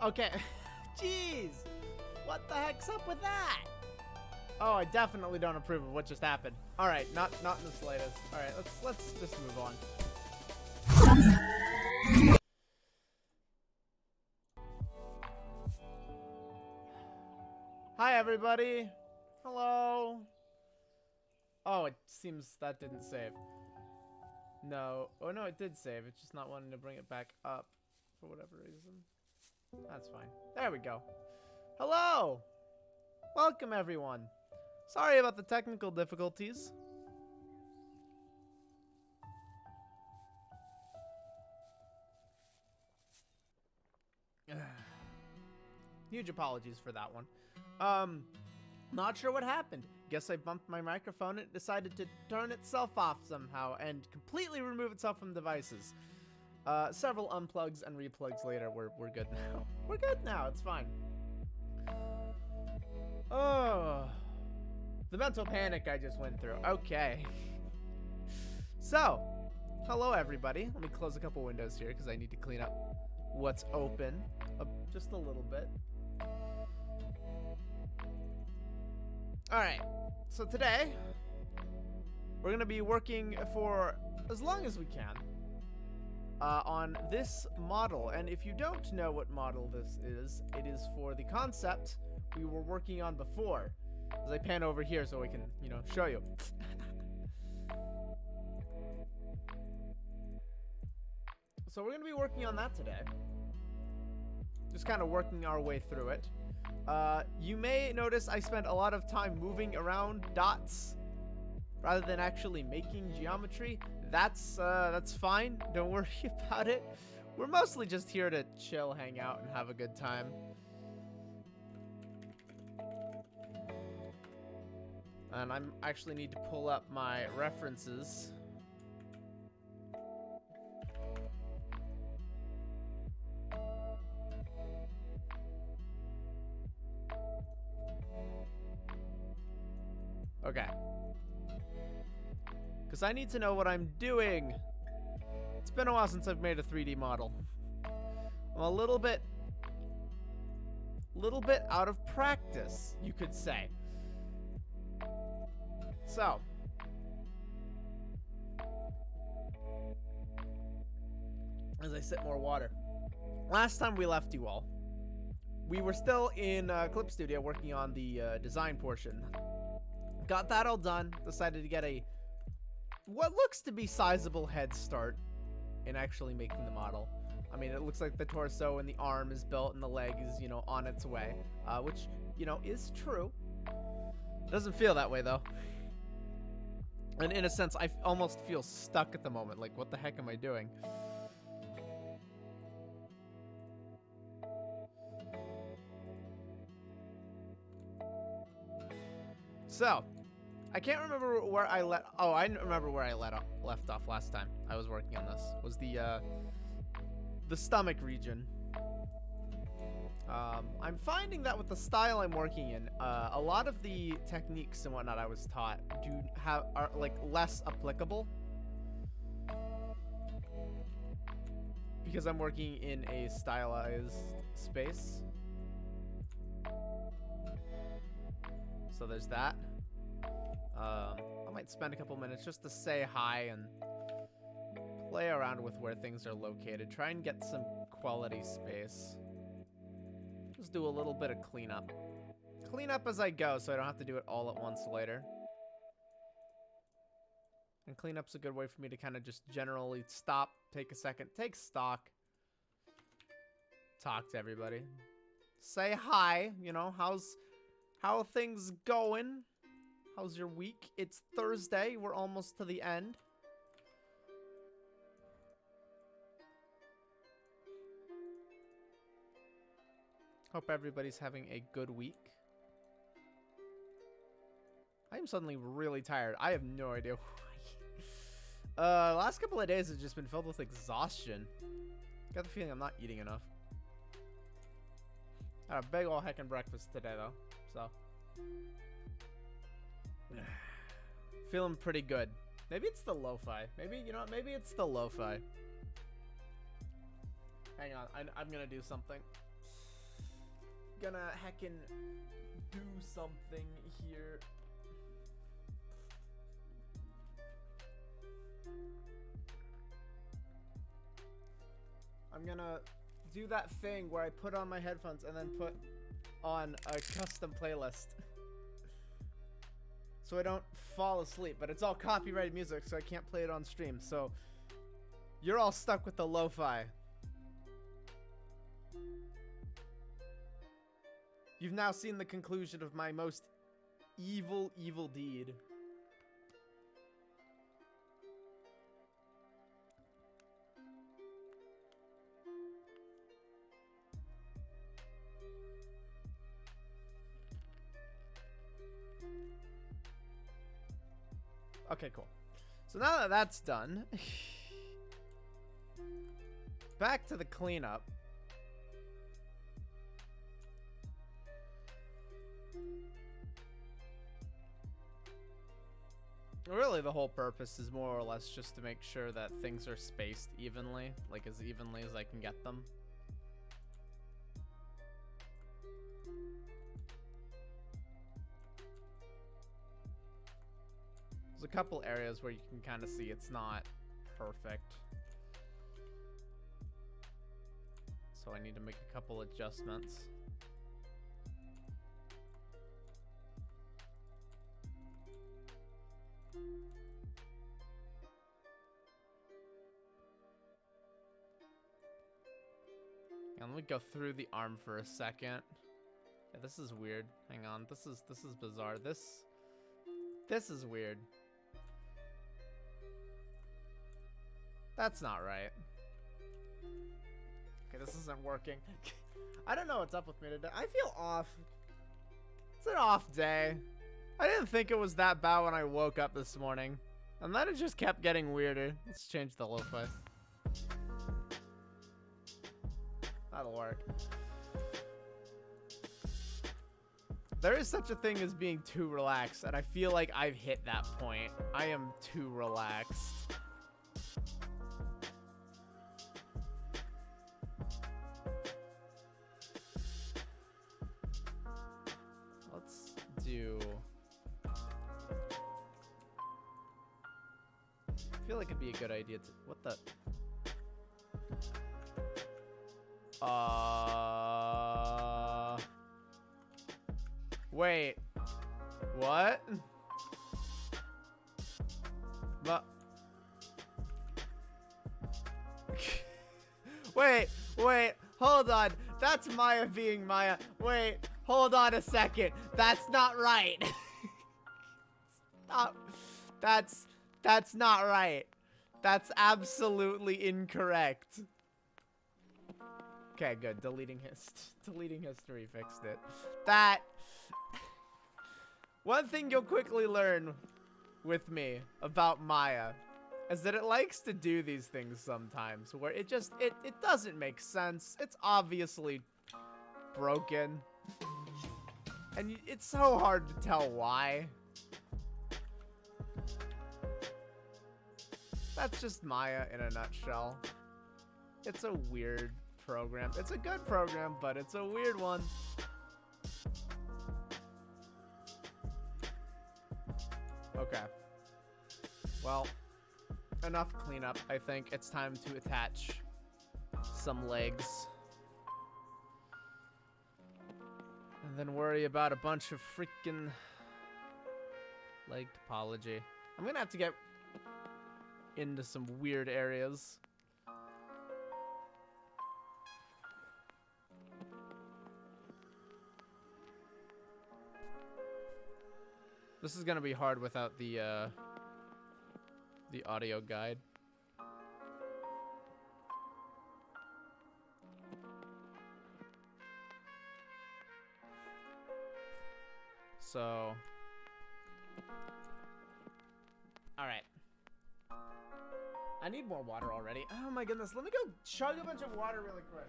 Okay. Jeez. What the heck's up with that? Oh, I definitely don't approve of what just happened. All right, not in the slightest. All right, let's just move on. Hi, everybody. Hello. Oh, it seems that didn't save. No. Oh, no, it did save. It's just not wanting to bring it back up for whatever reason. That's fine. There we go. Hello. Welcome, everyone. Sorry about the technical difficulties. Huge apologies for that one. Not sure what happened. Guess I bumped my microphone and it decided to turn itself off somehow and completely remove itself from devices. Several unplugs and replugs later, we're good now. We're good now, it's fine. Oh, the mental panic I just went through. Okay. So, hello everybody. Let me close a couple windows here because I need to clean up what's open just a little bit. Alright, so today we're going to be working for as long as we can on this model. And if you don't know what model this is, it is for the concept we were working on before. As I pan over here so we can, show you. So we're going to be working on that today. Just kind of working our way through it. You may notice I spent a lot of time moving around dots rather than actually making geometry. That's fine. Don't worry about it. We're mostly just here to chill, hang out, and have a good time. And I actually need to pull up my references. Okay. Because I need to know what I'm doing. It's been a while since I've made a 3D model. I'm a little bit out of practice, you could say. So. As I sip more water. Last time we left you all, we were still in Clip Studio working on the design portion. Got that all done. Decided to get what looks to be sizable head start in actually making the model. I mean, it looks like the torso and the arm is built and the leg is, on its way. Which, is true. It doesn't feel that way, though. And in a sense, I almost feel stuck at the moment. Like, what the heck am I doing? So, I can't remember where I I remember where I left off last time I was working on this. Was the stomach region. I'm finding that with the style I'm working in, a lot of the techniques and whatnot I was taught are like less applicable. Because I'm working in a stylized space. So there's that. I might spend a couple minutes just to say hi and play around with where things are located. Try and get some quality space. Just do a little bit of cleanup. Clean up as I go so I don't have to do it all at once later. And cleanup's a good way for me to kind of just generally stop, take a second, take stock, talk to everybody. Say hi, how are things going? How's your week? It's Thursday. We're almost to the end. Hope everybody's having a good week. I am suddenly really tired. I have no idea why. Last couple of days have just been filled with exhaustion. Got the feeling I'm not eating enough. I had a big ol' heckin' breakfast today, though. So. Feeling pretty good. Maybe it's the lo-fi. Maybe, maybe it's the lo-fi. Hang on, I'm gonna do something. Gonna heckin' do something here. I'm gonna do that thing where I put on my headphones and then put on a custom playlist. So I don't fall asleep, but it's all copyrighted music, so I can't play it on stream. So you're all stuck with the lo-fi. You've now seen the conclusion of my most evil, evil deed. Okay, cool. So now that that's done, back to the cleanup. Really, the whole purpose is more or less just to make sure that things are spaced evenly, like as evenly as I can get them. There's a couple areas where you can kind of see it's not perfect. So I need to make a couple adjustments. And let me go through the arm for a second. Yeah, this is weird. Hang on. This is bizarre. This is weird. That's not right. Okay, this isn't working. I don't know what's up with me today. I feel off. It's an off day. I didn't think it was that bad when I woke up this morning. And then it just kept getting weirder. Let's change the lo-fi. That'll work. There is such a thing as being too relaxed, and I feel like I've hit that point. I am too relaxed. Let's do... I feel like it'd be a good idea to... What the... Wait. What? But... Wait, hold on. That's Maya being Maya. Wait, hold on a second. That's not right. Stop. That's not right. That's absolutely incorrect. Okay, good. Deleting history fixed it. That... One thing you'll quickly learn with me about Maya is that it likes to do these things sometimes where it doesn't make sense. It's obviously broken. And it's so hard to tell why. That's just Maya in a nutshell. It's a weird program. It's a good program, but it's a weird one. Okay. Well, enough cleanup. I think it's time to attach some legs. And then worry about a bunch of freaking leg topology. I'm gonna have to get into some weird areas. This is gonna be hard without the audio guide. So, all right. I need more water already. Oh my goodness, let me go chug a bunch of water really quick.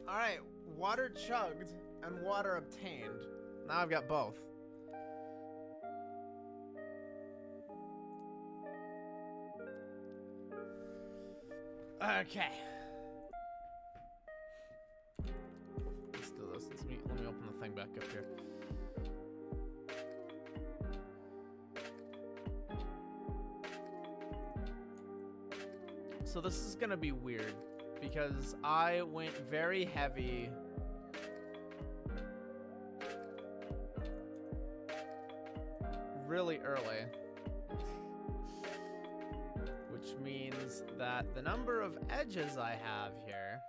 All right, water chugged and water obtained. Now I've got both. Okay. Let's do this. Let me open the thing back up here. So this is gonna be weird because I went very heavy really early, which means that the number of edges I have here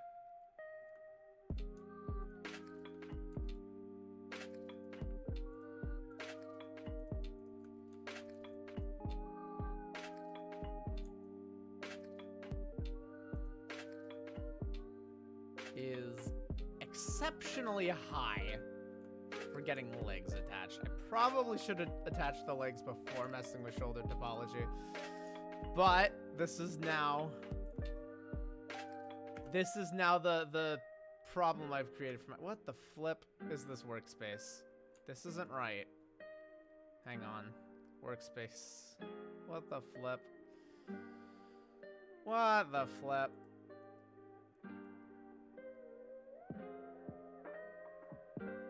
is exceptionally high for getting legs attached. I probably should have attached the legs before messing with shoulder topology, but this is now the problem I've created for my— what the flip is this workspace? This isn't right. Hang on. Workspace. What the flip? What the flip?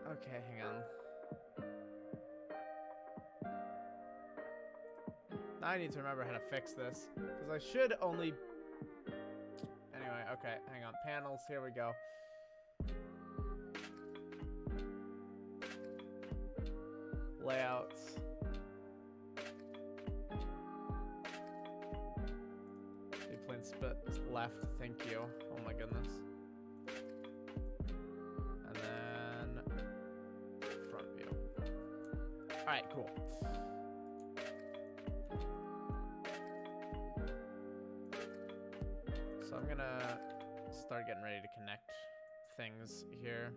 Okay, hang on. Now I need to remember how to fix this, because I should only... Anyway, okay, hang on. Panels, here we go. Layouts. Plane split left, thank you. Oh my goodness. And then front view. Alright, cool. So I'm gonna start getting ready to connect things here.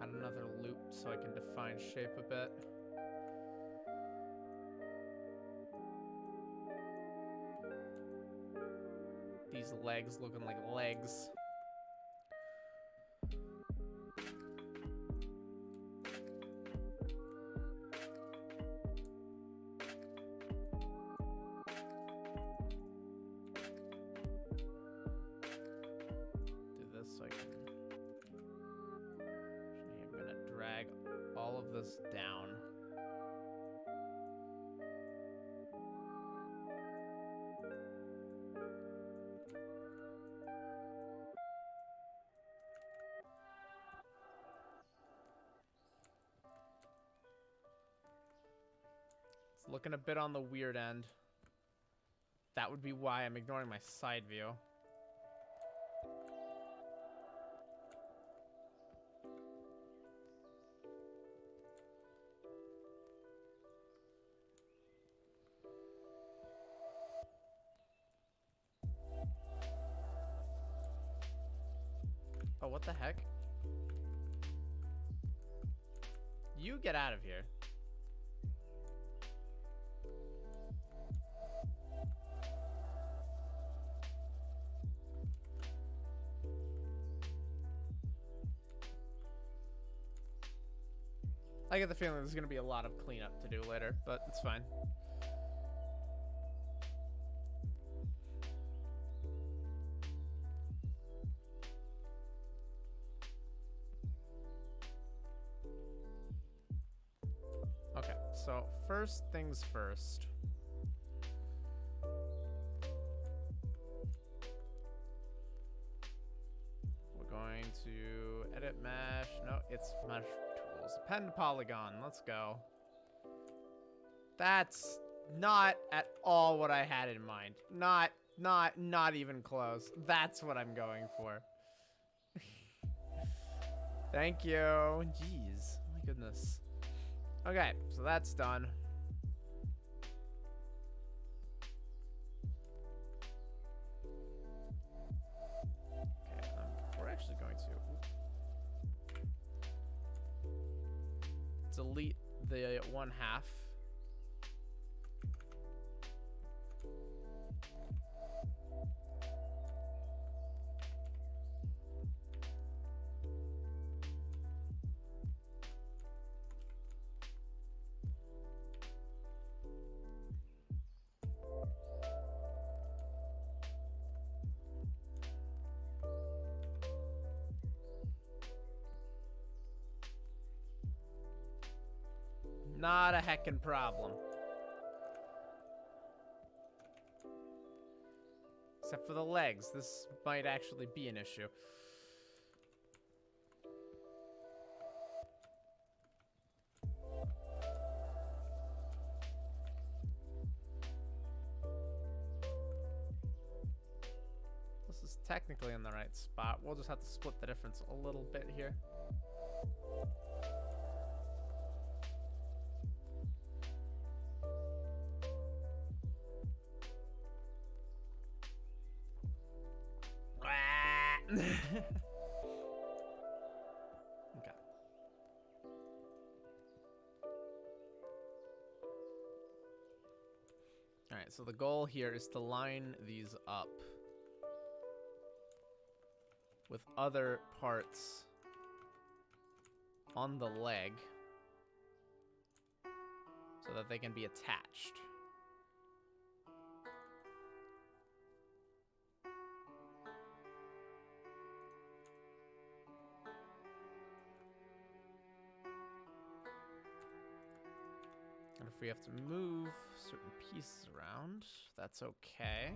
Add another loop so I can define shape a bit. These legs looking like legs. Do this so I can... I'm gonna drag all of this down. It's looking a bit on the weird end. That would be why I'm ignoring my side view. Oh, what the heck? You get out of here. I get the feeling there's going to be a lot of cleanup to do later, but it's fine. Okay, so first things first. We're going to edit mesh. No, it's mesh tools. Append polygon. Let's go. That's not at all what I had in mind. Not even close. That's what I'm going for. Thank you. Jeez. My goodness. Okay, so that's done. Okay, we're actually going to... Oops. the one half. Not a heckin' problem. Except for the legs. This might actually be an issue. This is technically in the right spot. We'll just have to split the difference a little bit here. Okay. All right, so the goal here is to line these up with other parts on the leg so that they can be attached. And if we have to move certain pieces around, that's okay.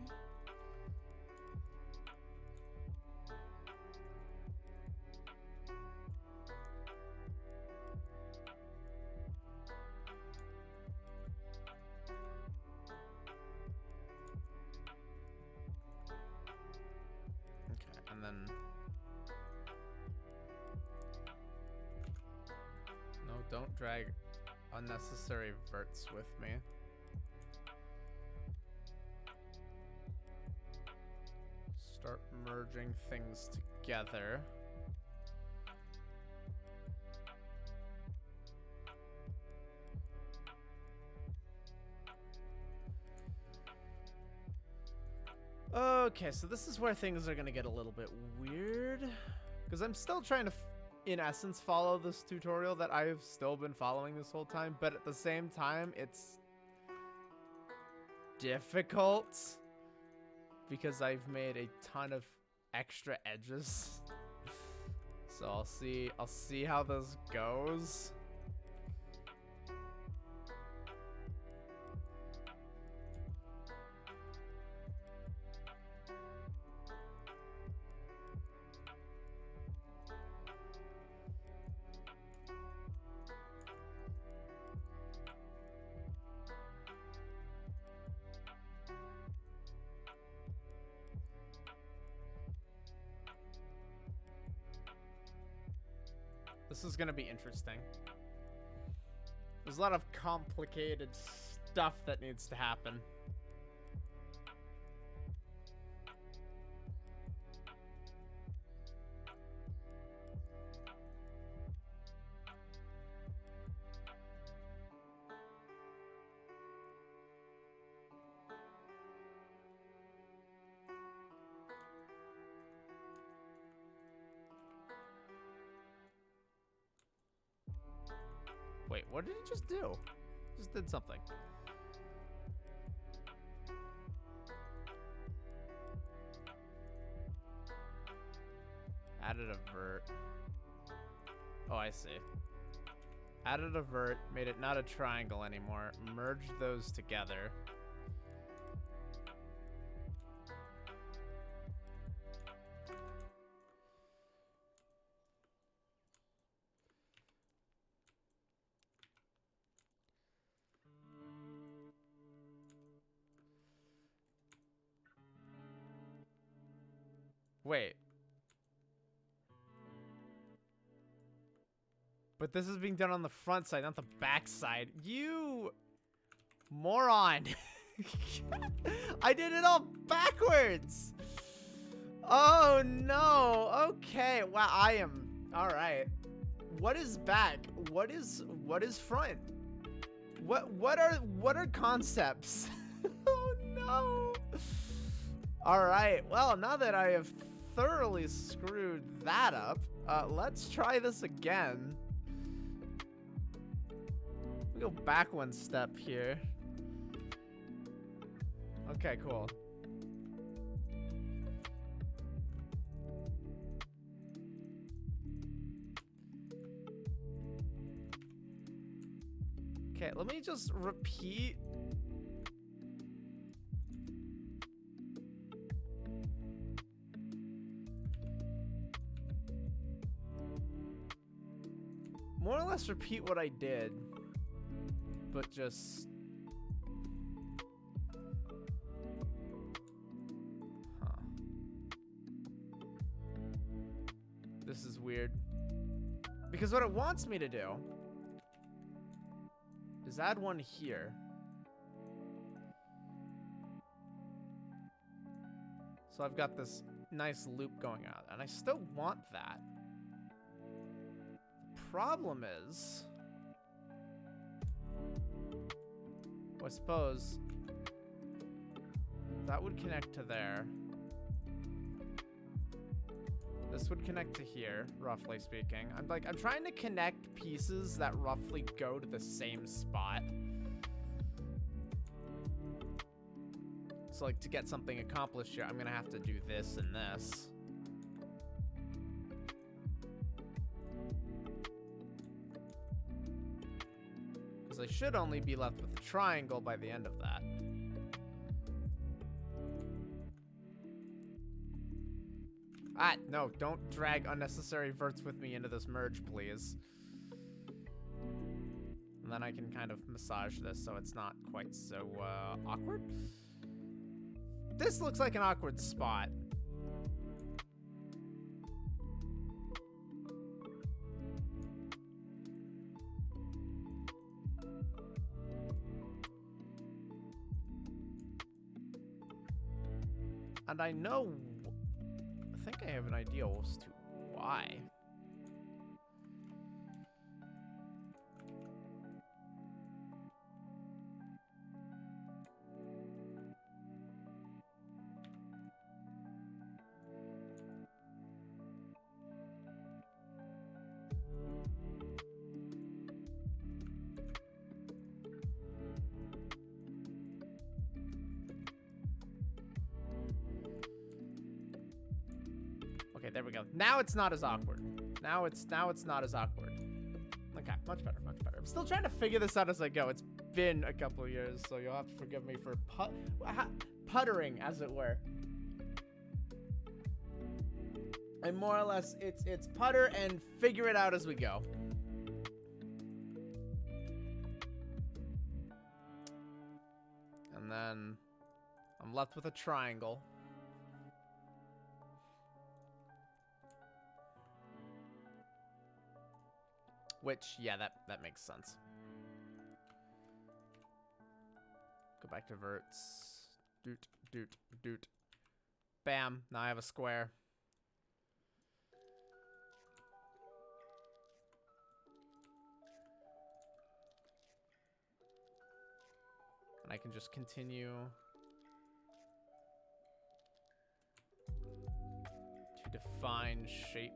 Okay, and then... No, don't drag unnecessary verts with me. Start merging things together. Okay, so this is where things are gonna get a little bit weird, because I'm still trying to, in essence, follow this tutorial that I've still been following this whole time, but at the same time, it's difficult because I've made a ton of extra edges. So I'll see how this goes. This is gonna be interesting. There's a lot of complicated stuff that needs to happen. Wait, what did he just do? Just did something. Added a vert. Oh, I see. Added a vert, made it not a triangle anymore. Merged those together. Wait. But this is being done on the front side, not the back side. You moron. I did it all backwards. Oh no. Okay. Wow, I am all right. What is back? What is front? What are concepts? Oh no. All right. Well, now that I have thoroughly screwed that up, let's try this again. We go back one step here. Okay, cool. Okay, let me just repeat. More or less repeat what I did, but just... Huh. This is weird. Because what it wants me to do is add one here. So I've got this nice loop going on, and I still want that. Problem is, well, I suppose that would connect to there. This would connect to here, roughly speaking. I'm trying to connect pieces that roughly go to the same spot. So like to get something accomplished here, I'm gonna have to do this and this. I should only be left with a triangle by the end of that. Ah, no, don't drag unnecessary verts with me into this merge, please. And then I can kind of massage this so it's not quite so awkward. This looks like an awkward spot. And I think I have an idea as to why. Okay, there we go. Now it's not as awkward. Now it's not as awkward. Okay, much better, much better. I'm still trying to figure this out as I go. It's been a couple of years, so you'll have to forgive me for puttering, as it were. And more or less, it's putter and figure it out as we go. And then I'm left with a triangle. Which, yeah, that makes sense. Go back to verts. Doot, doot, doot. Bam. Now I have a square. And I can just continue to define shape.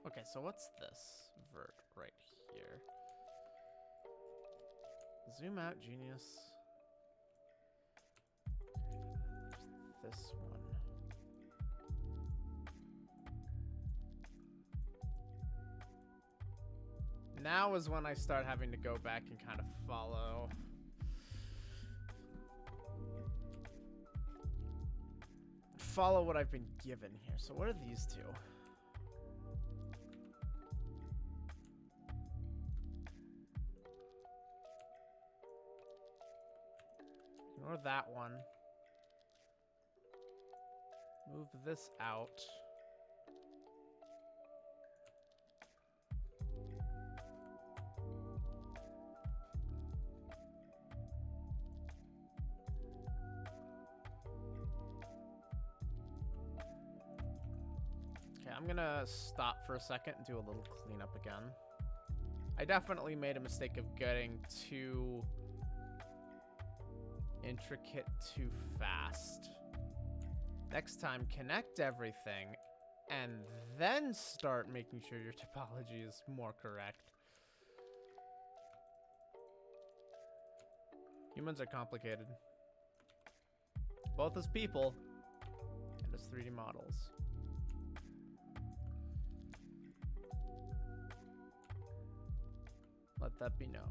Okay, so what's this vert right here? Zoom out, genius. This one. Now is when I start having to go back and kind of follow. Follow what I've been given here. So what are these two? Ignore that one. Move this out. Okay, I'm gonna stop for a second and do a little cleanup again. I definitely made a mistake of getting too intricate too fast. Next time, connect everything and then start making sure your topology is more correct. Humans are complicated. Both as people and as 3D models. Let that be known.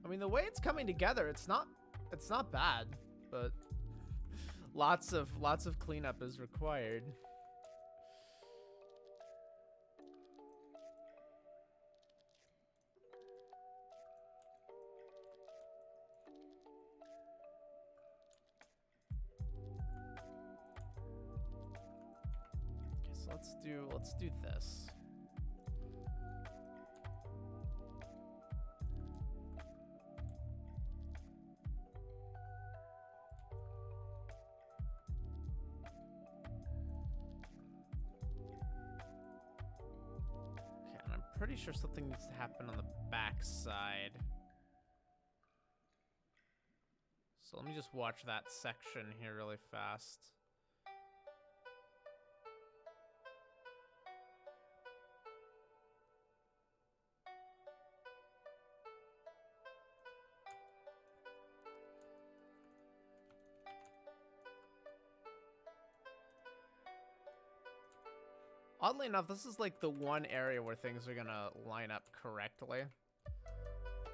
I mean, the way it's coming together, it's not bad, but lots of cleanup is required. Okay, so let's do this. Pretty sure something needs to happen on the back side. So let me just watch that section here really fast. Oddly enough, this is like the one area where things are gonna line up correctly.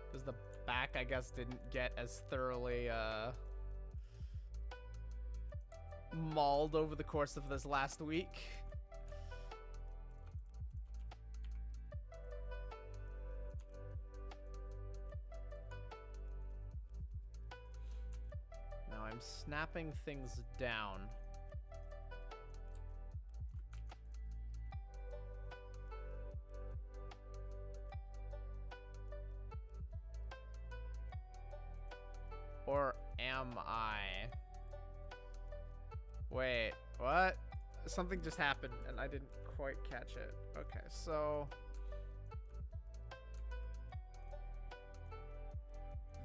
Because the back, I guess, didn't get as thoroughly mauled over the course of this last week. Now I'm snapping things down. Or am I? Wait, what? Something just happened and I didn't quite catch it. Okay, so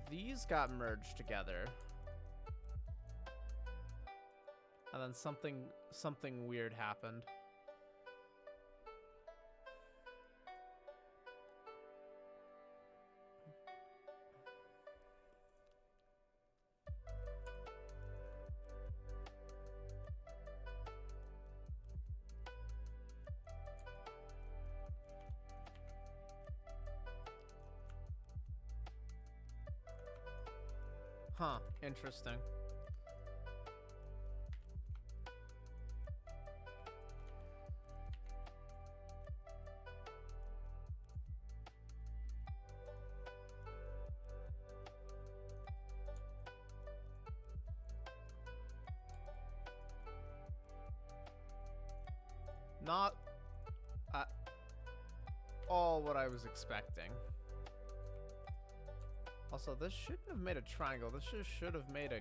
these got merged together. And then something weird happened. Huh, interesting. Not at all what I was expecting. Also, this shouldn't have made a triangle. This should have made a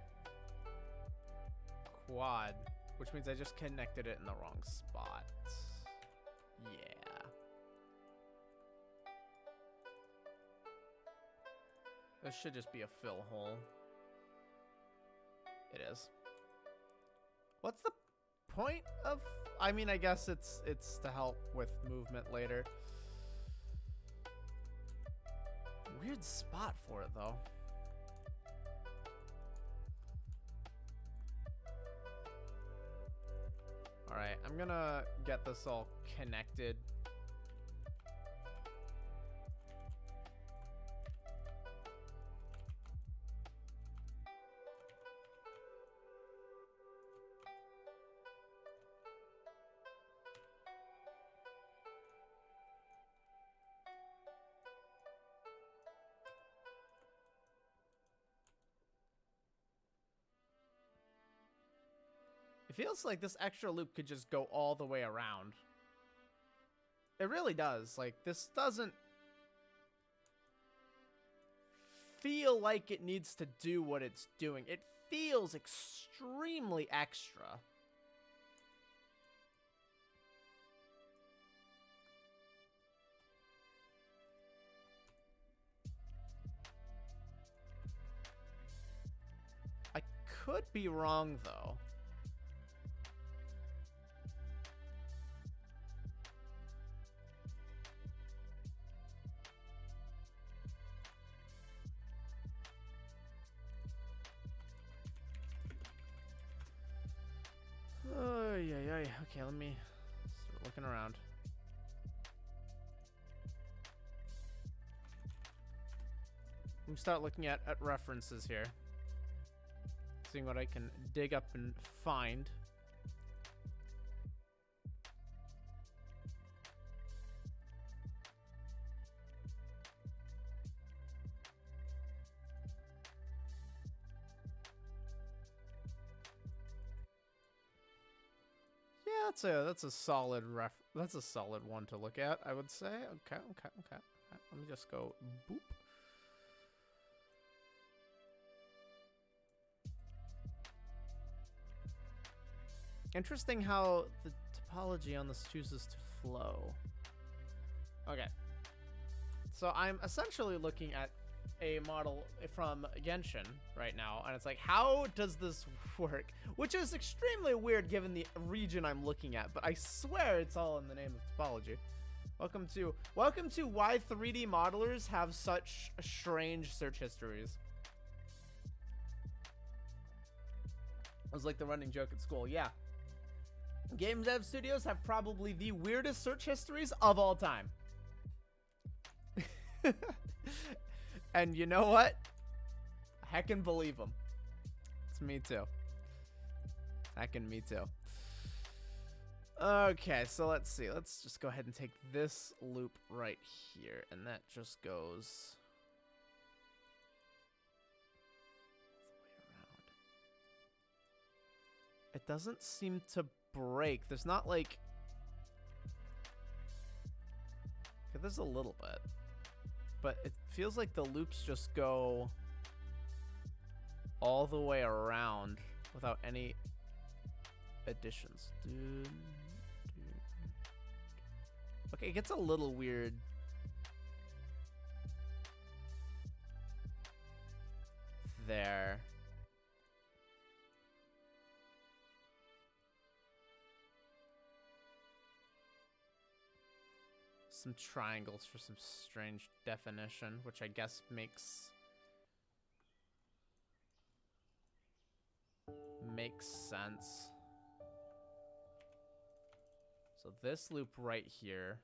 quad, which means I just connected it in the wrong spot. Yeah. This should just be a fill hole. It is. What's the point of... I mean, I guess it's to help with movement later. Weird spot for it, though. Alright, I'm gonna get this all connected. It feels like this extra loop could just go all the way around. It really does. Like, this doesn't feel like it needs to do what it's doing. It feels extremely extra. I could be wrong, though. Oh, yeah. Okay, let me start looking around. Let me start looking at references here. Seeing what I can dig up and find. Yeah, that's a solid one to look at, I would say. Okay. Let me just go boop. Interesting how the topology on this chooses to flow. Okay. So I'm essentially looking at a model from Genshin right now, and it's like, how does this work? Which is extremely weird given the region I'm looking at, but I swear it's all in the name of topology. Welcome to why 3D modelers have such strange search histories. It was like the running joke at school. Yeah. Game dev studios have probably the weirdest search histories of all time. And you know what? I can believe them. It's me too. Me too. Okay, so let's see. Let's just go ahead and take this loop right here, and that just goes the way around. It doesn't seem to break. There's not like... Okay, there's a little bit. But it feels like the loops just go all the way around without any additions. Okay, it gets a little weird. There. Some triangles for some strange definition, which I guess makes sense. So this loop right here.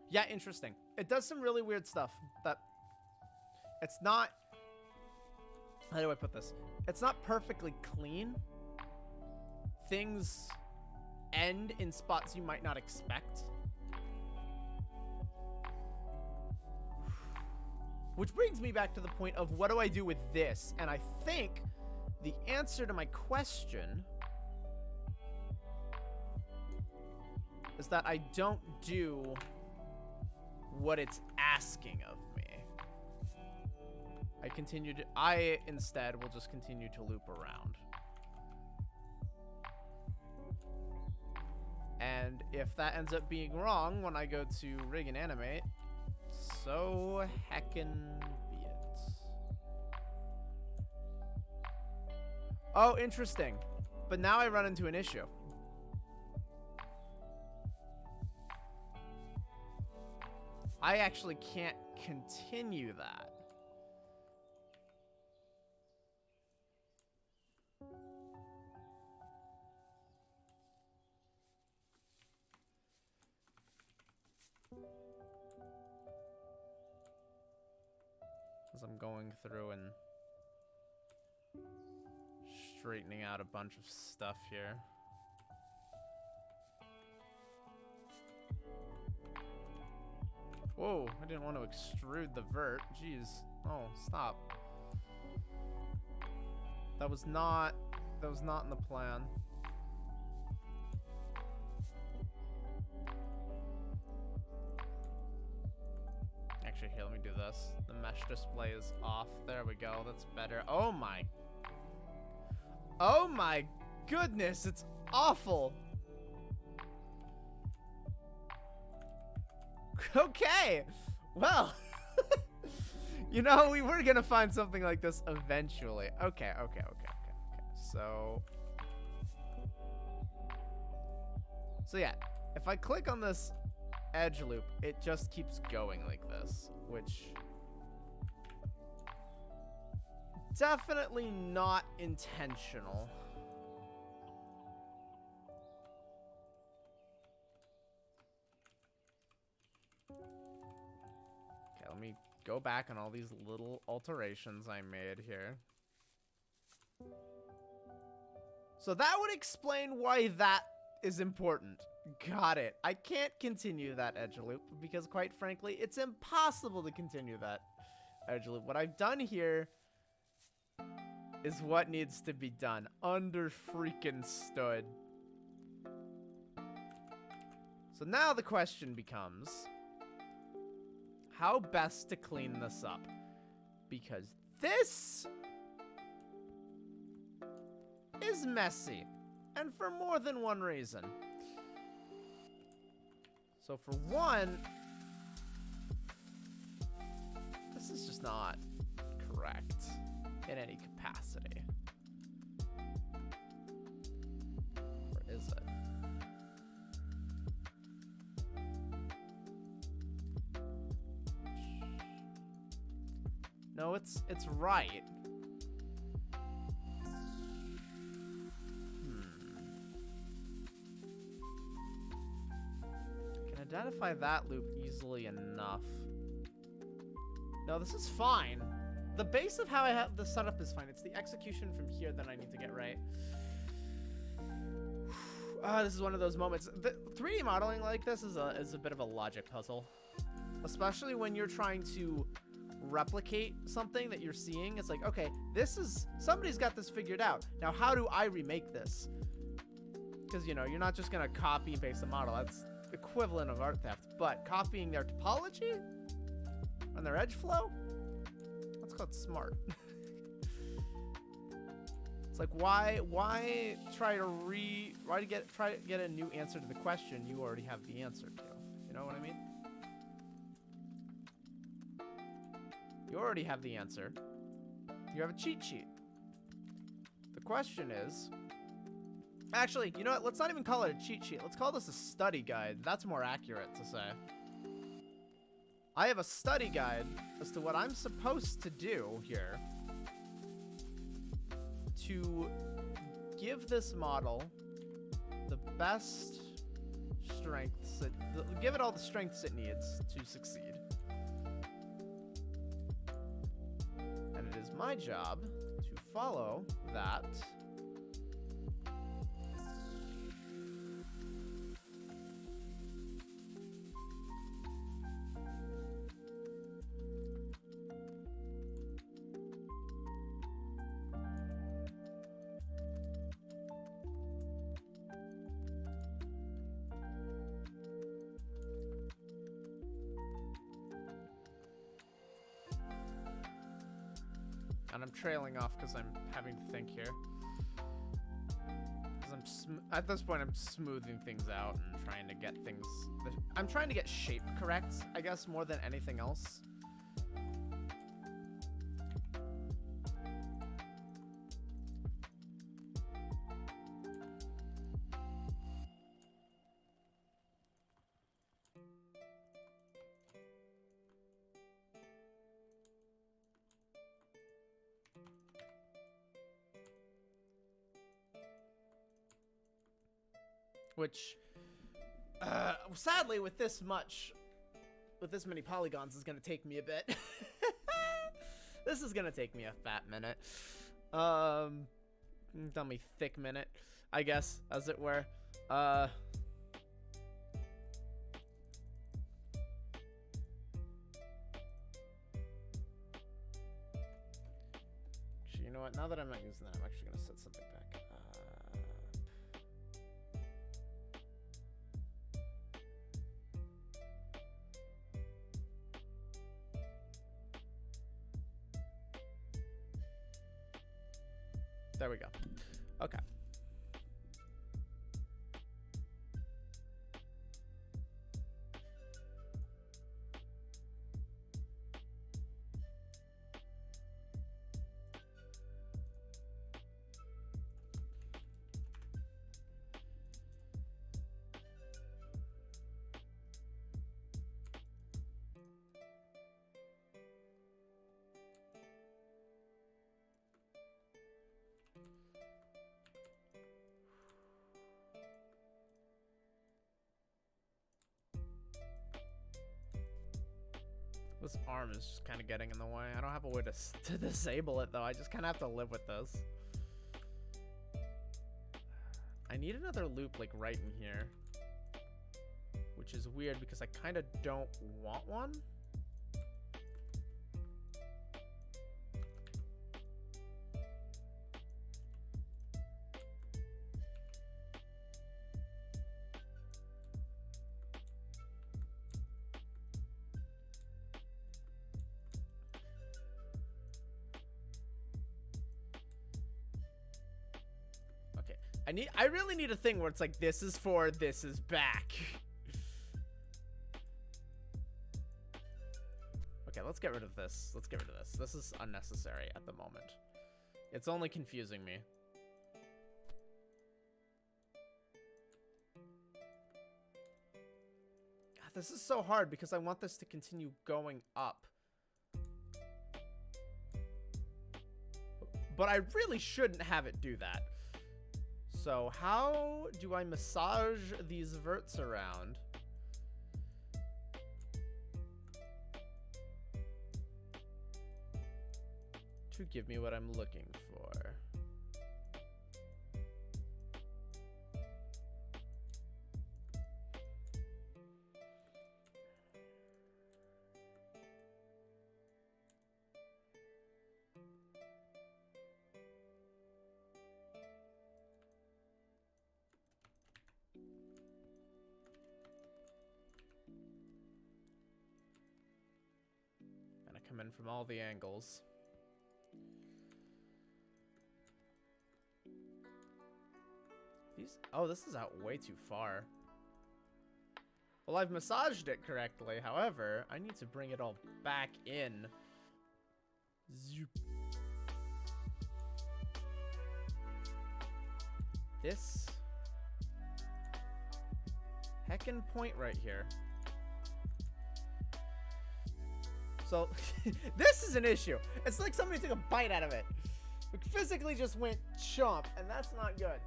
Yeah, interesting. It does some really weird stuff that it's not... How do I put this? It's not perfectly clean. Things end in spots you might not expect. Which brings me back to the point of what do I do with this? And I think the answer to my question is that I don't do what it's asking of me. I instead will just continue to loop around. And if that ends up being wrong when I go to rig and animate, so heckin' be it. Oh, interesting. But now I run into an issue. I actually can't continue that. As I'm going through and straightening out a bunch of stuff here. Whoa, I didn't want to extrude the vert. Jeez. Oh, stop. That was not in the plan. Actually, here, let me do this. The mesh display is off. There we go. That's better. Oh my. Oh my goodness, it's awful. Okay. Well, you know, we were gonna find something like this eventually. Okay. So yeah, if I click on this edge loop, it just keeps going like this, which definitely not intentional. Okay, let me go back on all these little alterations I made here. So that would explain why that is important. Got it. I can't continue that edge loop because, quite frankly, it's impossible to continue that edge loop. What I've done here is what needs to be done. Under freaking stood. So now the question becomes, how best to clean this up? Because this is messy, and for more than one reason. So for one, this is just not correct in any capacity. Or is it? No, it's right. Identify that loop easily enough. No, this is fine. The base of how I have the setup is fine. It's the execution from here that I need to get right. This is one of those moments. The 3D modeling like this is a bit of a logic puzzle, especially when you're trying to replicate something that you're seeing. It's like, okay, somebody's got this figured out. Now, how do I remake this? Because, you know, you're not just gonna copy and paste the model. That's equivalent of art theft, but copying their topology and their edge flow, that's called smart. It's like, why try to get a new answer to the question you already have the answer to? You know what I mean? You already have the answer. You have a cheat sheet. The question is, actually, you know what? Let's not even call it a cheat sheet. Let's call this a study guide. That's more accurate to say. I have a study guide as to what I'm supposed to do here to give this model the best strengths, give it all the strengths it needs to succeed. And it is my job to follow that and I'm trailing off because I'm having to think here. Because at this point, I'm smoothing things out and trying to get things. I'm trying to get shape correct, I guess, more than anything else. Which, sadly, with this many polygons, is gonna take me a bit. This is gonna take me a fat minute. Dummy thick minute, I guess, as it were. what? Now that I'm not using that, I'm actually going to set something back up. There we go. Okay. This arm is just kind of getting in the way. I don't have a way to disable it, though. I just kind of have to live with this. I need another loop, like, right in here. Which is weird, because I kind of don't want one. I really need a thing where it's like, this is forward, this is back. Okay, let's get rid of this. Let's get rid of this. This is unnecessary at the moment. It's only confusing me. God, this is so hard because I want this to continue going up. But I really shouldn't have it do that. So how do I massage these verts around? To give me what I'm looking for. Come in from all the angles. Oh, this is out way too far. Well, I've massaged it correctly. However, I need to bring it all back in. Zoop. This heckin' point right here. So, this is an issue. It's like somebody took a bite out of it. It physically just went chomp, and that's not good.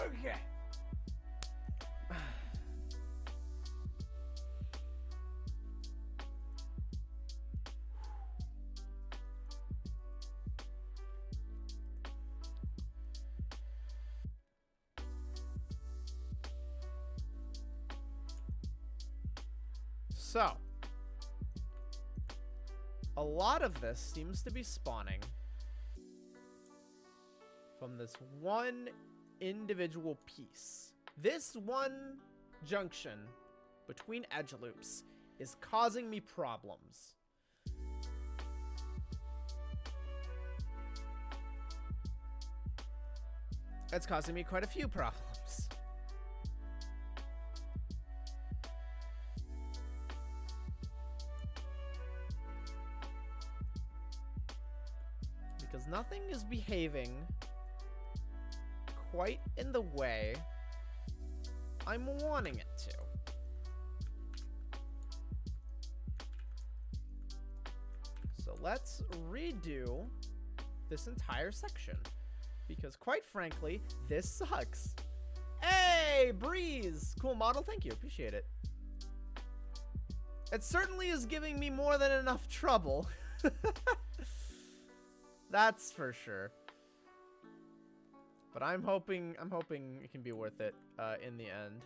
Okay. So, a lot of this seems to be spawning from this one individual piece. This one junction between edge loops is causing me problems. It's causing me quite a few problems. Because nothing is behaving quite in the way I'm wanting it to. So let's redo this entire section. Because quite frankly, this sucks. Hey, Breeze! Cool model, thank you, appreciate it. It certainly is giving me more than enough trouble. That's for sure. But I'm hoping it can be worth it in the end.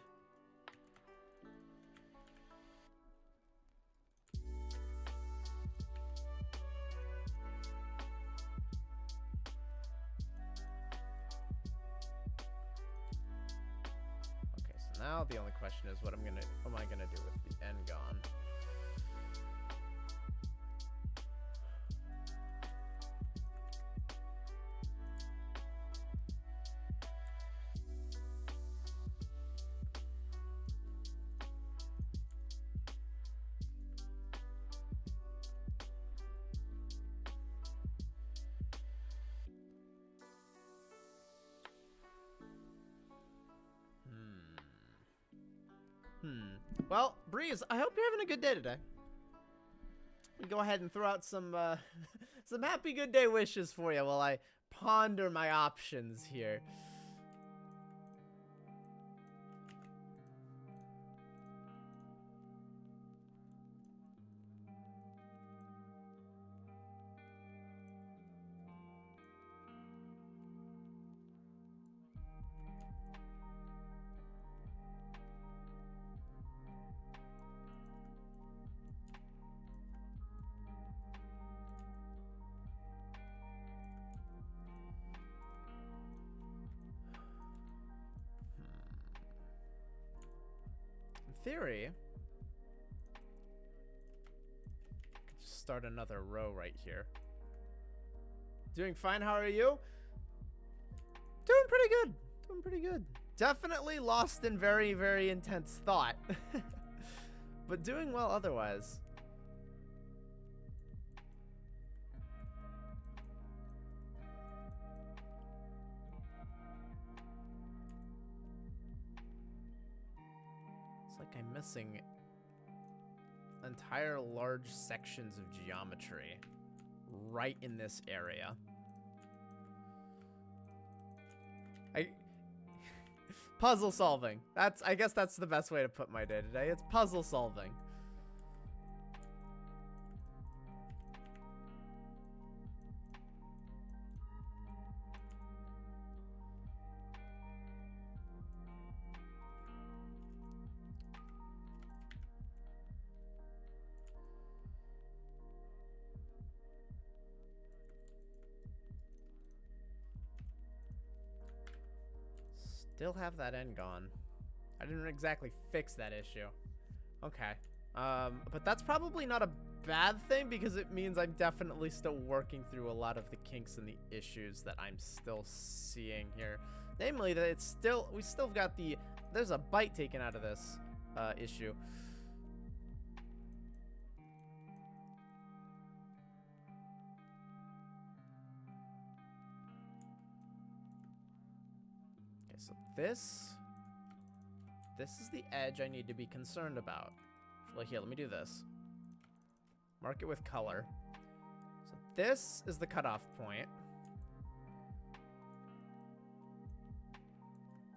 Now the only question is what am I gonna do with the end gone? Well, Breeze, I hope you're having a good day today. We go ahead and throw out some some happy good day wishes for you while I ponder my options here. Theory, just start another row right here. Doing fine. How are you? Doing pretty good. Doing pretty good. Definitely lost in very, very intense thought, but doing well otherwise. Like I'm missing entire large sections of geometry right in this area. Puzzle solving. I guess that's the best way to put my day today. It's puzzle solving. Still have that end gone. I didn't exactly fix that issue. Okay. But that's probably not a bad thing because it means I'm definitely still working through a lot of the kinks and the issues that I'm still seeing here. Namely that we still got there's a bite taken out of this issue. So this is the edge I need to be concerned about. Actually, here, let me do this. Mark it with color. So this is the cutoff point.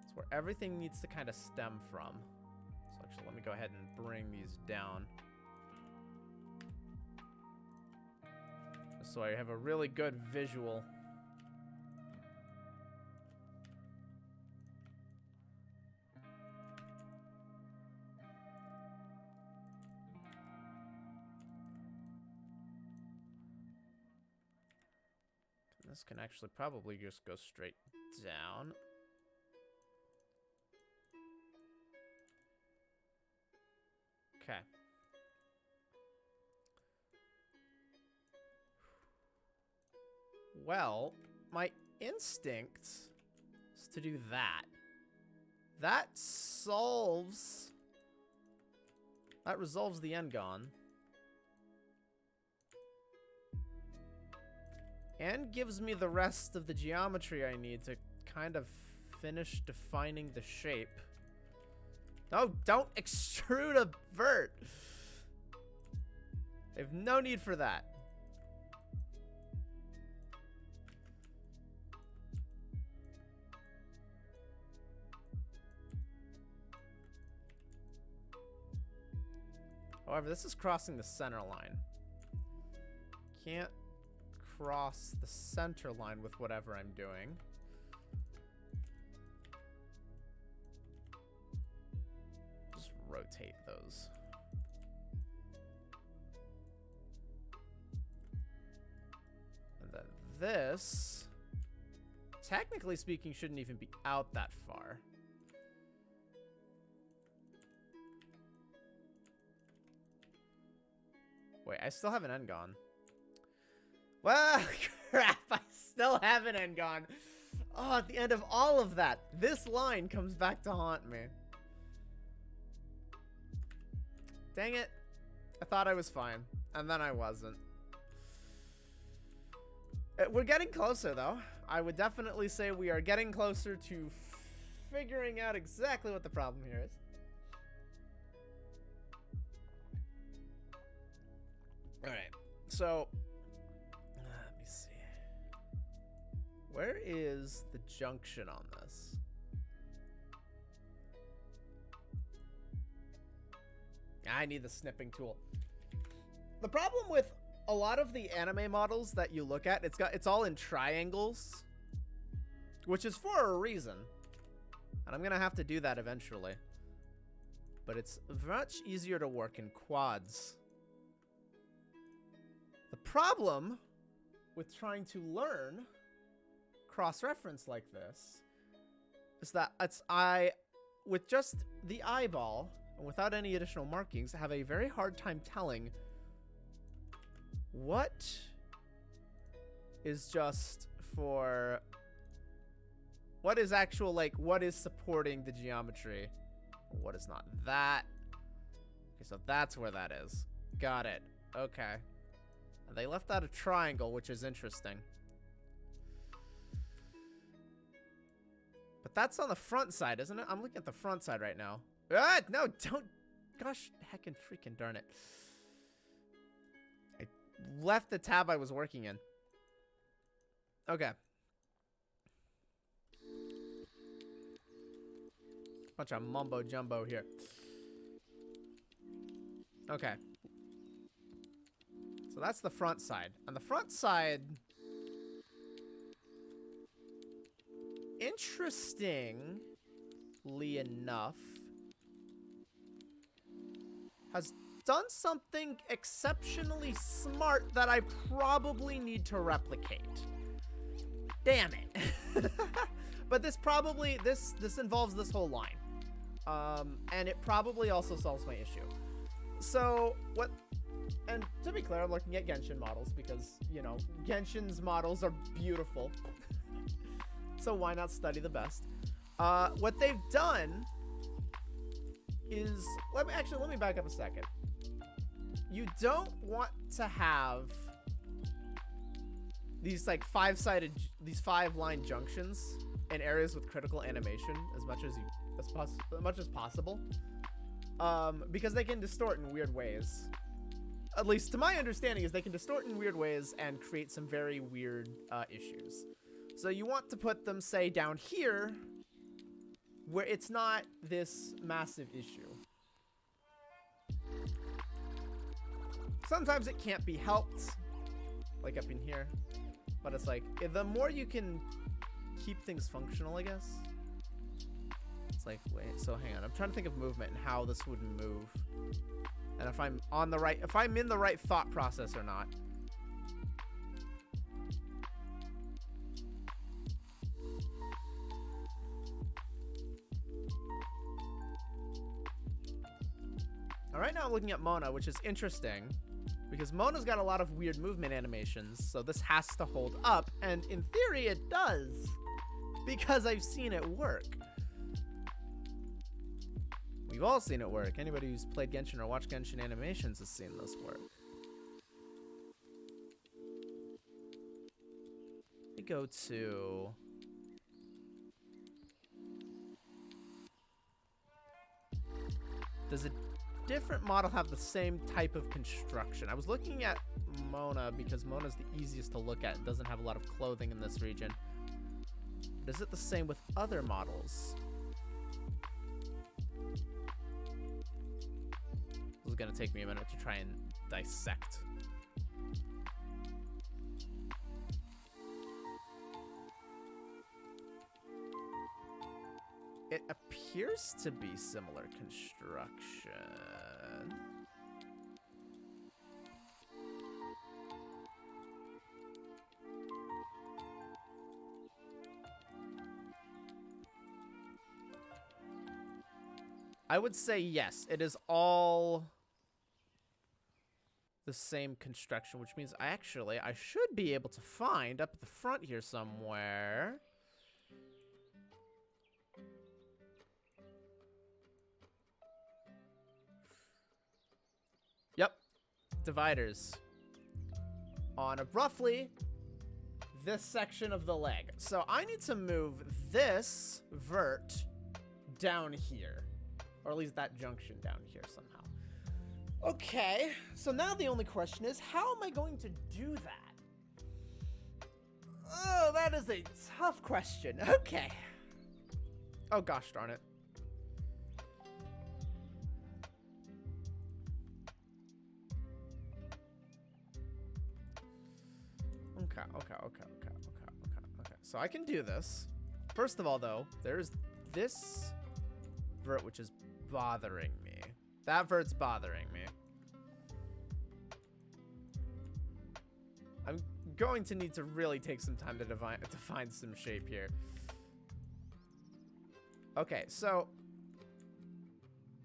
It's where everything needs to kind of stem from. So actually, let me go ahead and bring these down. So I have a really good visual. This can actually probably just go straight down. Okay. Well, my instinct is to do that. That resolves the Engon. And gives me the rest of the geometry I need to kind of finish defining the shape. Oh, don't extrude a vert. I have no need for that. However, this is crossing the center line. Can't cross the center line with whatever I'm doing. Just rotate those. And then this, technically speaking, shouldn't even be out that far. Wait, I still have an end gone. Well, crap, I still have an end gone. Oh, at the end of all of that, this line comes back to haunt me. Dang it. I thought I was fine, and then I wasn't. We're getting closer, though. I would definitely say we are getting closer to figuring out exactly what the problem here is. Alright, so let me see. Where is the junction on this? I need the snipping tool. The problem with a lot of the anime models that you look at, it's all in triangles, which is for a reason. And I'm gonna have to do that eventually. But it's much easier to work in quads. The problem with trying to learn cross-reference like this is that with just the eyeball and without any additional markings, have a very hard time telling what is just for what is actual, like, what is supporting the geometry, what is not. That, okay, so that's where that is. Got it. Okay. And they left out a triangle, which is interesting. But that's on the front side, isn't it? I'm looking at the front side right now. Ah, no, don't. Gosh, heckin' freaking darn it. I left the tab I was working in. Okay. Bunch of mumbo jumbo here. Okay. So that's the front side. On the front side, interestingly enough, has done something exceptionally smart that I probably need to replicate. Damn it. But this probably, this involves this whole line. And it probably also solves my issue. So, what, and to be clear, I'm looking at Genshin models because, you know, Genshin's models are beautiful. So why not study the best? What they've done is, let me back up a second. You don't want to have these like these 5-line junctions in areas with critical animation as much as possible, because they can distort in weird ways. At least to my understanding is they can distort in weird ways and create some very weird issues. So you want to put them, say, down here where it's not this massive issue. Sometimes it can't be helped, like up in here, but it's like, the more you can keep things functional, I guess. It's like, wait, so hang on, I'm trying to think of movement and how this would move. And if I'm in the right thought process or not. Right now I'm looking at Mona, which is interesting because Mona's got a lot of weird movement animations, so this has to hold up, and in theory it does because I've seen it work. We've all seen it work. Anybody who's played Genshin or watched Genshin animations has seen this work. We go to... Does a different model have the same type of construction? I was looking at Mona because Mona's the easiest to look at and doesn't have a lot of clothing in this region. But is it the same with other models? This is gonna take me a minute to try and dissect. It appears to be similar construction. I would say yes, it is all the same construction, which means I should be able to find up at the front here somewhere. Yep. Dividers. On a roughly this section of the leg. So I need to move this vert down here. Or at least that junction down here somehow. Okay, so now the only question is, how am I going to do that? Oh, that is a tough question. Okay. Oh, gosh darn it. Okay. So I can do this. First of all, though, there's this vert which is bothering me. That vert's bothering me. I'm going to need to really take some time to define some shape here. Okay, so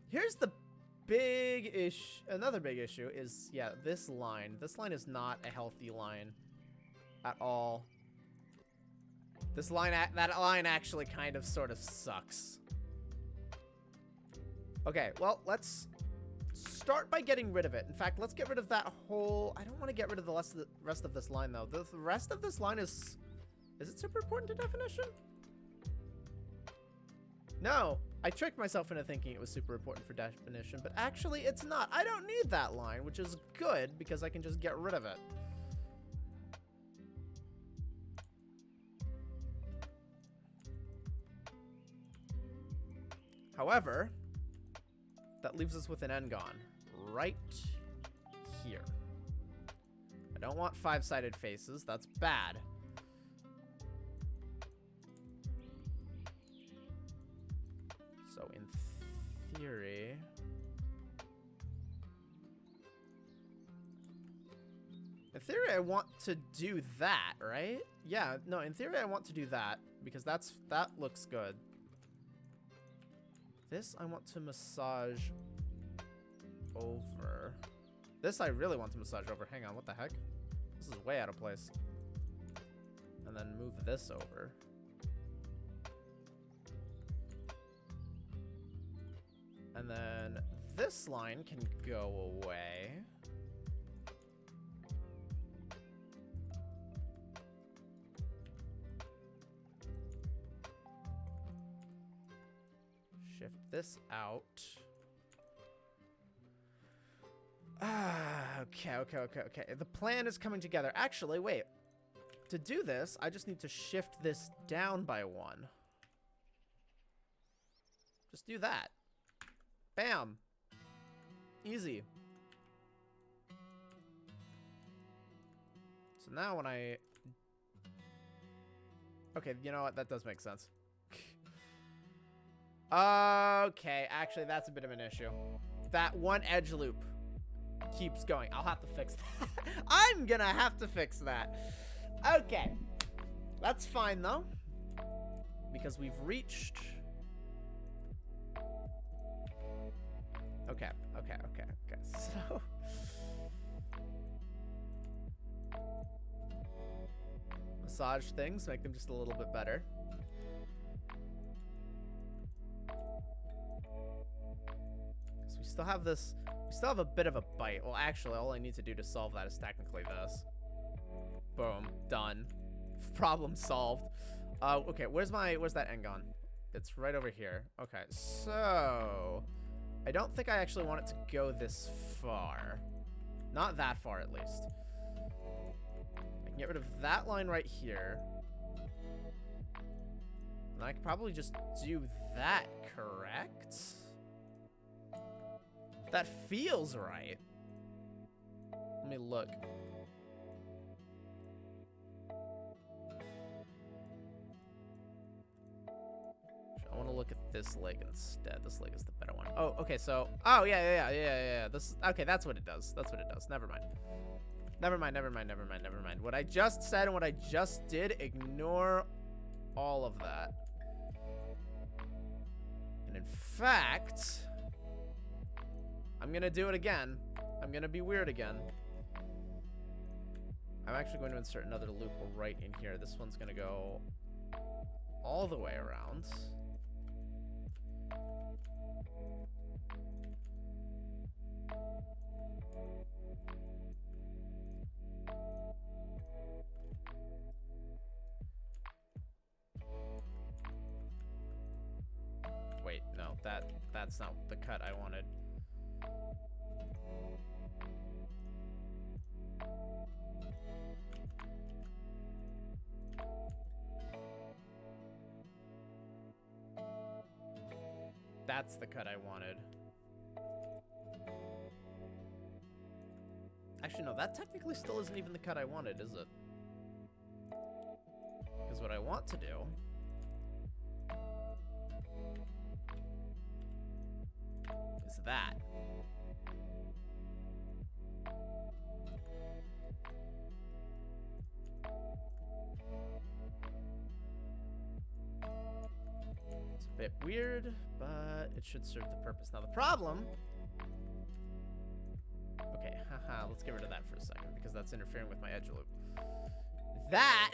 here's the big issue. Another big issue is, yeah, this line. This line is not a healthy line at all. This line, that line actually kind of sort of sucks. Okay, well, let's start by getting rid of it. In fact, let's get rid of that whole... I don't want to get rid of the rest of this line, though. The rest of this line is... Is it super important to definition? No, I tricked myself into thinking it was super important for definition, but actually it's not. I don't need that line, which is good because I can just get rid of it. However, that leaves us with an N-gon right here. I don't want five-sided faces. That's bad. So in theory... In theory, I want to do that, right? Yeah, no, in theory, I want to do that because that looks good. This I want to massage over. This I really want to massage over. Hang on, what the heck? This is way out of place. And then move this over. And then this line can go away. Shift this out. Okay. The plan is coming together. Actually, wait. To do this, I just need to shift this down by one. Just do that. Bam. Easy. So now when I... Okay, you know what? That does make sense. Okay, actually, that's a bit of an issue. That one edge loop keeps going. I'll have to fix that. I'm gonna have to fix that. Okay. That's fine, though. Because we've reached... Okay. So... Massage things, make them just a little bit better. So we still have this... We still have a bit of a bite. Well, actually, all I need to do to solve that is technically this. Boom. Done. Problem solved. Okay, where's that end gone? It's right over here. Okay, so... I don't think I actually want it to go this far. Not that far, at least. I can get rid of that line right here. And I could probably just do that, correct? That feels right. Let me look. I want to look at this leg instead. This leg is the better one. Oh, okay, so... Oh, yeah. This... Okay, that's what it does. That's what it does. Never mind. Never mind. What I just said and what I just did, ignore all of that. And in fact... I'm gonna do it again. I'm gonna be weird again. I'm actually going to insert another loop right in here. This one's going to go all the way around. Wait, no, that's not the cut I wanted. That's the cut I wanted. Actually, no, that technically still isn't even the cut I wanted, is it? Because what I want to do is that. It's a bit weird, but it should serve the purpose. Now the problem... Okay, haha, let's get rid of that for a second, because that's interfering with my edge loop. That...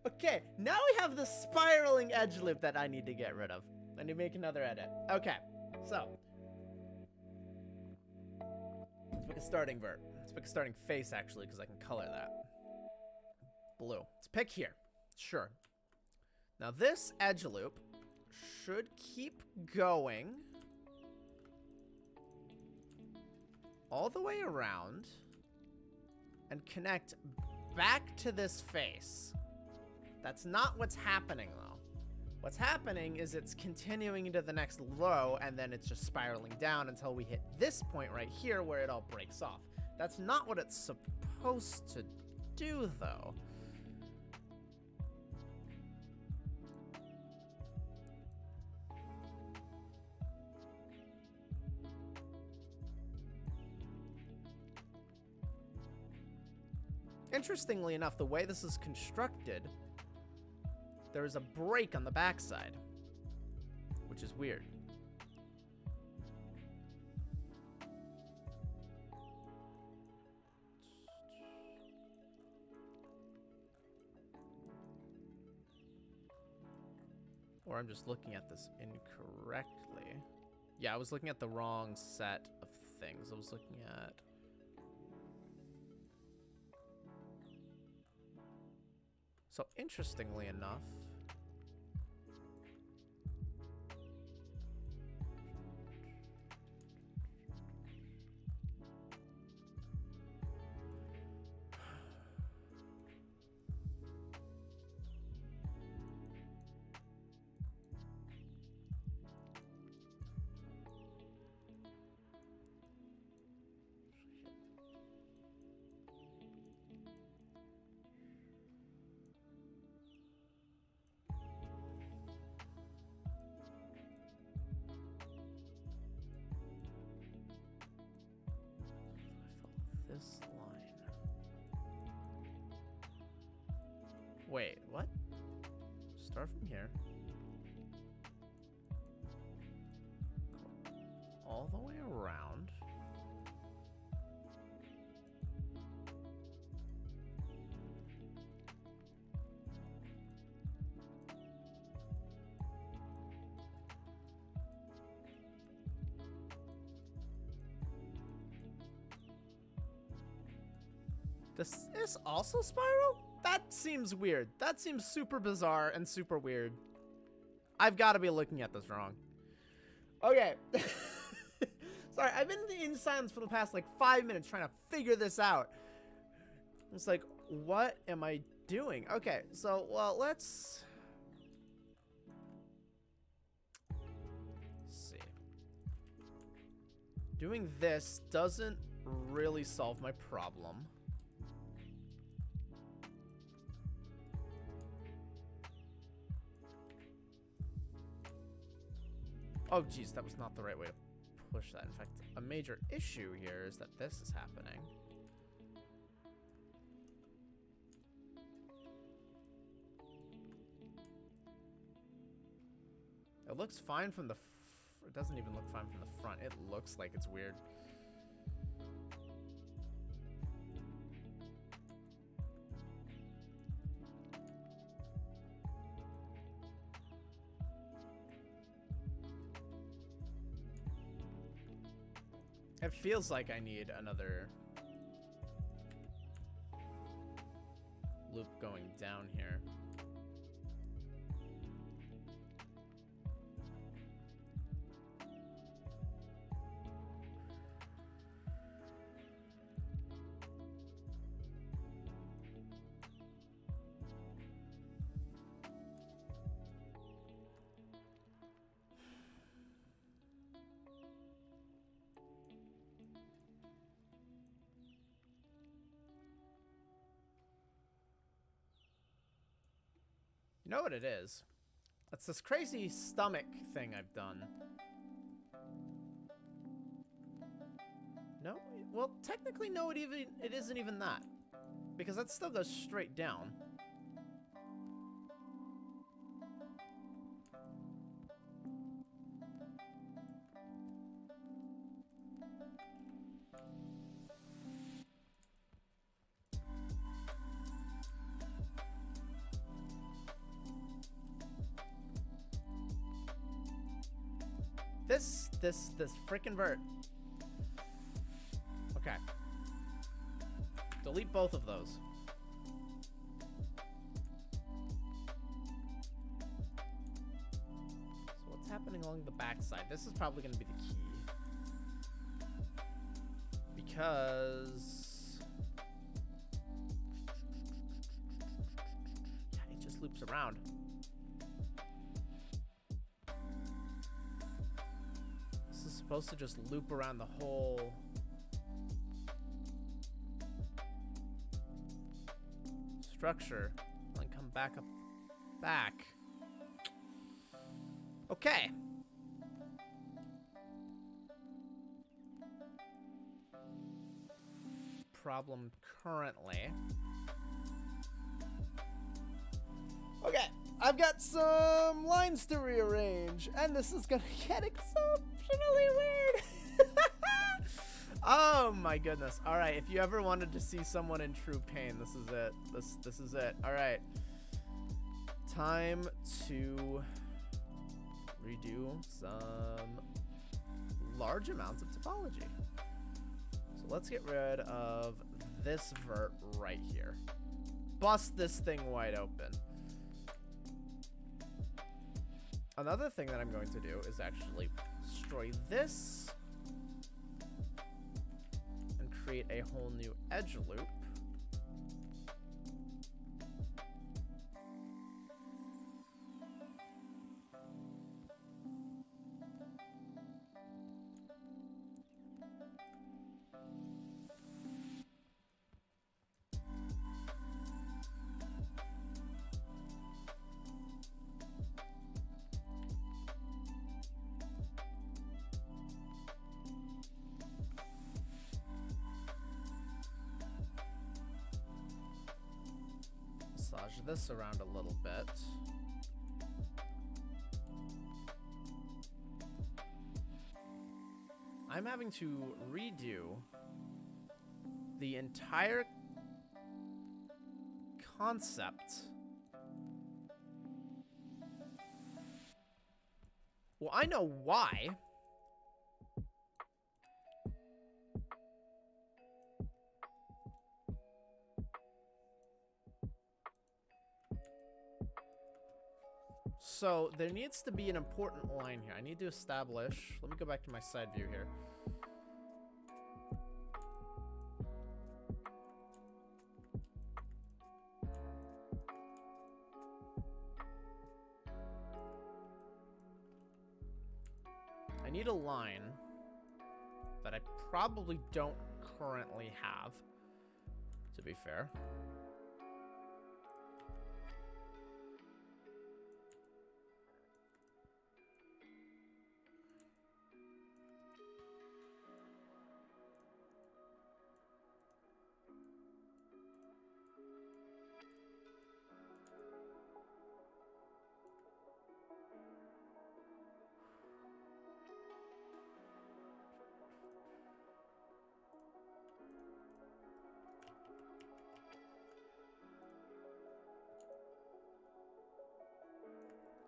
Okay, now we have the spiraling edge loop that I need to get rid of. I need to make another edit. Okay, so... let's pick a starting vert. Let's pick a starting face, actually, because I can color that. Blue. Let's pick here. Sure. Now this edge loop should keep going all the way around and connect back to this face. That's not what's happening, though. What's happening is it's continuing into the next row, and then it's just spiraling down until we hit this point right here where it all breaks off. That's not what it's supposed to do, though. Interestingly enough, the way this is constructed, there is a break on the backside, which is weird. Or I'm just looking at this incorrectly. Yeah, I was looking at the wrong set of things. I was looking at... So, interestingly enough... this line. Wait, what? Start from here. All the way around. This is also spiral? That seems weird. That seems super bizarre and super weird. I've got to be looking at this wrong. Okay. Sorry, I've been in silence for the past like 5 minutes trying to figure this out. It's like, what am I doing? Okay, so, well, let's see. Doing this doesn't really solve my problem. Oh, geez, that was not the right way to push that. In fact, a major issue here is that this is happening. It looks fine from the... it doesn't even look fine from the front. It looks like it's weird. It feels like I need another loop going down here. You know what it is? It's this crazy stomach thing I've done. No? Well, technically, no, it isn't even that. Because that still goes straight down. This freaking vert. Okay. Delete both of those. So what's happening along the backside? This is probably going to be the key. Because... yeah, it just loops around. Supposed to just loop around the whole structure and come back up back. Okay. Problem currently. Okay, I've got some lines to rearrange, and this is gonna get exceptionally weird. Oh my goodness. All right, if you ever wanted to see someone in true pain, this is it. This is it. All right. Time to redo some large amounts of topology. So let's get rid of this vert right here. Bust this thing wide open. Another thing that I'm going to do is actually destroy this and create a whole new edge loop. Massage this around a little bit. I'm having to redo the entire concept. Well, I know why. So there needs to be an important line here. I need to establish. Let me go back to my side view here. I need a line that I probably don't currently have, to be fair.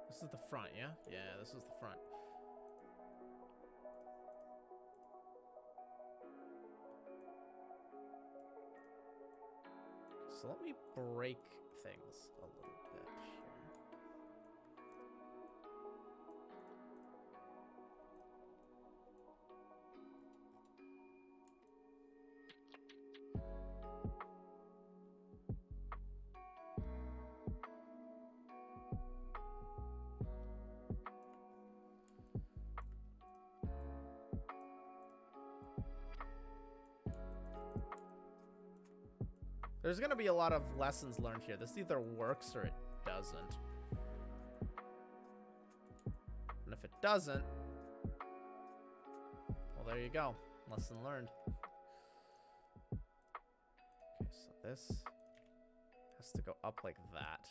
This is the front, yeah? Yeah, this is the front. So let me break things a little bit here. There's going to be a lot of lessons learned here. This either works or it doesn't. And if it doesn't, well, there you go. Lesson learned. Okay, so this has to go up like that.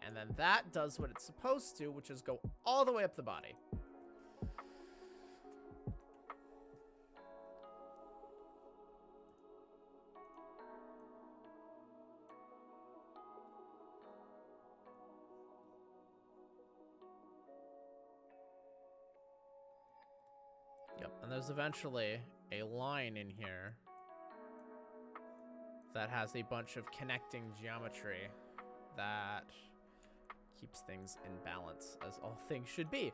And then that does what it's supposed to, which is go all the way up the body. Yep, and there's eventually a line in here that has a bunch of connecting geometry that keeps things in balance, as all things should be.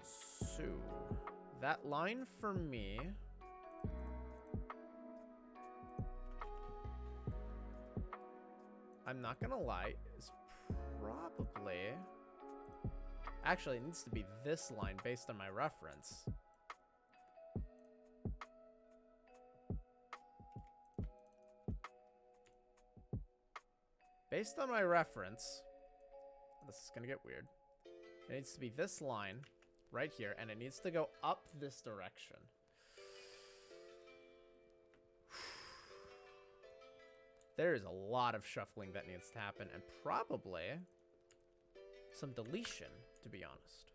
So, that line for me... I'm not gonna lie, is probably... Actually, it needs to be this line based on my reference. Based on my reference... This is gonna get weird. It needs to be this line right here, and it needs to go up this direction. There is a lot of shuffling that needs to happen, and probably some deletion, to be honest.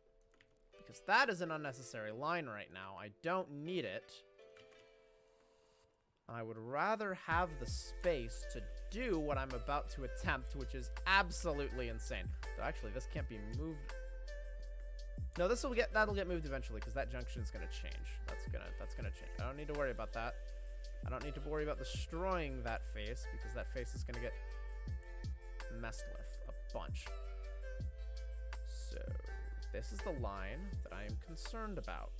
Because that is an unnecessary line right now. I don't need it. I would rather have the space to do what I'm about to attempt, which is absolutely insane. So actually, this can't be moved. No, that'll get moved eventually, because that junction is gonna change. That's gonna change. I don't need to worry about that. I don't need to worry about destroying that face, because that face is gonna get messed with a bunch. So this is the line that I am concerned about.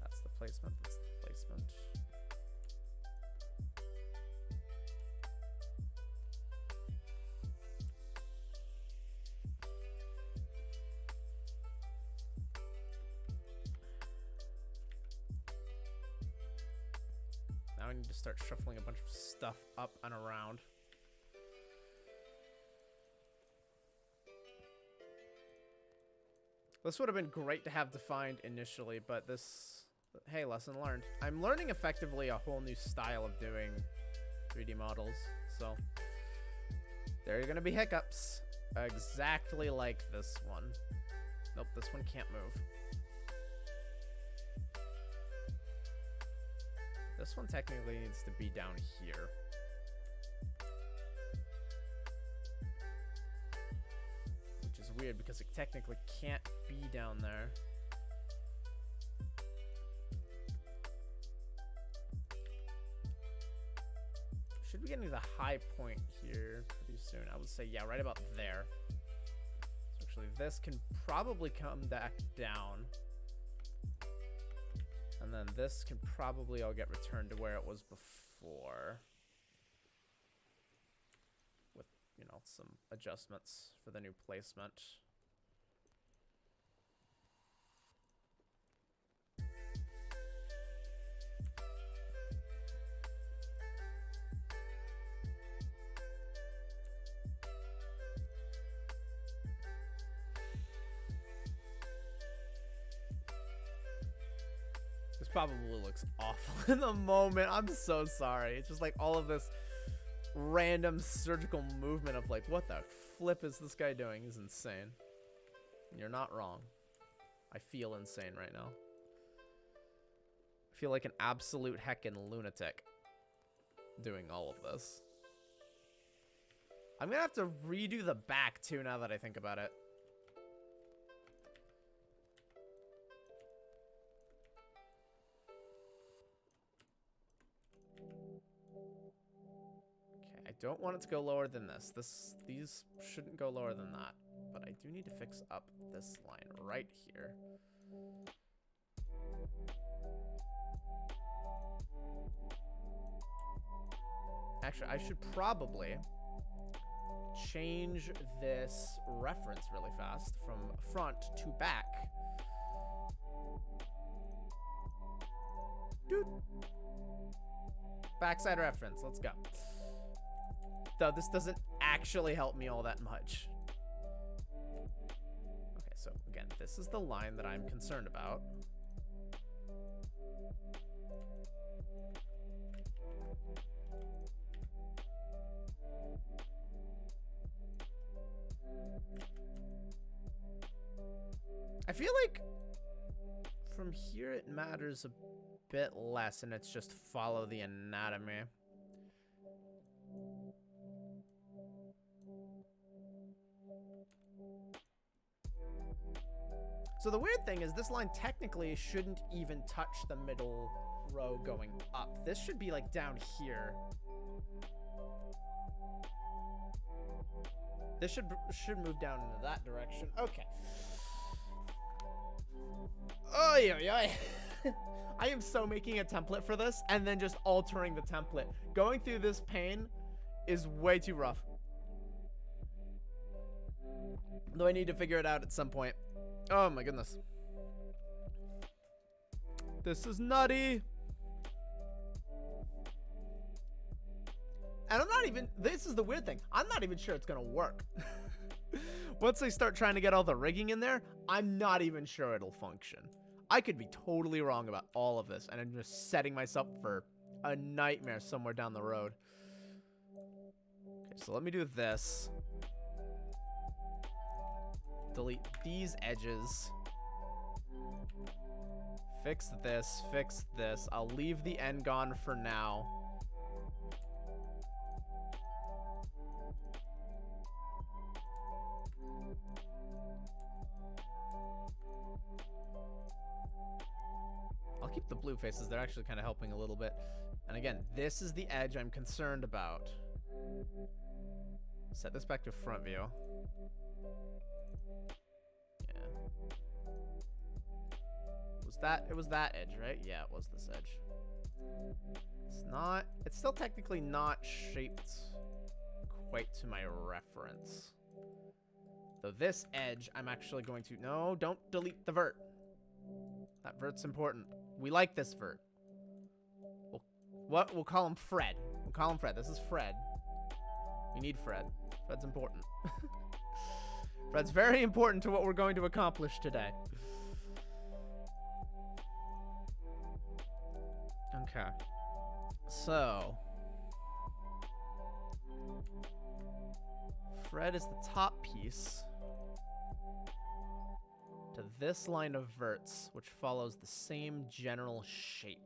That's the placement. That's the placement. Now I need to start shuffling a bunch of stuff up and around. This would have been great to have defined initially, but this... Hey, lesson learned. I'm learning effectively a whole new style of doing 3D models, so... There are gonna be hiccups. Exactly like this one. Nope, this one can't move. This one technically needs to be down here. Which is weird because it technically can't be down there. Should be getting to the high point here pretty soon. I would say, yeah, right about there. So actually, this can probably come back down. And then this can probably all get returned to where it was before. With, you know, some adjustments for the new placement. Probably looks awful in the moment. I'm so sorry. It's just like all of this random surgical movement of like, what the flip is this guy doing is insane. You're not wrong. I feel insane right now. I feel like an absolute heckin' lunatic doing all of this. I'm gonna have to redo the back too now that I think about it. Okay, I don't want it to go lower than this. These shouldn't go lower than that. But I do need to fix up this line right here. Actually, I should probably change this reference really fast from front to back. Dude. Backside reference, let's go. Though this doesn't actually help me all that much. Okay, so again, this is the line that I'm concerned about. I feel like from here it matters a bit less, and it's just follow the anatomy. So the weird thing is this line technically shouldn't even touch the middle row going up. This should be like down here. This should move down into that direction. Okay. Oh yeah. I am so making a template for this and then just altering the template. Going through this pain is way too rough. Though I need to figure it out at some point. Oh my goodness. This is nutty. And I'm not even, this is the weird thing. I'm not even sure it's gonna work. Once I start trying to get all the rigging in there, I'm not even sure it'll function. I could be totally wrong about all of this, and I'm just setting myself for a nightmare somewhere down the road. Okay, so let me do this. Delete these edges. Fix this, fix this. I'll leave the end gone for now. I'll keep the blue faces. They're actually kind of helping a little bit. And again, this is the edge I'm concerned about. Set this back to front view. Yeah. It was that edge, right? Yeah, it was this edge. It's still technically not shaped quite to my reference. Though this edge, I'm actually going to, no, don't delete the vert. That vert's important. We like this vert. We'll call him Fred. We'll call him Fred. This is Fred. We need Fred. Fred's important. Fred's very important to what we're going to accomplish today. Okay. So. Fred is the top piece to this line of verts, which follows the same general shape.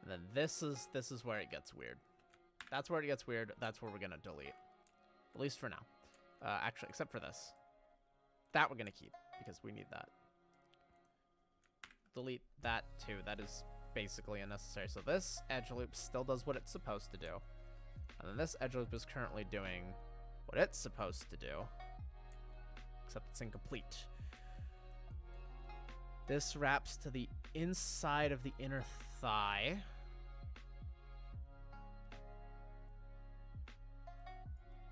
And then this is where it gets weird. That's where it gets weird. That's where we're gonna delete, at least for now. Actually, except for this. That we're gonna keep, because we need that. Delete that too. That is basically unnecessary. So this edge loop still does what it's supposed to do. And then this edge loop is currently doing what it's supposed to do. Except it's incomplete. This wraps to the inside of the inner thigh.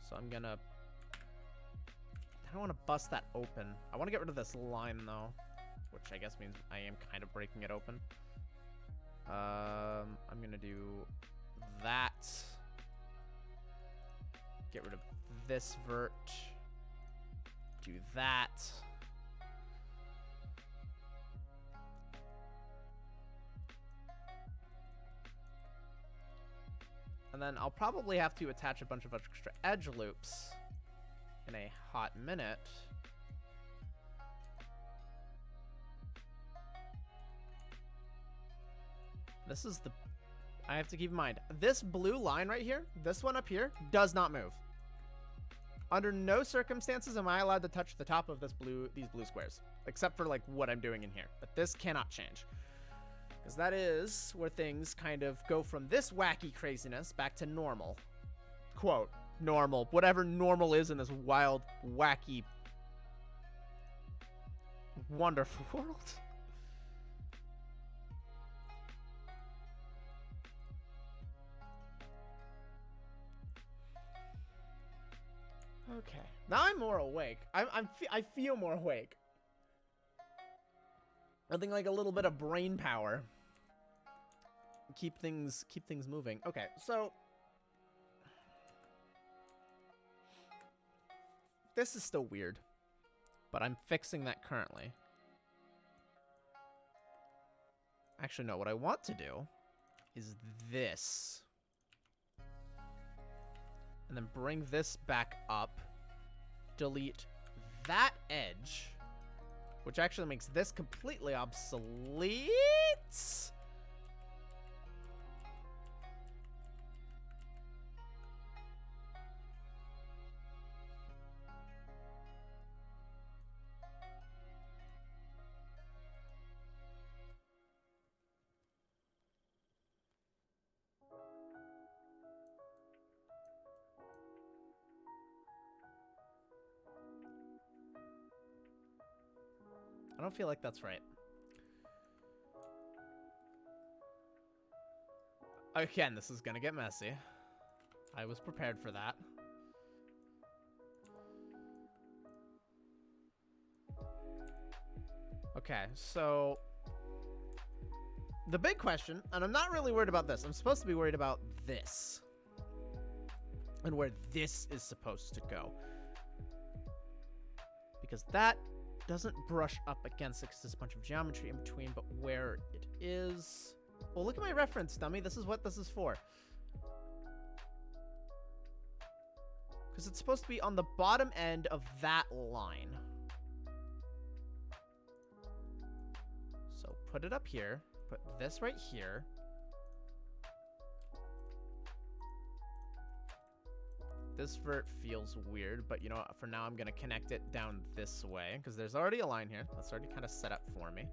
So I'm gonna... I don't want to bust that open. I want to get rid of this line, though. Which I guess means I am kind of breaking it open. I'm gonna do that. Get rid of this vert. Do that. And then I'll probably have to attach a bunch of extra edge loops in a hot minute. This is the... I have to keep in mind, this blue line right here, this one up here, does not move. Under no circumstances am I allowed to touch the top of these blue squares, except for like what I'm doing in here. But this cannot change, because that is where things kind of go from this wacky craziness back to normal. Quote, normal. Whatever normal is in this wild, wacky, wonderful world. Okay, now I'm more awake. I feel more awake. I think like a little bit of brain power. Keep things moving. Okay, so this is still weird, but I'm fixing that currently. Actually, no, what I want to do is this. And then bring this back up. Delete that edge, which actually makes this completely obsolete. I don't feel like that's right. Again, this is gonna get messy. I was prepared for that. Okay, so the big question, and I'm not really worried about this. I'm supposed to be worried about this and where this is supposed to go, because that doesn't brush up against it because there's a bunch of geometry in between, but where it is... Well, look at my reference, dummy. This is what this is for. Because it's supposed to be on the bottom end of that line. So put it up here. Put this right here. This vert feels weird, but you know what? For now, I'm going to connect it down this way because there's already a line here. That's already kind of set up for me.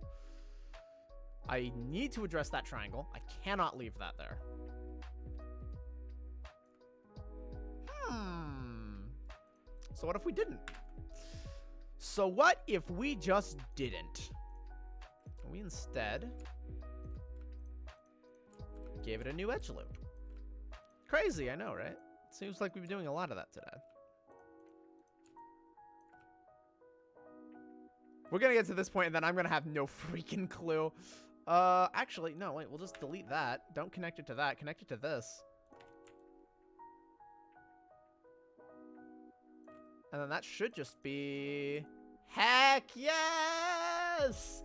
I need to address that triangle. I cannot leave that there. So what if we didn't? So what if we just didn't? We instead gave it a new edge loop. Crazy, I know, right? Seems like we've been doing a lot of that today. We're gonna get to this point and then I'm gonna have no freaking clue. Actually, no, wait, we'll just delete that. Don't connect it to that. Connect it to this. And then that should just be... Heck yes!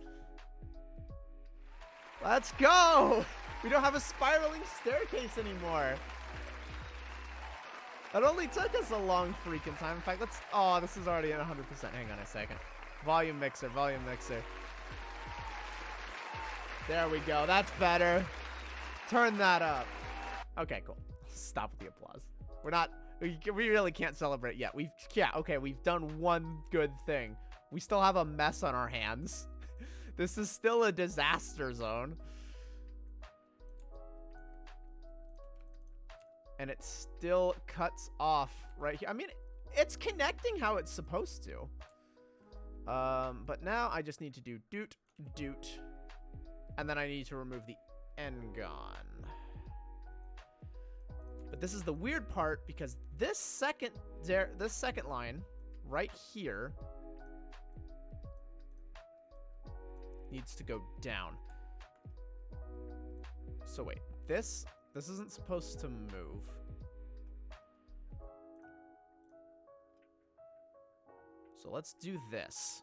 Let's go! We don't have a spiraling staircase anymore. It only took us a long freaking time. In fact, let's... Oh, this is already at 100%. Hang on a second. Volume mixer, volume mixer. There we go. That's better. Turn that up. Okay, cool. Stop with the applause. We're not... We really can't celebrate yet. Yeah, okay, we've done one good thing. We still have a mess on our hands. This is still a disaster zone. And it still cuts off right here. I mean, it's connecting how it's supposed to. But now I just need to do doot, doot. And then I need to remove the n-gon. But this is the weird part because this second line right here needs to go down. So wait, this isn't supposed to move. So let's do this.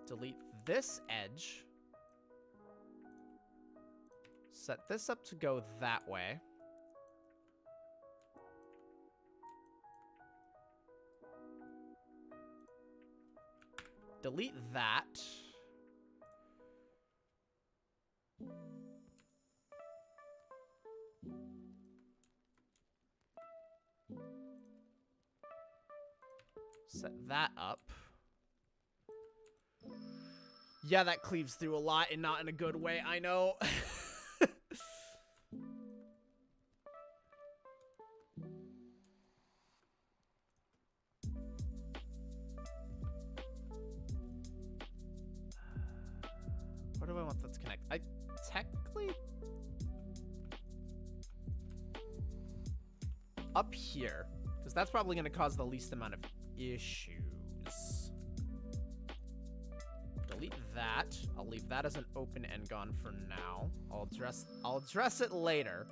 Delete this edge. Set this up to go that way. Delete that. Set that up. Yeah, that cleaves through a lot and not in a good way, I know. Where do I want that to connect? I technically... up here, because that's probably going to cause the least amount of issues. Delete that. I'll leave that as an open end-gon for now. I'll address it later.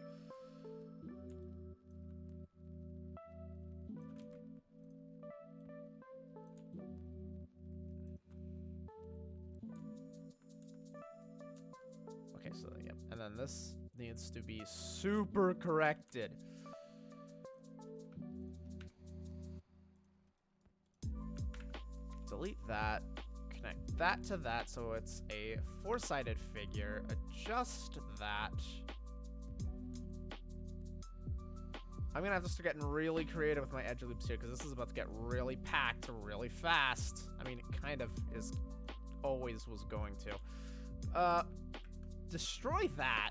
Okay, so yeah, and then this needs to be super corrected. Delete that. Connect that to that so it's a four-sided figure. Adjust that. I'm gonna have to start getting really creative with my edge loops here because this is about to get really packed really fast. I mean, it kind of is, always was going to. Destroy that.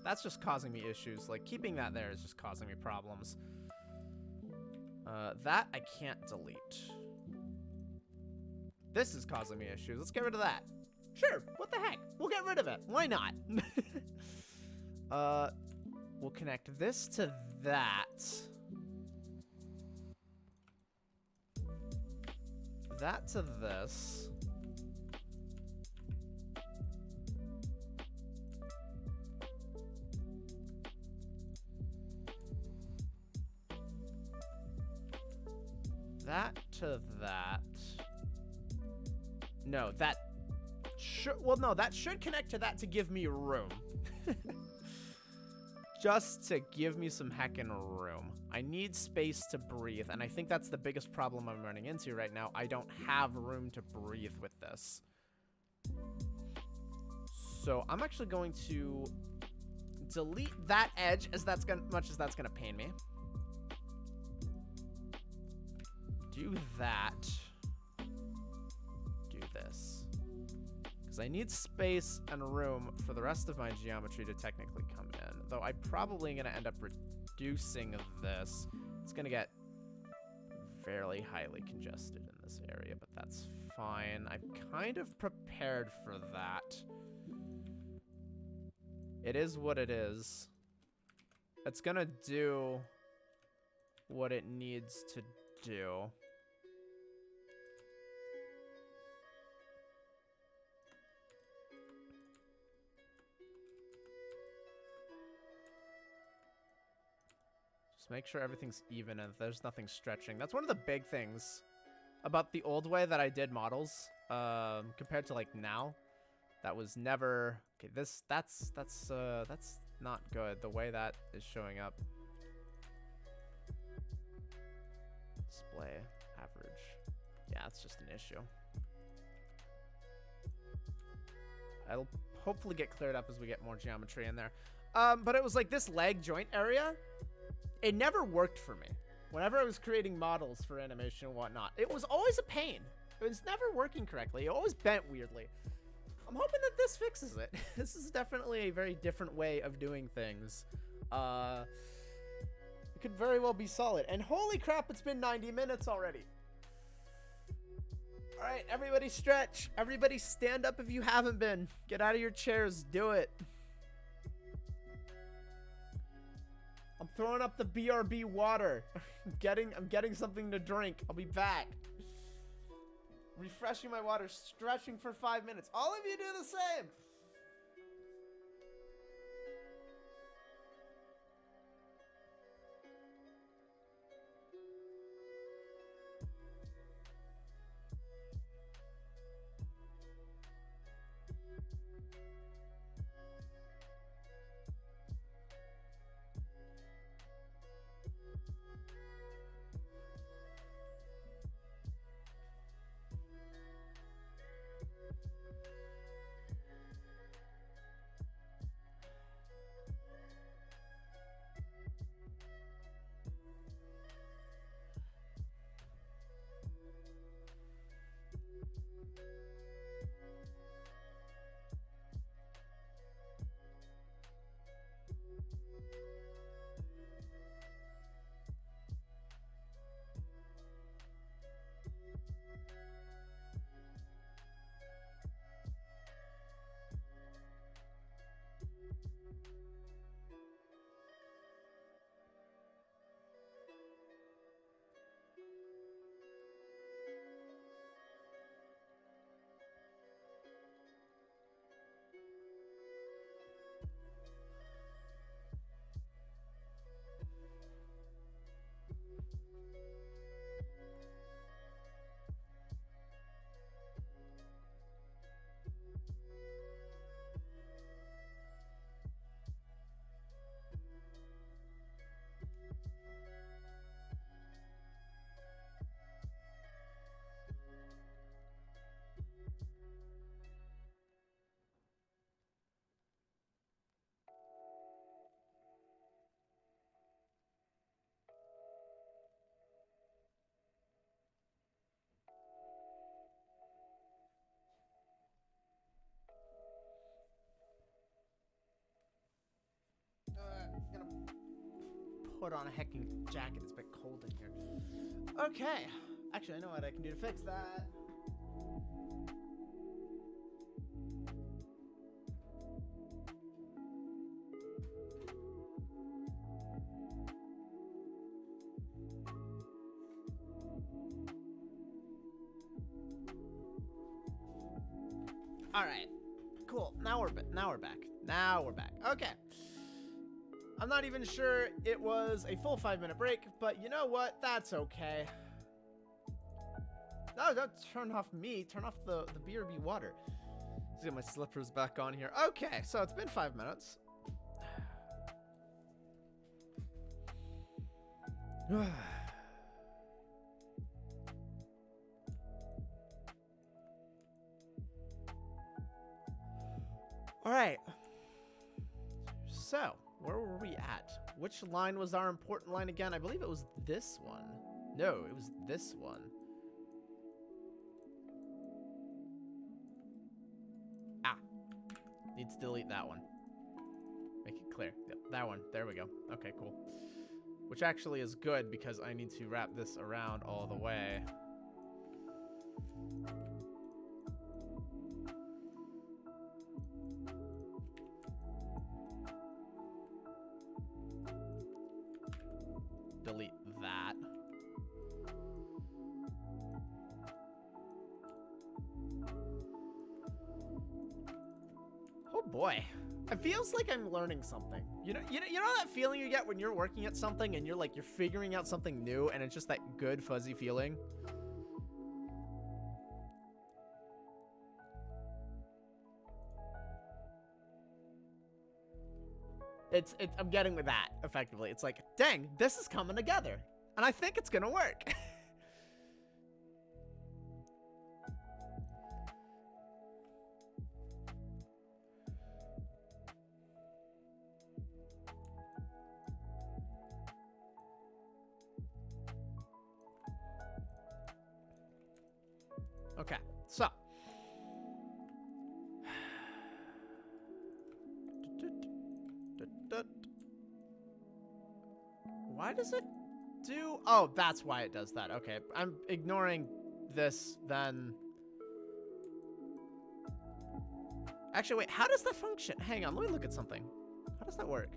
That's just causing me issues. Like, keeping that there is just causing me problems. That I can't delete. This is causing me issues. Let's get rid of that. Sure, what the heck? We'll get rid of it. Why not? We'll connect this to that. That to this. That to that. No, that should, well, no, that should connect to that to give me room. Just to give me some heckin' room. I need space to breathe, and I think that's the biggest problem I'm running into right now. I don't have room to breathe with this. So I'm actually going to delete that edge as that's gonna, much as that's gonna pain me. Do that. Do this. Because I need space and room for the rest of my geometry to technically come in. Though I'm probably going to end up reducing this. It's going to get fairly highly congested in this area, but that's fine. I'm kind of prepared for that. It is what it is. It's going to do what it needs to do. Make sure everything's even and there's nothing stretching. That's one of the big things about the old way that I did models, compared to like now. That was never okay. That's not good. The way that is showing up. Display average. Yeah, that's just an issue. I'll hopefully get cleared up as we get more geometry in there. But it was like this leg joint area. It never worked for me. Whenever I was creating models for animation and whatnot, it was always a pain. It was never working correctly. It always bent weirdly. I'm hoping that this fixes it. This is definitely a very different way of doing things. It could very well be solid. And holy crap, it's been 90 minutes already. All right, everybody stretch. Everybody stand up if you haven't been. Get out of your chairs. Do it. I'm throwing up the BRB water. I'm getting something to drink. I'll be back. Refreshing my water, stretching for 5 minutes. All of you do the same. Gonna put on a hecking jacket. It's a bit cold in here. Okay. Actually, I know what I can do to fix that. All right. Cool. Now we're back. Now we're back. Okay. I'm not even sure it was a full 5-minute break, but you know what? That's okay. No, don't turn off me. Turn off the BRB water. Let's get my slippers back on here. Okay, so it's been 5 minutes. All right. So, where were we at? Which line was our important line again? I believe it was this one. No, it was this one. Ah. Need to delete that one. Make it clear. Yep, that one. There we go. Okay, cool. Which actually is good because I need to wrap this around all the way. Delete that. Oh boy. It feels like I'm learning something. You know that feeling you get when you're working at something and you're figuring out something new and it's just that good fuzzy feeling? I'm getting with that, effectively. It's like, dang, this is coming together. And I think it's gonna work. Okay, so. Why does it do? Oh, that's why it does that. Okay, I'm ignoring this then. Actually, wait, how does that function? Hang on, let me look at something. How does that work?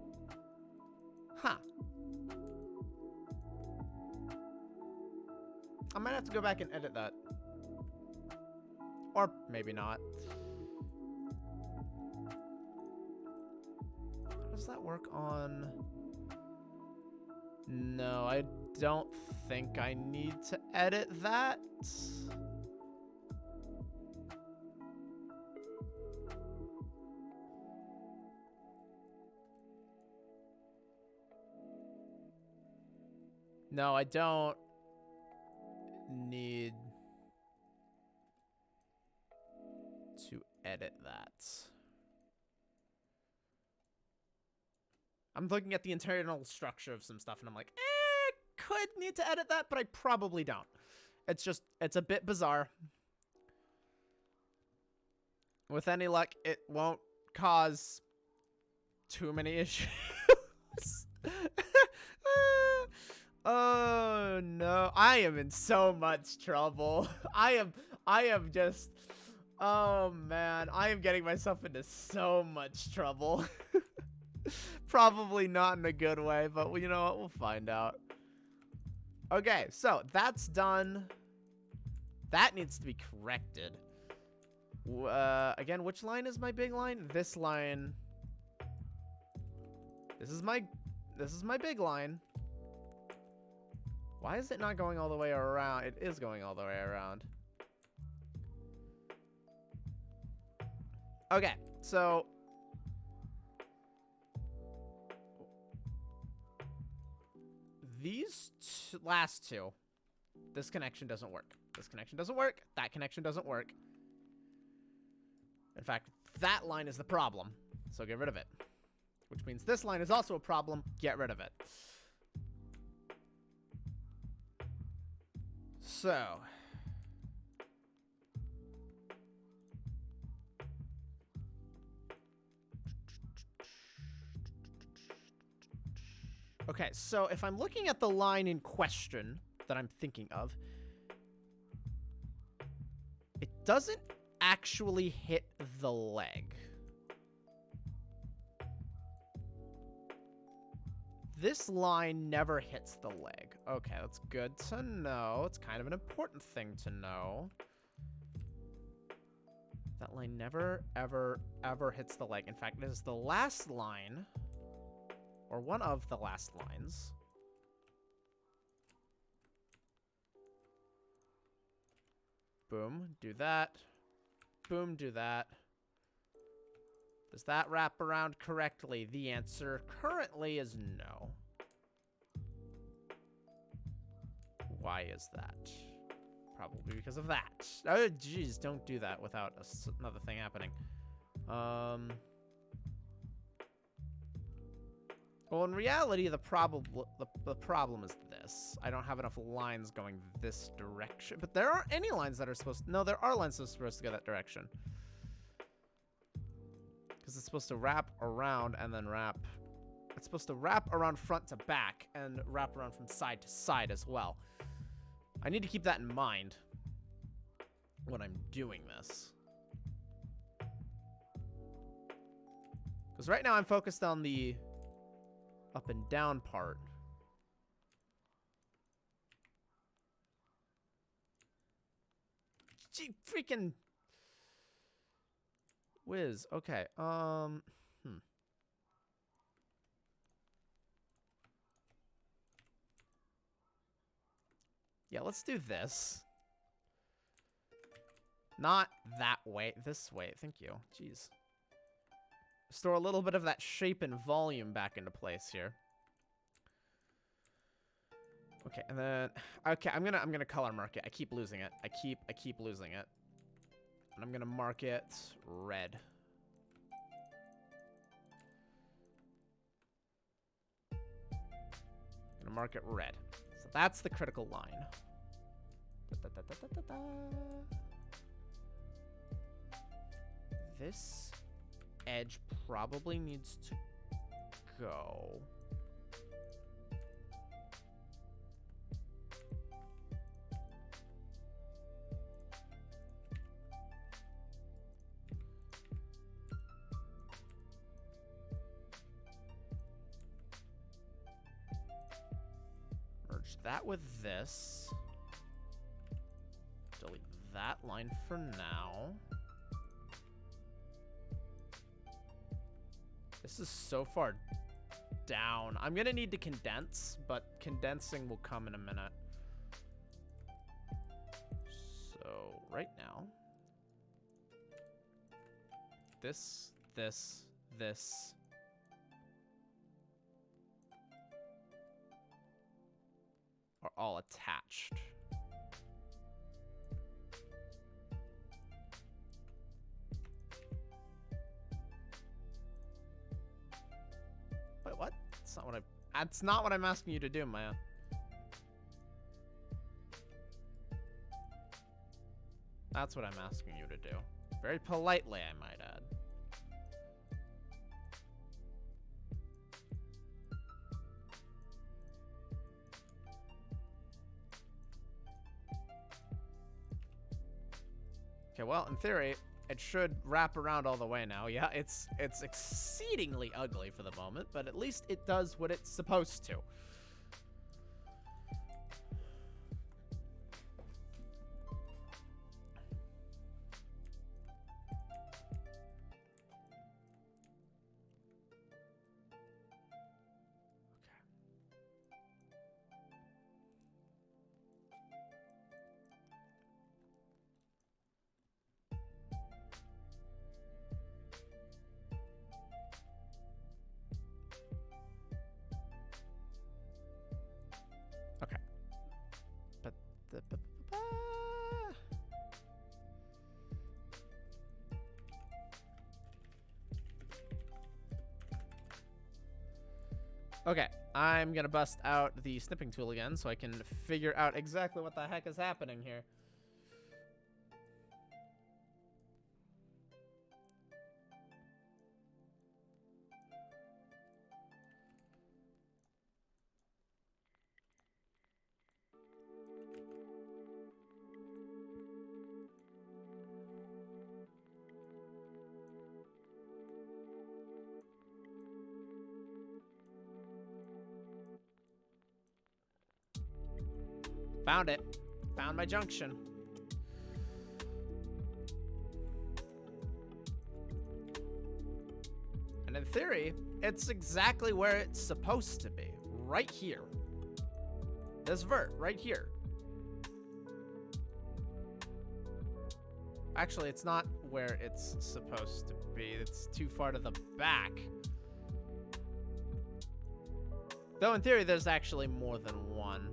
Huh. I might have to go back and edit that. Or maybe not. How does that work on... No, I don't think I need to edit that. No, I don't need to edit that. I'm looking at the internal structure of some stuff and I'm like, could need to edit that, but I probably don't. It's a bit bizarre. With any luck, it won't cause too many issues. Oh no, I am in so much trouble. I am just, oh man, I am getting myself into so much trouble. Probably not in a good way, but you know what, we'll find out. Okay, so that's done. That needs to be corrected. Again, which line is my big line? This line. This is my big line. Why is it not going all the way around? It is going all the way around. Okay, so these last two, this connection doesn't work. This connection doesn't work. That connection doesn't work. In fact, that line is the problem, so get rid of it. Which means this line is also a problem. Get rid of it. So. Okay, so if I'm looking at the line in question that I'm thinking of, it doesn't actually hit the leg. This line never hits the leg. Okay, that's good to know. It's kind of an important thing to know. That line never, ever, ever hits the leg. In fact, it is the last line, or one of the last lines. Boom, do that. Boom, do that. Does that wrap around correctly? The answer currently is no. Why is that? Probably because of that. Oh, jeez, don't do that without another thing happening. Well, in reality, the problem is this. I don't have enough lines going this direction. But there aren't any lines that are supposed to... No, there are lines that are supposed to go that direction. Because it's supposed to wrap around and then wrap... It's supposed to wrap around front to back and wrap around from side to side as well. I need to keep that in mind when I'm doing this. Because right now I'm focused on the up and down part. Gee, freaking whiz. Okay. Yeah, let's do this. Not that way. This way. Thank you. Jeez. Store a little bit of that shape and volume back into place here. Okay, and then okay, I'm gonna color mark it. I keep losing it. I keep losing it. And I'm gonna mark it red. I'm gonna mark it red. So that's the critical line. This edge probably needs to go. Merge that with this. Delete that line for now. This is so far down. I'm gonna need to condense, but condensing will come in a minute. So right now, this are all attached. Wait, what? That's not what I'm asking you to do, man. That's what I'm asking you to do. Very politely, I might add. Okay, well, in theory, it should wrap around all the way now. Yeah, it's exceedingly ugly for the moment, but at least it does what it's supposed to. Okay. But okay, I'm gonna bust out the snipping tool again so I can figure out exactly what the heck is happening here. Found it. Found my junction. And in theory, it's exactly where it's supposed to be. Right here. This vert, right here. Actually, it's not where it's supposed to be. It's too far to the back. Though in theory, there's actually more than one.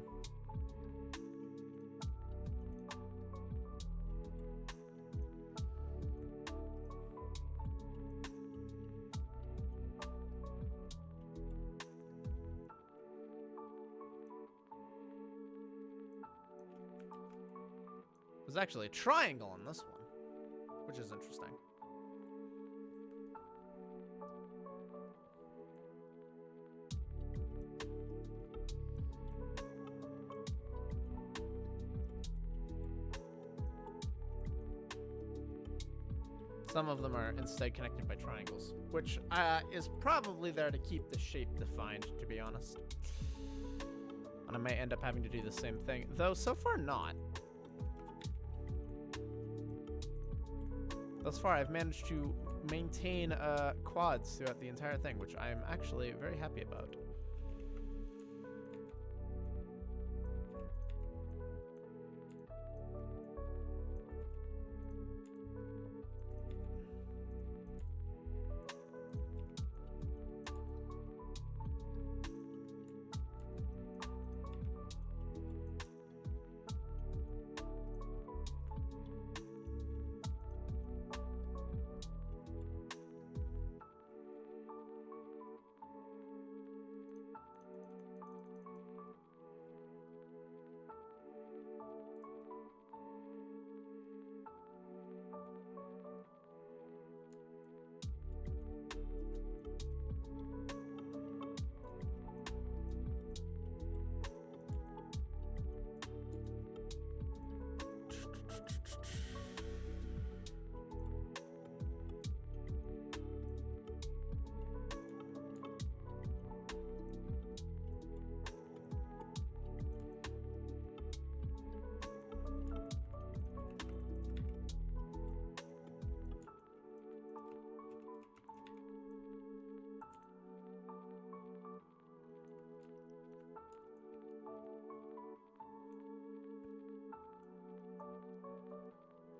There's actually a triangle on this one, which is interesting. Some of them are instead connected by triangles, which is probably there to keep the shape defined, to be honest. And I may end up having to do the same thing, though so far not. Thus far, I've managed to maintain quads throughout the entire thing, which I'm actually very happy about.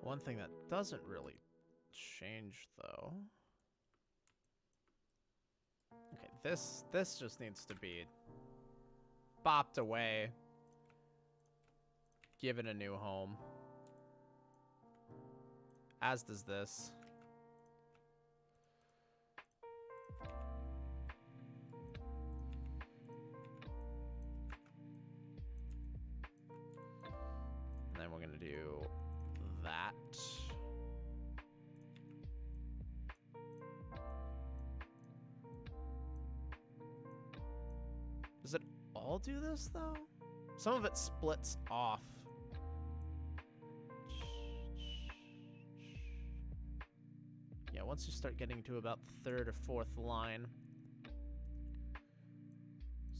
One thing that doesn't really change, though. Okay, this just needs to be bopped away. Given a new home. As does this. And then we're gonna do that. all do this, though? Some of it splits off. Yeah, once you start getting to about the third or fourth line.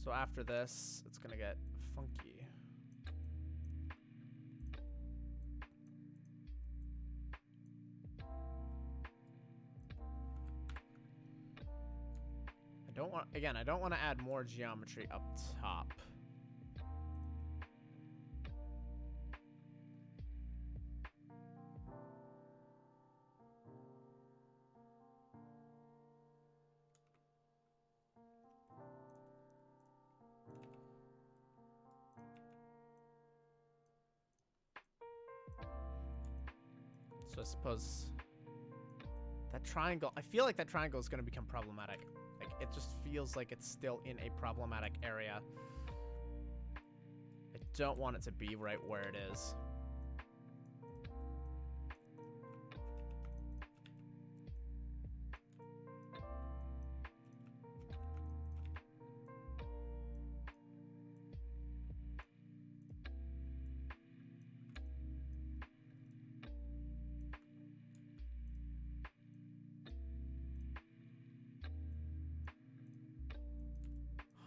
So after this, it's gonna get funky. I don't want to add more geometry up top. So I suppose that triangle, I feel like that triangle is going to become problematic. Like, it just feels like it's still in a problematic area. I don't want it to be right where it is.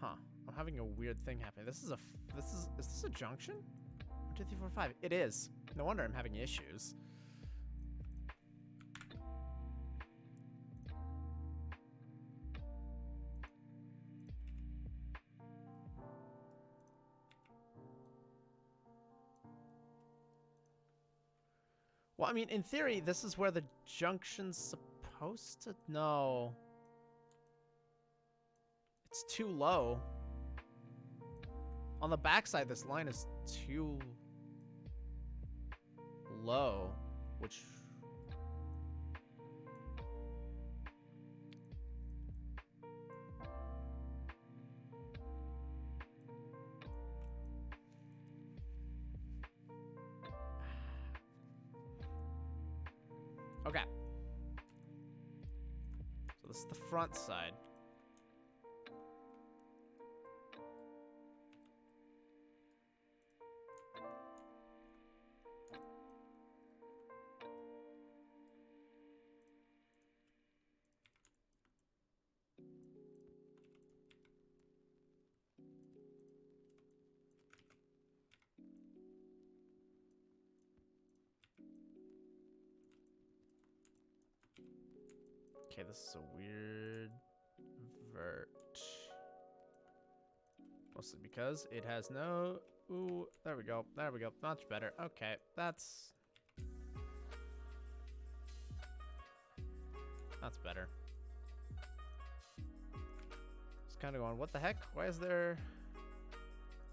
Huh. I'm having a weird thing happen. Is this a junction? 1, 2, 3, 4, 5. It is. No wonder I'm having issues. Well, I mean, in theory, this is where the junction's supposed to... No. It's too low. On the backside, this line is too low, which... Okay. So this is the front side. Okay, this is a weird vert. Mostly because it has no... Ooh, there we go. There we go. Much better. Okay, that's better. Just kind of going, what the heck? Why is there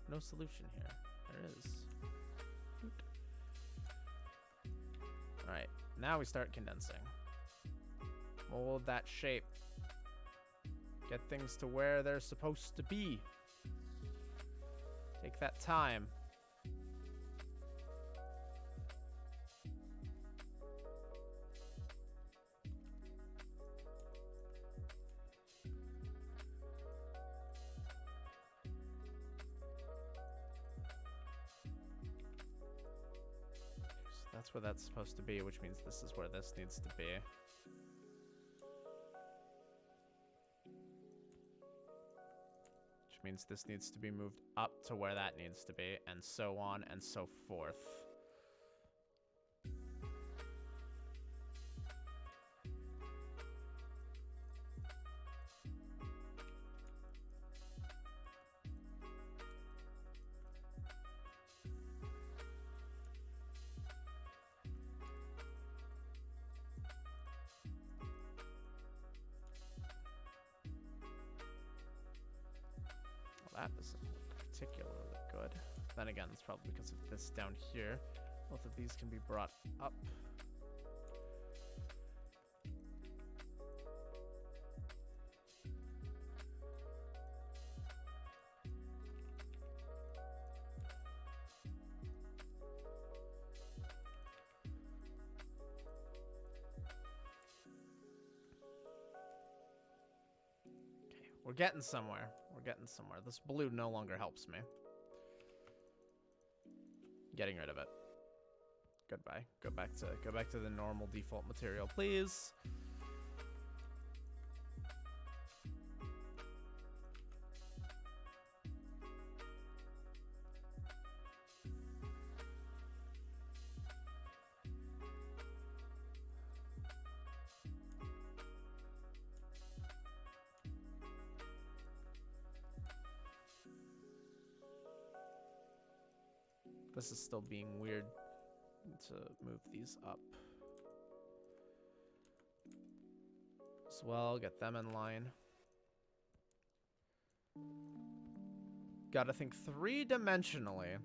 no solution here? There is. Alright, now we start condensing. Mold that shape. Get things to where they're supposed to be. Take that time. So that's where that's supposed to be, which means this is where this needs to be. Means this needs to be moved up to where that needs to be, and so on and so forth. That doesn't look particularly good. Then again, it's probably because of this down here. Both of these can be brought up. Okay, we're getting somewhere. We're getting somewhere. This blue no longer helps me. Getting rid of it. Goodbye. Go back to the normal default material, please. This is still being weird to move these up as well. Get them in line. Gotta think three-dimensionally.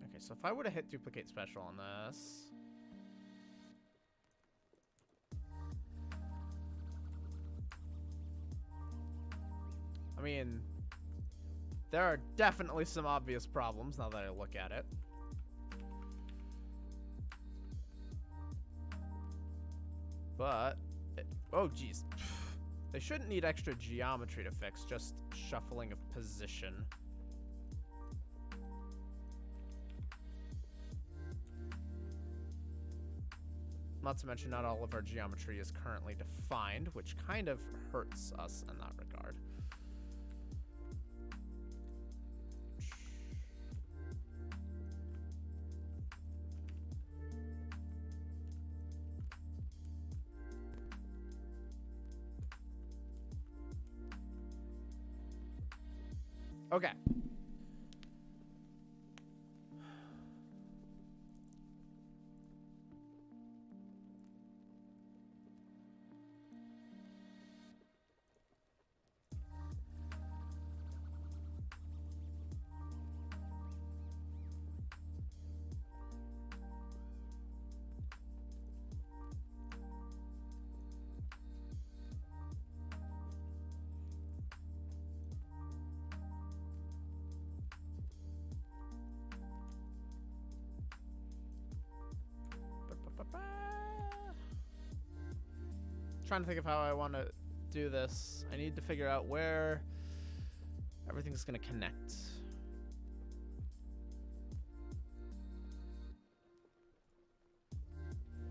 Okay, so if I would have hit duplicate special on this. I mean, there are definitely some obvious problems now that I look at it. But, oh geez. They shouldn't need extra geometry to fix, just shuffling of position. Not to mention, not all of our geometry is currently defined, which kind of hurts us in that regard. Okay. Trying to think of how I want to do this. I need to figure out where everything's going to connect.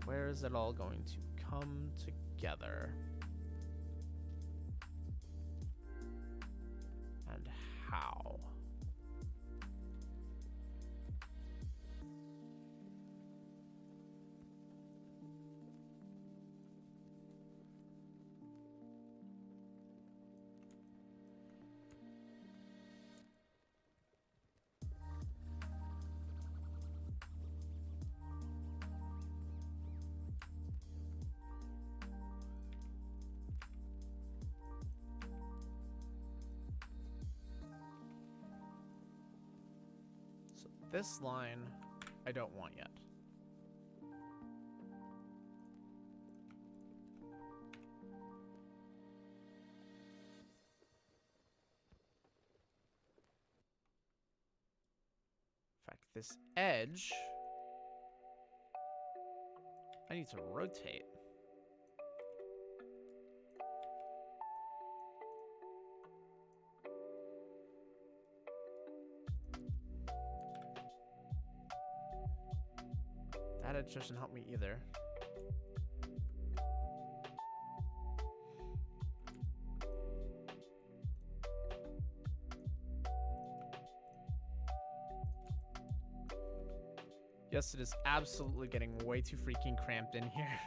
Where is it all going to come together? And how? This line, I don't want yet. In fact, this edge, I need to rotate. That edge doesn't help me either. Yes, it is absolutely getting way too freaking cramped in here.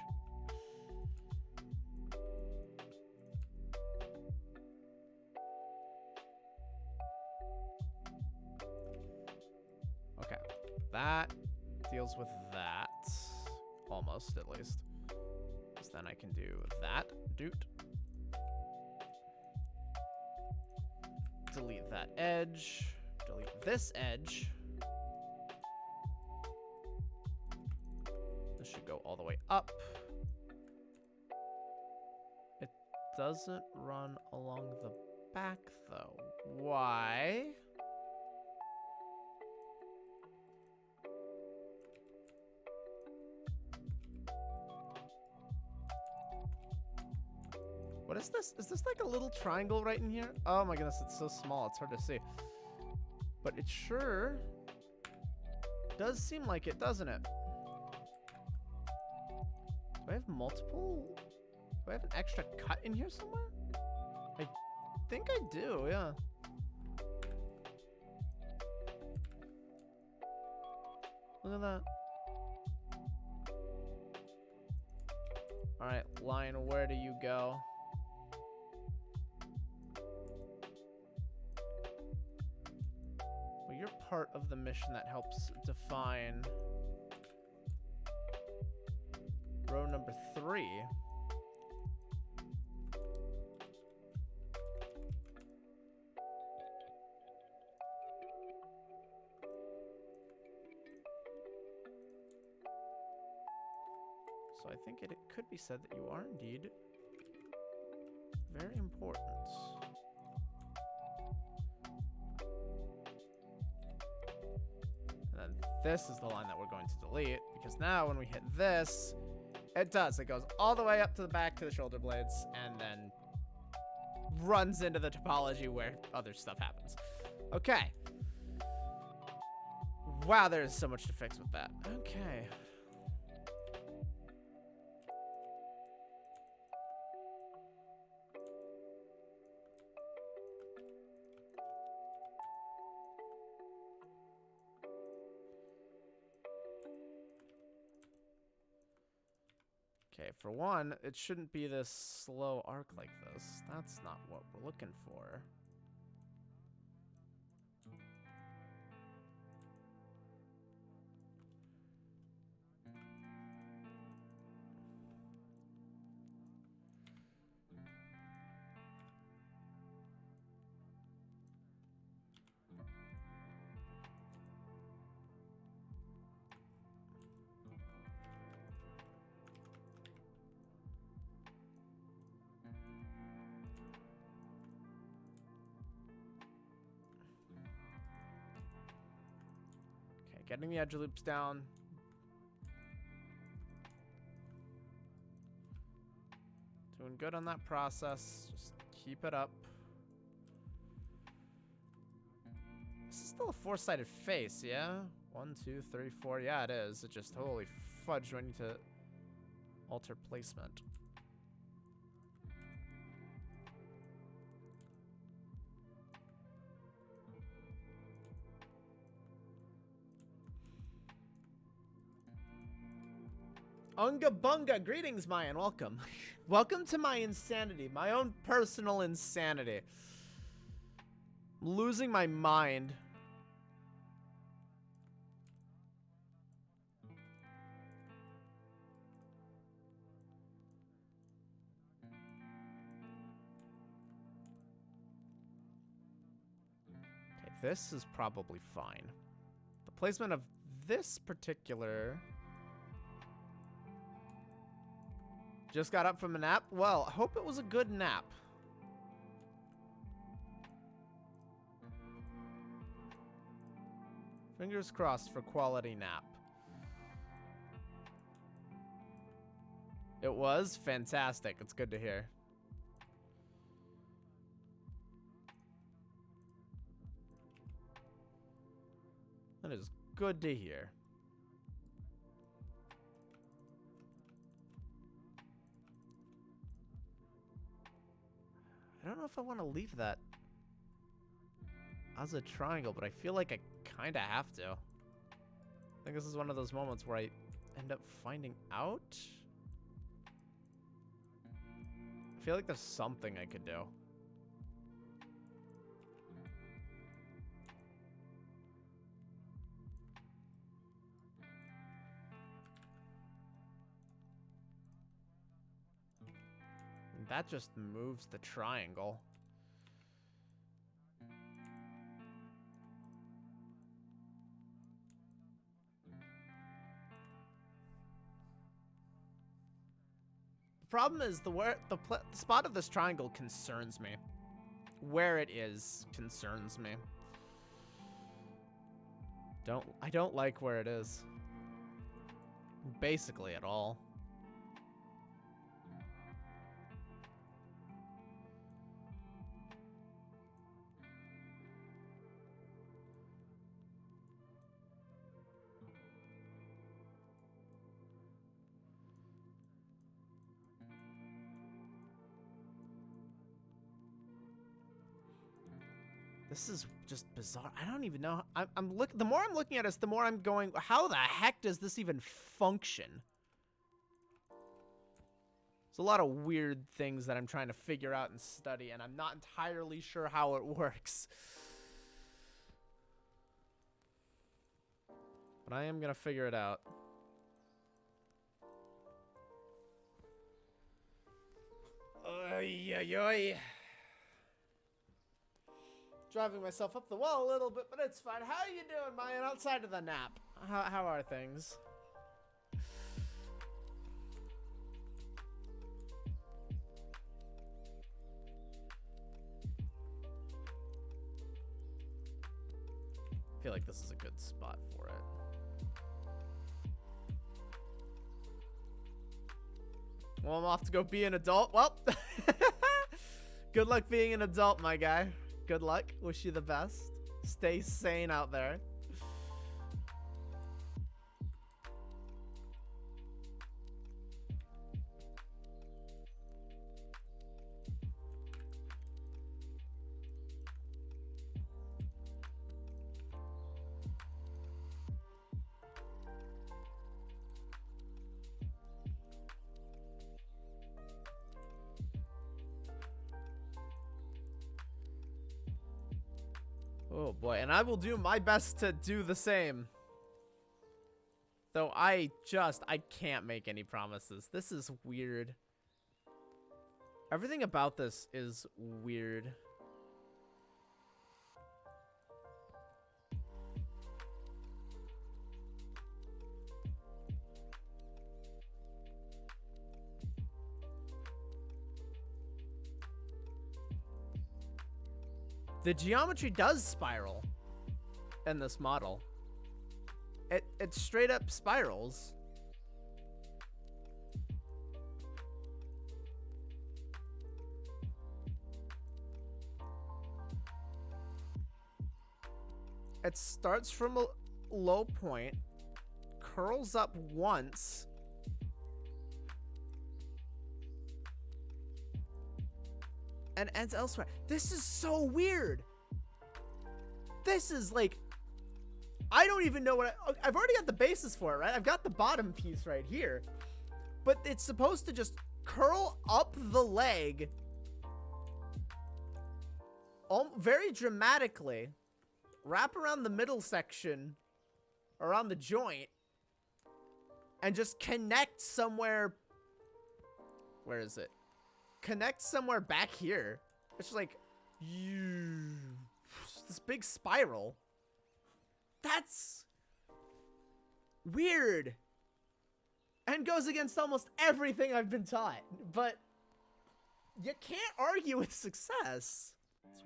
Okay, that deals with that. Almost, at least. Because then I can do that. Doot. Delete that edge. Delete this edge. This should go all the way up. It doesn't run along the back, though. Why? What is this? Is this like a little triangle right in here? Oh my goodness, it's so small, it's hard to see. But it sure does seem like it, doesn't it? Do I have multiple? Do I have an extra cut in here somewhere? I think I do, yeah. Look at that. Alright, line, where do you go? Well, you're part of the mission that helps define row number 3. So I think it could be said that you are indeed very important. And then this is the line that we're going to delete, because now when we hit this, it does. It goes all the way up to the back to the shoulder blades and then runs into the topology where other stuff happens. Okay. Wow, there's so much to fix with that. Okay. Okay, for one, it shouldn't be this slow arc like this. That's not what we're looking for. Getting the edge loops down. Doing good on that process. Just keep it up. This is still a 4-sided face, yeah? 1, 2, 3, 4. Yeah, it is. It just, holy fudge, do I need to alter placement? Unga bunga, greetings, Mayan, welcome. Welcome to my insanity, my own personal insanity. I'm losing my mind. Okay, this is probably fine. The placement of this particular... Just got up from a nap? Well, I hope it was a good nap. Fingers crossed for quality nap. It was fantastic. It's good to hear. That is good to hear. I don't know if I want to leave that as a triangle, but I feel like I kind of have to. I think this is one of those moments where I end up finding out. I feel like there's something I could do. That just moves the triangle. The problem is the spot of this triangle concerns me. Where it is concerns me. I don't like where it is. Basically at all. This is just bizarre. I don't even know. The more I'm looking at this, the more I'm going, how the heck does this even function? There's a lot of weird things that I'm trying to figure out and study, and I'm not entirely sure how it works. But I am going to figure it out. Oy, oy, oy. Driving myself up the wall a little bit, but it's fine. How are you doing, Mayan, outside of the nap? How are things? I feel like this is a good spot for it. Well, I'm off to go be an adult. Well, good luck being an adult, my guy. Good luck. Wish you the best. Stay sane out there. Oh boy, and I will do my best to do the same. Though I can't make any promises. This is weird. Everything about this is weird. The geometry does spiral in this model. It straight up spirals. It starts from a low point, curls up once, and ends elsewhere. This is so weird. This is like, I don't even know what I've already got the basis for it, right? I've got the bottom piece right here, but it's supposed to just curl up the leg very dramatically, wrap around the middle section, around the joint, and just connect somewhere. Where is it? Connect somewhere back here. It's just like this big spiral. That's weird and goes against almost everything I've been taught, but you can't argue with success. It's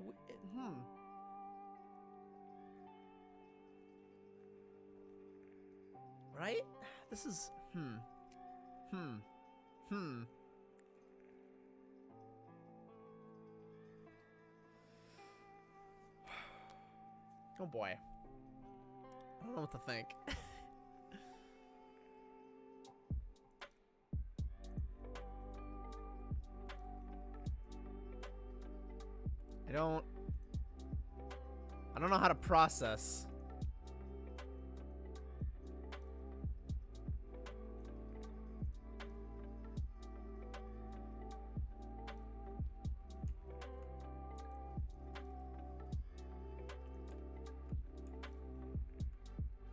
right? This is oh boy. I don't know what to think. I don't know how to process.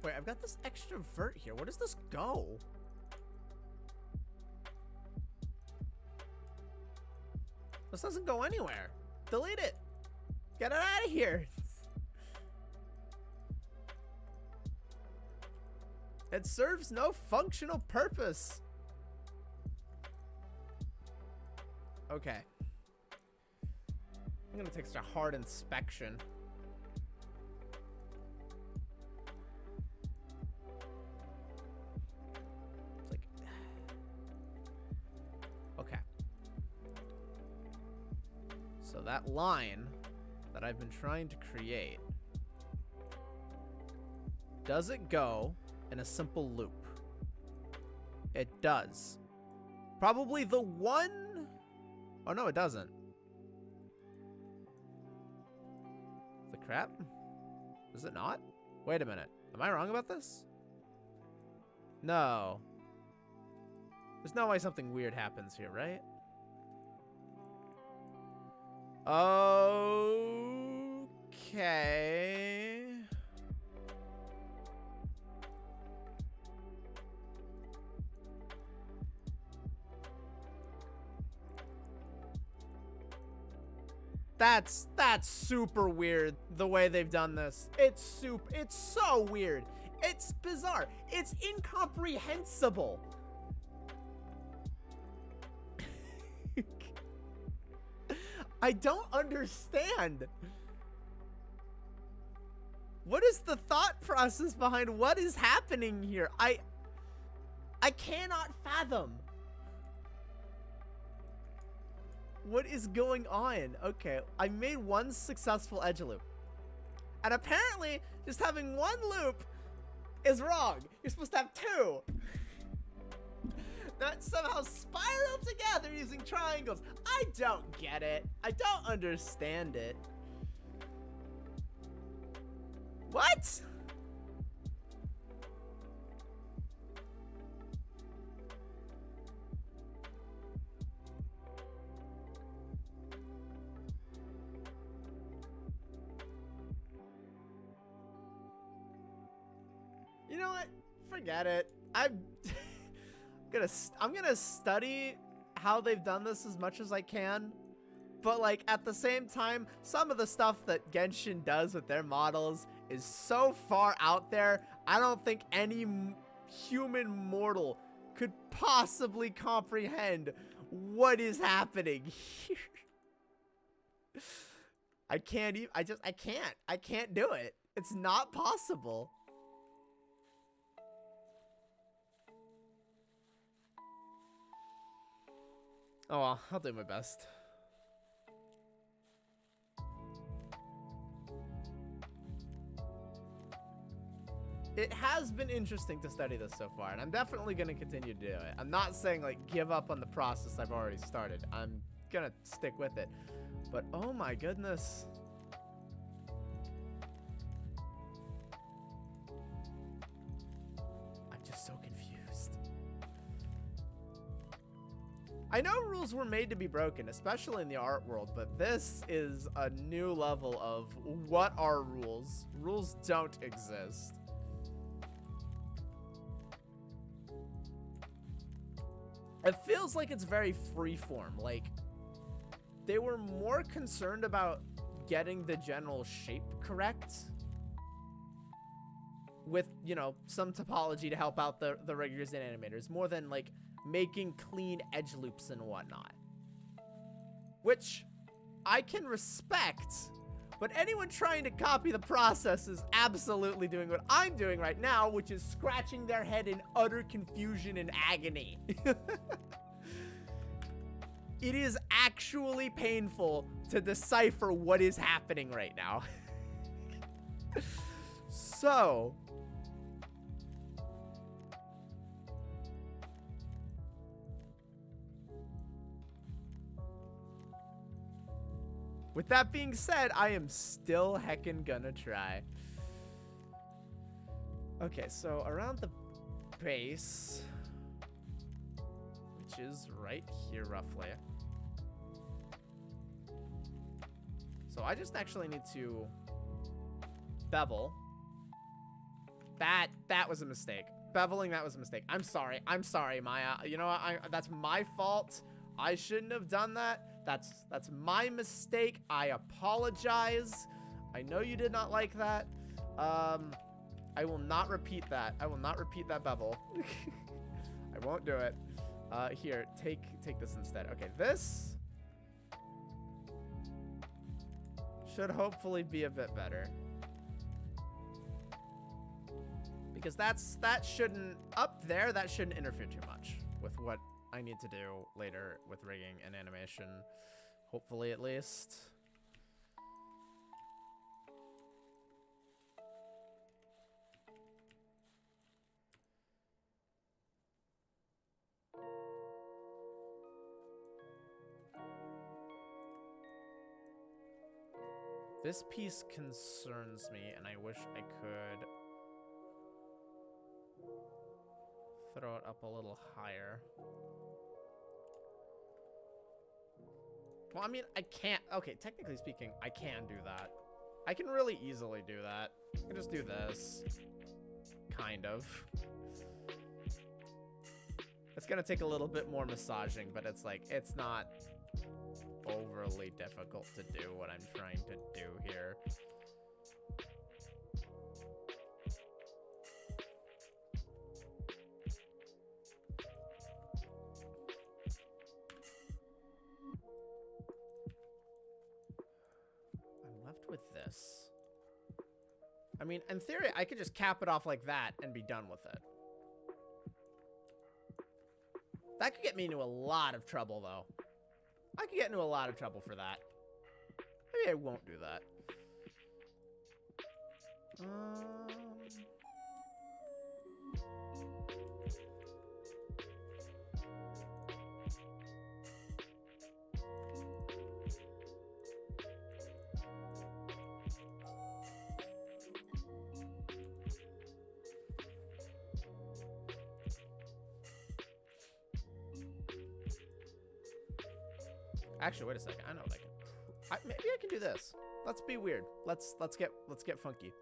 Wait, I've got this extra vert here. Where does this go? This doesn't go anywhere. Delete it. Get it out of here. It serves no functional purpose. Okay. gonna take such a hard inspection. It's like, okay. So that line that I've been trying to create, does it go in a simple loop? It does. Probably the one... Oh, no, it doesn't. The crap? Is it not? Wait a minute. Am I wrong about this? No. There's no way something weird happens here, right? Okay. That's super weird the way they've done this. It's so weird. It's bizarre. It's incomprehensible. I don't understand. What is the thought process behind what is happening here? I cannot fathom. What is going on? Okay, I made one successful edge loop. And apparently, just having one loop is wrong. You're supposed to have two. That somehow spiral together using triangles. I don't get it. I don't understand it. What? You know what? Forget it. I'm gonna study how they've done this as much as I can. But like at the same time, some of the stuff that Genshin does with their models is so far out there, I don't think any human mortal could possibly comprehend what is happening here. I can't even, I can't do it. It's not possible. Oh well, I'll do my best. It has been interesting to study this so far, and I'm definitely going to continue to do it. I'm not saying, like, give up on the process I've already started. I'm going to stick with it. But, oh my goodness. I'm just so confused. I know rules were made to be broken, especially in the art world, but this is a new level of what are rules? Rules don't exist. It feels like it's very freeform. Like, they were more concerned about getting the general shape correct with, you know, some topology to help out the riggers and animators, more than, like, making clean edge loops and whatnot. Which I can respect, but anyone trying to copy the process is absolutely doing what I'm doing right now, which is scratching their head in utter confusion and agony. It is actually painful to decipher what is happening right now. So, with that being said, I am still heckin' gonna try. Okay, so around the base, which is right here roughly. So I just actually need to bevel. That was a mistake. Beveling, that was a mistake. I'm sorry, Maya. You know what? That's my fault. I shouldn't have done that. That's my mistake. I apologize. I know you did not like that. I will not repeat that. I will not repeat that bevel. I won't do it. Here, take this instead. Okay, this. should hopefully be a bit better. Because that shouldn't, up there, that shouldn't interfere too much with what I need to do later with rigging and animation. Hopefully, at least. This piece concerns me, and I wish I could throw it up a little higher. Well, I mean, I can't. Okay, technically speaking, I can do that. I can really easily do that. I can just do this. Kind of. It's gonna take a little bit more massaging, but it's like, it's not overly difficult to do what I'm trying to do here. I'm left with this. I mean, in theory, I could just cap it off like that and be done with it. That could get me into a lot of trouble, though. I could get into a lot of trouble for that. Maybe I won't do that. Actually, wait a second. I know what I can. Maybe I can do this. Let's be weird. Let's get funky.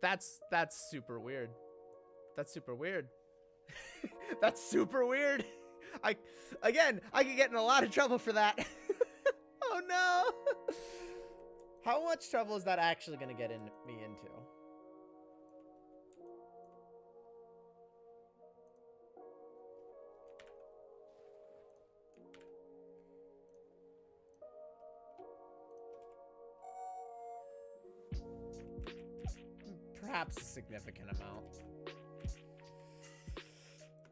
That's super weird. That's super weird. That's super weird. I could get in a lot of trouble for that. Oh no. How much trouble is that actually going to get me into? Perhaps a significant amount.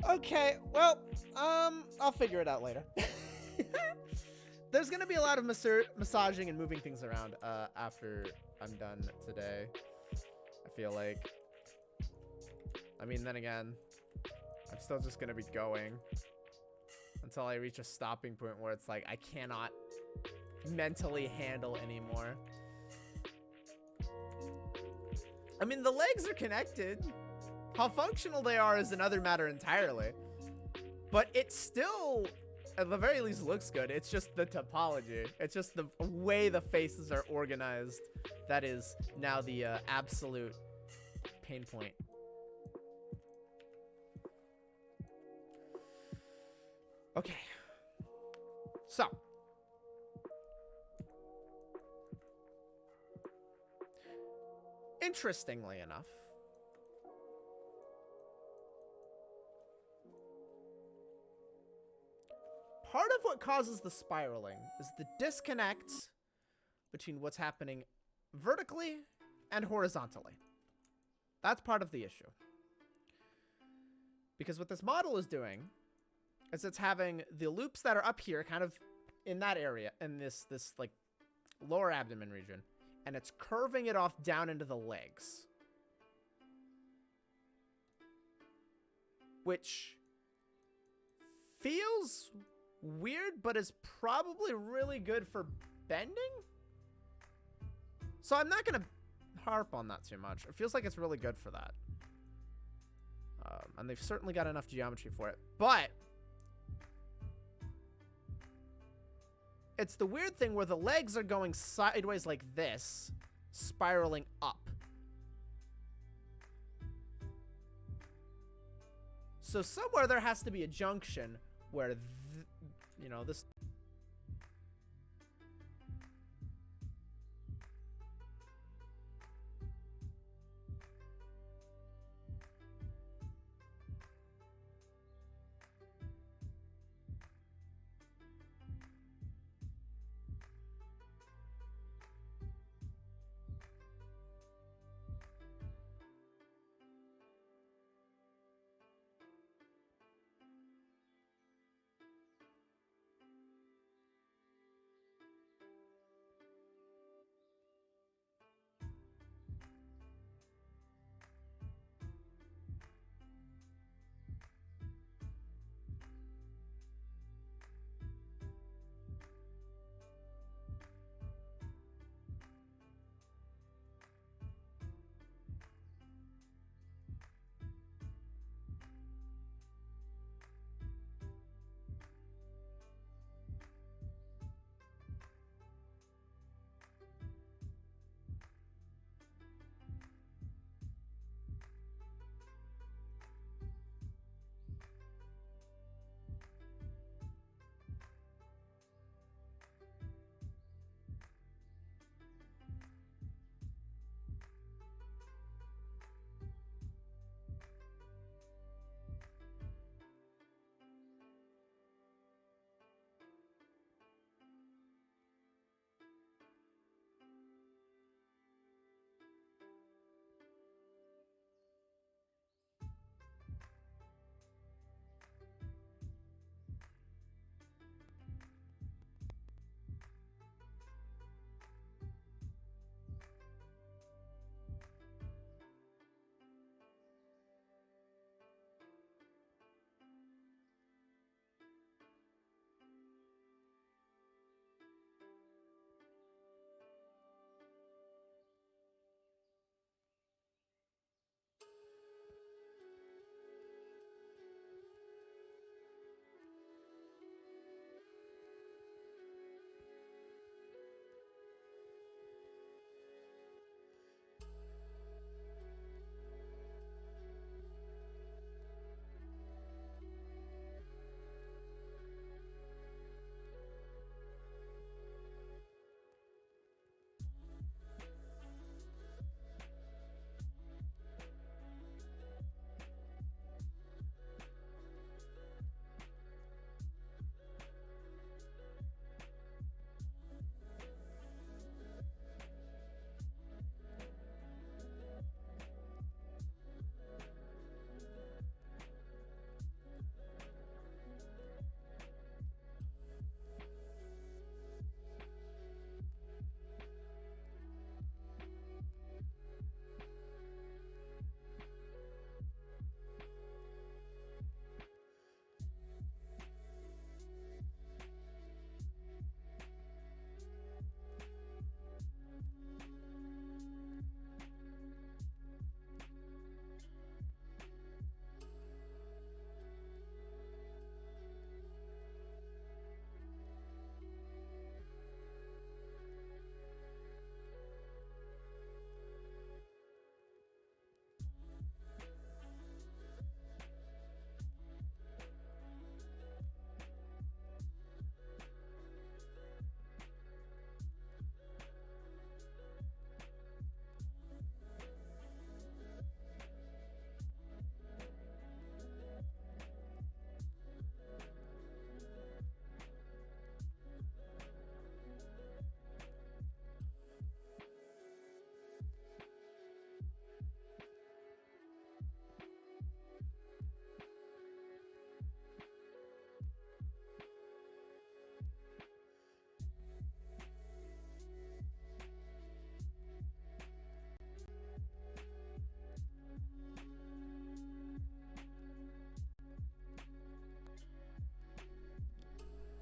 Okay, well, I'll figure it out later. There's gonna be a lot of massaging and moving things around after I'm done today. I feel like. I mean, then again, I'm still just gonna be going until I reach a stopping point where it's like I cannot mentally handle anymore. I mean, the legs are connected. How functional they are is another matter entirely. But it still, at the very least, looks good. It's just the topology. It's just the way the faces are organized that is now the absolute pain point. Okay. So. Interestingly enough, part of what causes the spiraling is the disconnect between what's happening vertically and horizontally. That's part of the issue. Because what this model is doing is it's having the loops that are up here kind of in that area, in this like lower abdomen region, and it's curving it off down into the legs. Which feels weird, but is probably really good for bending. So I'm not going to harp on that too much. It feels like it's really good for that. And they've certainly got enough geometry for it. But it's the weird thing where the legs are going sideways like this, spiraling up. So somewhere there has to be a junction where, you know, this...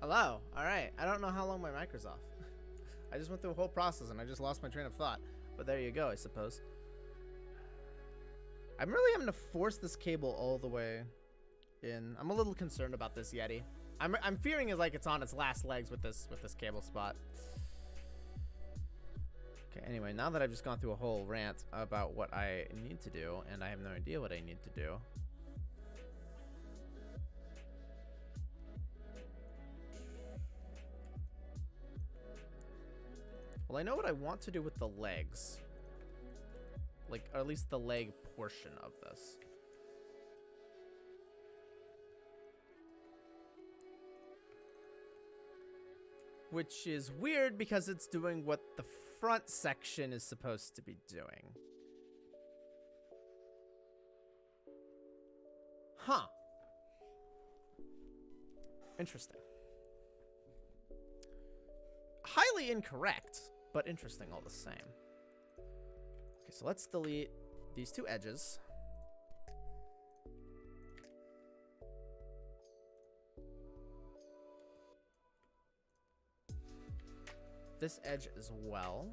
Hello. All right. I don't know how long my mic was off. I just went through a whole process and I just lost my train of thought. But there you go, I suppose. I'm really having to force this cable all the way in. I'm a little concerned about this Yeti. I'm fearing it's on its last legs with this cable spot. Okay, anyway, now that I've just gone through a whole rant about what I need to do, and I have no idea what I need to do. Well, I know what I want to do with the legs. Like, or at least the leg portion of this. Which is weird because it's doing what the front section is supposed to be doing. Huh. Interesting. Highly incorrect, but interesting all the same. Okay, so let's delete these two edges. This edge as well.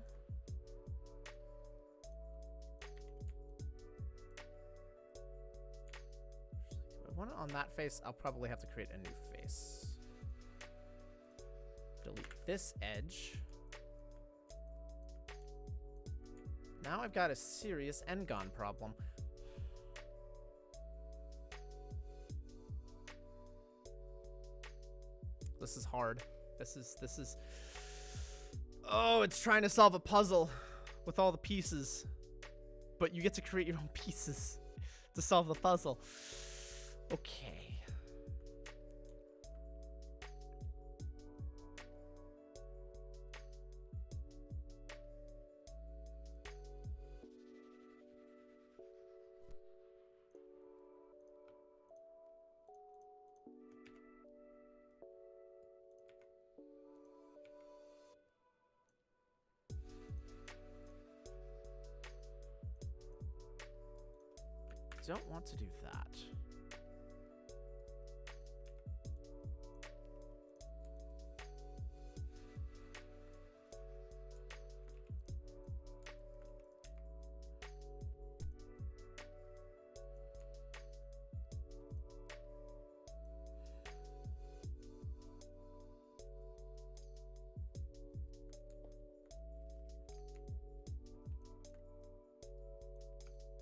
Do I want it on that face? I'll probably have to create a new face. Delete this edge. Now I've got a serious N-gon problem. This is hard. This is... Oh, it's trying to solve a puzzle with all the pieces. But you get to create your own pieces to solve the puzzle. Okay. Don't want to do that.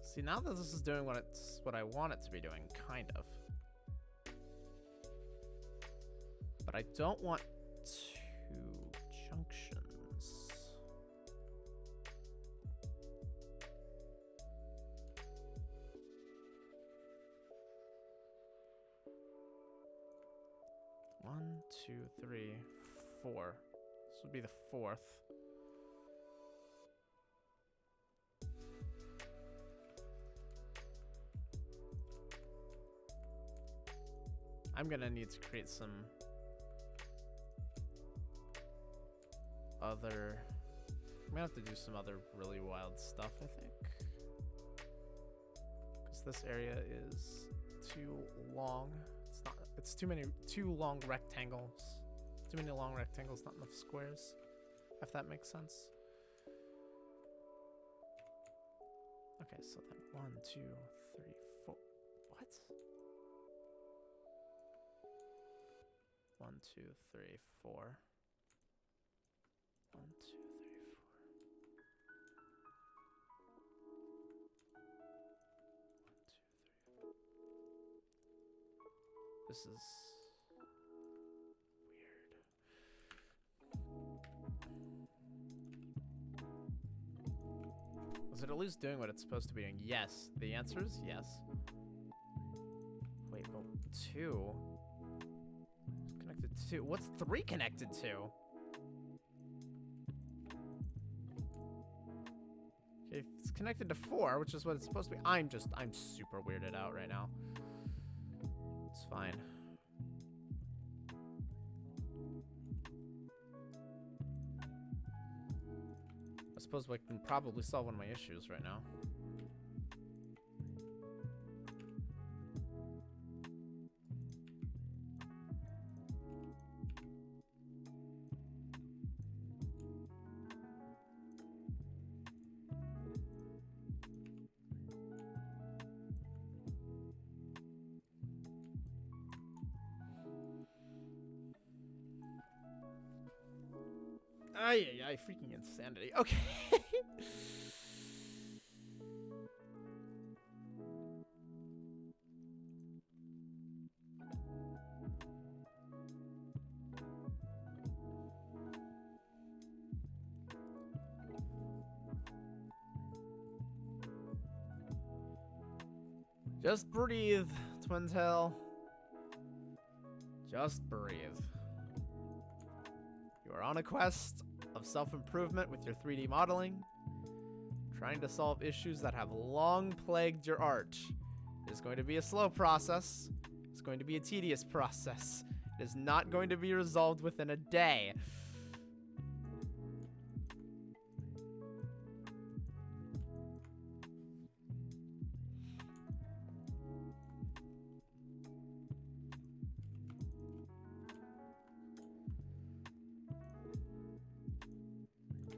See, now that this is doing what I want it to be doing, kind of. But I don't want two junctions. One, two, three, four. This would be the fourth. I'm gonna need to create some other... I'm gonna have to do some other really wild stuff, I think. Because this area is too long. It's not... It's too long rectangles. Too many long rectangles, not enough squares. If that makes sense. Okay, so then 1, 2, 3, 4... What? 1, 2, 3, 4. 1, 2, 3, 4. 1, 2, 3. This is weird. Is it at least doing what it's supposed to be doing? Yes. The answer is yes. Wait, well, 2. Connected to... What's 3 connected to? Okay, it's connected to 4, which is what it's supposed to be. I'm super weirded out right now. It's fine. I suppose we can probably solve one of my issues right now. Ay, ay, freaking insanity. Okay. Just breathe, Twin Tail. Just breathe. You are on a quest of self-improvement with your 3D modeling, trying to solve issues that have long plagued your art. It is going to be a slow process. It's going to be a tedious process. It is not going to be resolved within a day.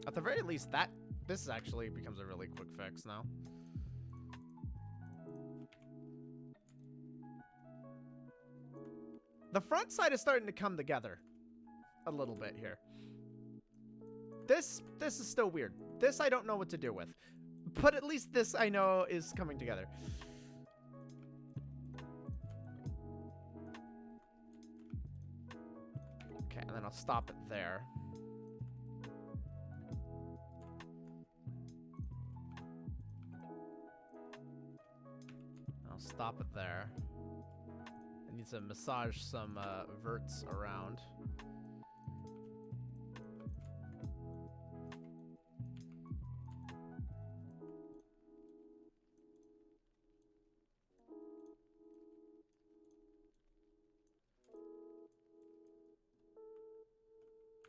At the very least, this actually becomes a really quick fix now. The front side is starting to come together a little bit here. This is still weird. This I don't know what to do with. But at least this I know is coming together. Okay, and then I'll stop it there. I'll stop it there. I need to massage some verts around.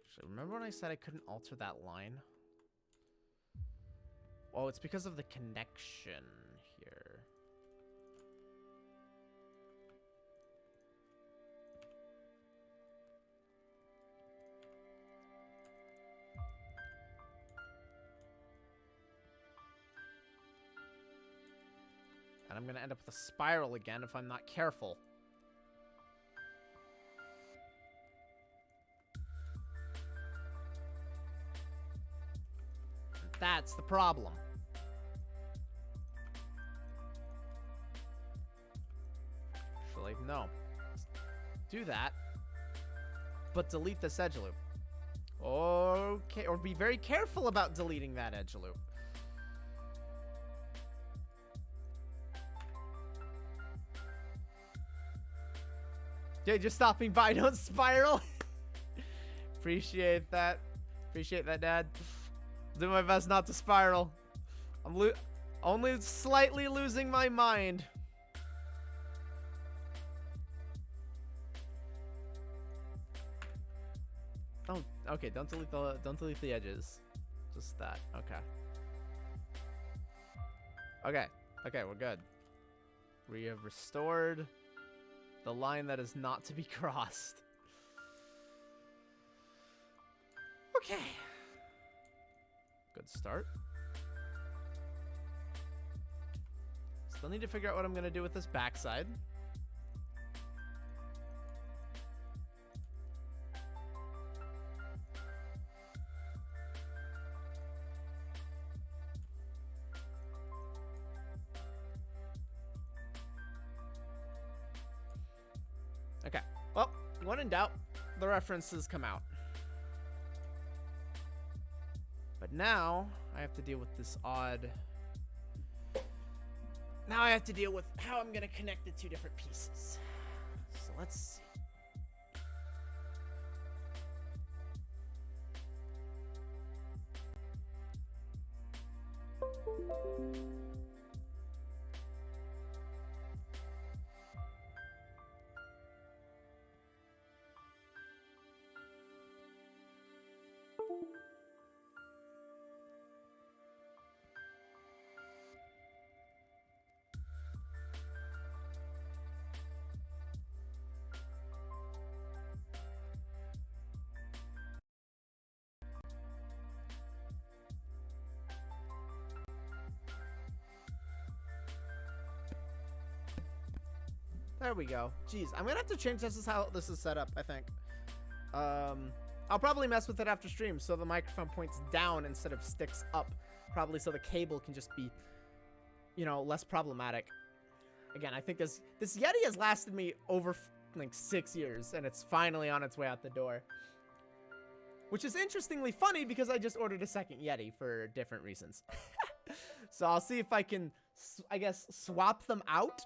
Actually, remember when I said I couldn't alter that line? Oh, it's because of the connection here. And I'm gonna end up with a spiral again if I'm not careful. And that's the problem. Actually, no. Do that. But delete this edge loop. Okay, or be very careful about deleting that edge loop. Yeah, just stopping by, don't spiral. Appreciate that. Appreciate that, Dad. I'll do my best not to spiral. I'm only slightly losing my mind. Oh, okay. Don't delete the edges. Just that. Okay. Okay. Okay, we're good. We have restored the line that is not to be crossed. Okay. Good start. Still need to figure out what I'm going to do with this backside. Okay. Well, when in doubt, the references come out. But now, I have to deal with this odd... Now I have to deal with how I'm going to connect the two different pieces. So let's see. There we go. Jeez, I'm gonna have to change this is how this is set up, I think. I'll probably mess with it after stream so the microphone points down instead of sticks up. Probably so the cable can just be, you know, less problematic. Again, I think this Yeti has lasted me over like 6 years, and it's finally on its way out the door. Which is interestingly funny because I just ordered a second Yeti for different reasons. So I'll see if I can, I guess, swap them out.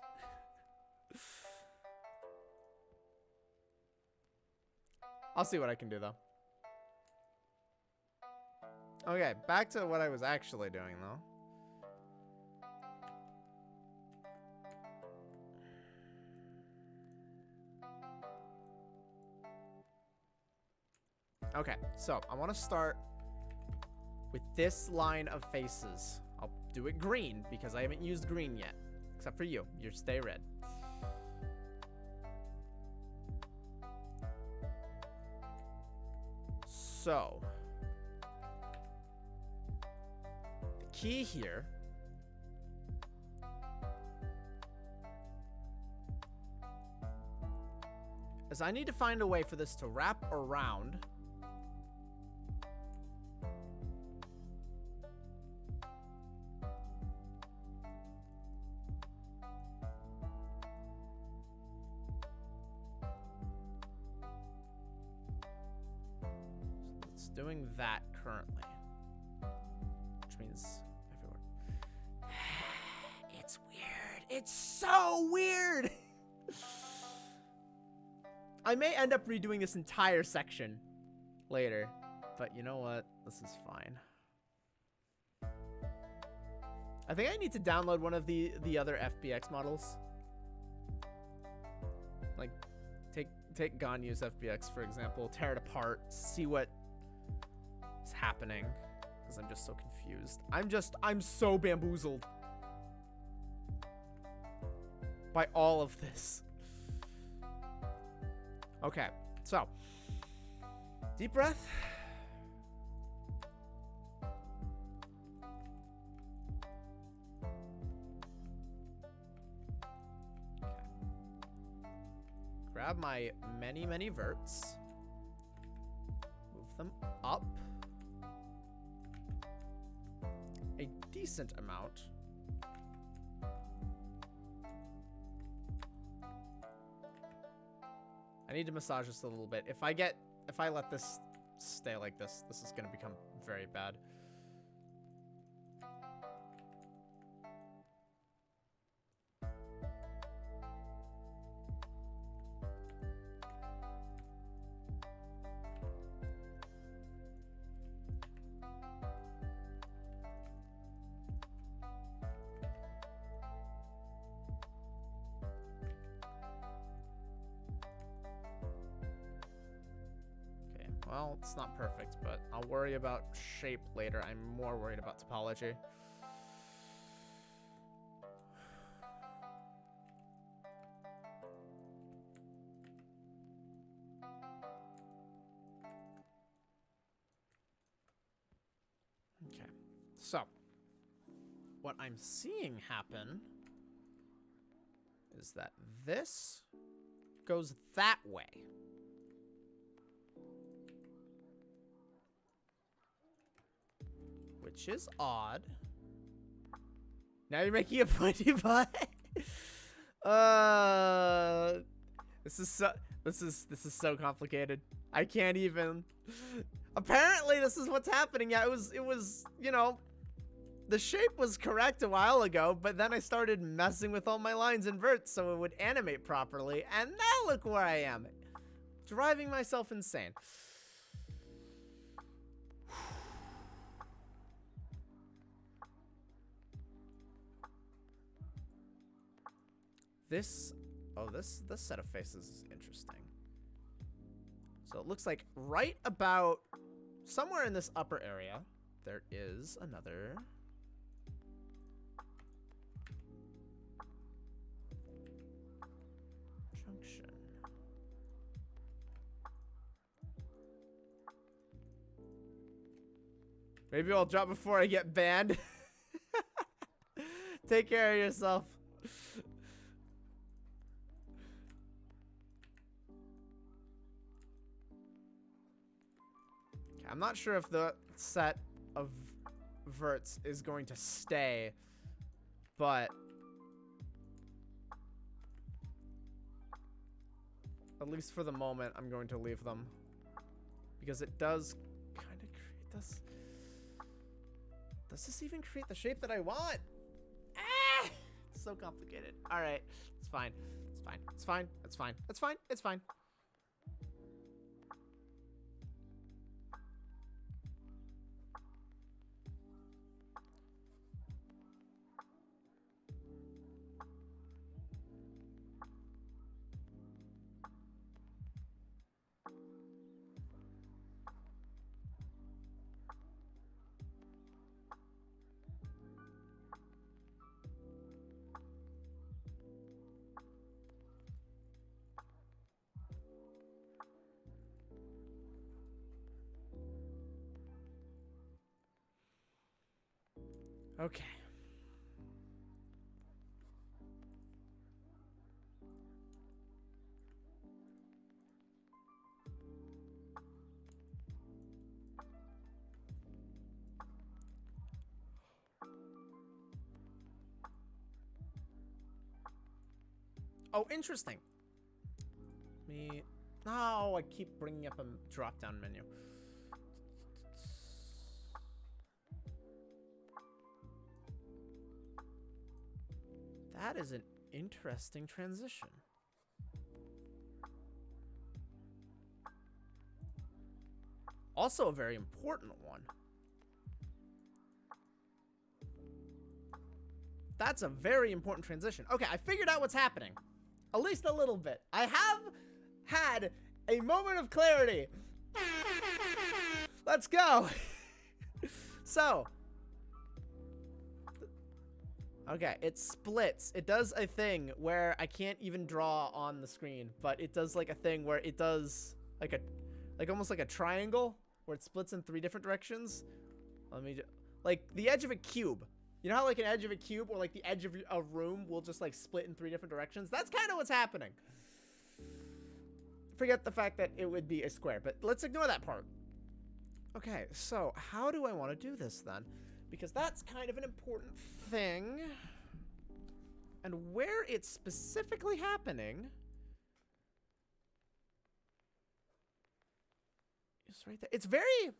I'll see what I can do, though. Okay, back to what I was actually doing, though. Okay, so I want to start with this line of faces. I'll do it green because I haven't used green yet. Except for you. You stay red. So, the key here is I need to find a way for this to wrap around doing that currently, which means everyone. It's weird. It's so weird. I may end up redoing this entire section later, but you know what? This is fine. I think I need to download one of the other FBX models. Like, take Ganyu's FBX for example, tear it apart, see what is happening, because I'm just so confused. I'm so bamboozled by all of this. Okay, so deep breath. Okay. Grab my many verts. Move them up a decent amount. I need to massage this a little bit. If I let this stay like this, this is gonna become very bad. Well, it's not perfect, but I'll worry about shape later. I'm more worried about topology. Okay, so what I'm seeing happen is that this goes that way. Which is odd. Now you're making a pointy butt. This is so complicated. I can't even. Apparently, this is what's happening. Yeah, it was, you know, the shape was correct a while ago, but then I started messing with all my lines and verts so it would animate properly, and now look where I am, driving myself insane. This set of faces is interesting. So it looks like right about somewhere in this upper area, there is another junction. Maybe I'll drop before I get banned. Take care of yourself. I'm not sure if the set of verts is going to stay, but at least for the moment, I'm going to leave them because it does kind of create this. Does this even create the shape that I want? Ah! It's so complicated. All right. It's fine. It's fine. It's fine. It's fine. It's fine. It's fine. Okay. Oh, interesting. Me. Oh, I keep bringing up a drop-down menu. That is an interesting transition. Also a very important one. That's a very important transition. Okay, I figured out what's happening. At least a little bit. I have had a moment of clarity. Let's go. So. Okay, it splits. It does a thing where I can't even draw on the screen, but it does like a thing where it does like almost like a triangle where it splits in 3 different directions. Let me like the edge of a cube. You know how like an edge of a cube or like the edge of a room will just like split in 3 different directions? That's kind of what's happening. Forget the fact that it would be a square, but let's ignore that part. Okay, so how do I want to do this then? Because that's kind of an important thing. And where it's specifically happening is right there. It's very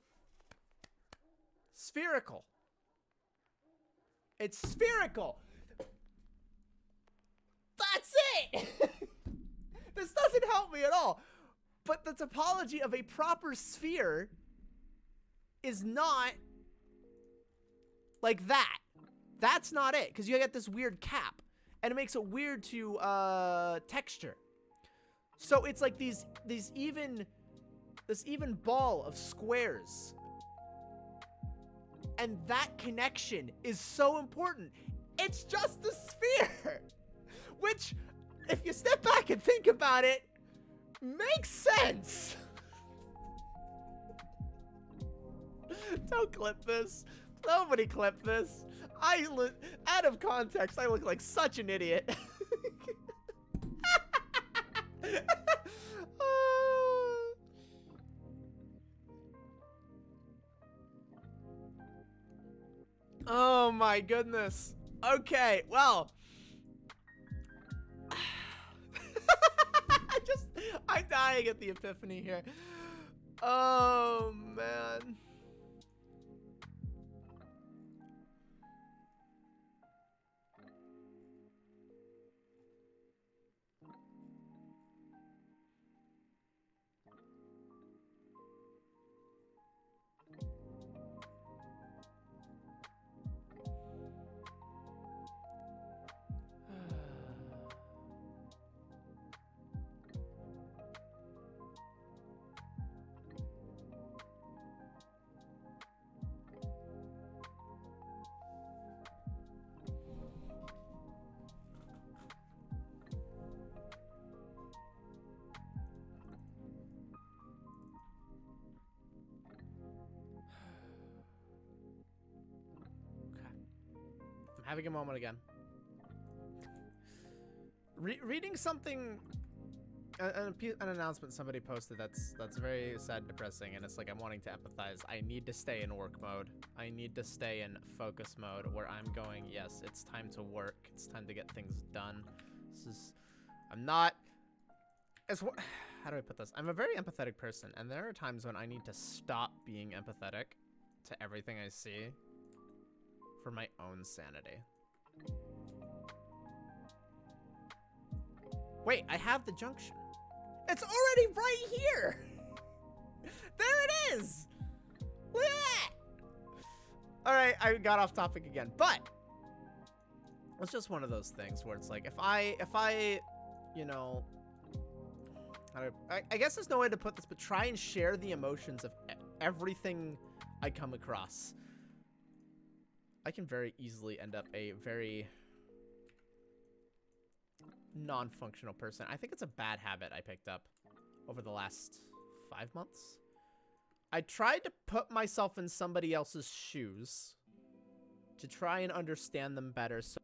spherical. It's spherical. That's it. This doesn't help me at all. But the topology of a proper sphere is not like that. That's not it, because you get this weird cap, and it makes it weird to texture. So it's like this even ball of squares, and that connection is so important. It's just a sphere, which, if you step back and think about it, makes sense. Don't clip this. Nobody clip this. Out of context, I look like such an idiot. Oh my goodness. Okay, well. I'm dying at the epiphany here. Oh man. Having a moment again. Reading something an announcement somebody posted that's very sad and depressing, and it's like, I'm wanting to empathize. I need to stay in work mode. I need to stay in focus mode where I'm going, yes, it's time to work. It's time to get things done. I'm not, how do I put this? I'm a very empathetic person, and there are times when I need to stop being empathetic to everything I see for my own sanity. Wait, I have the junction. It's already right here. There it is. Look at that. All right, I got off topic again, but it's just one of those things where it's like, if I, you know, I guess there's no way to put this, but try and share the emotions of everything I come across. I can very easily end up a very non-functional person. I think it's a bad habit I picked up over the last 5 months. I tried to put myself in somebody else's shoes to try and understand them better. So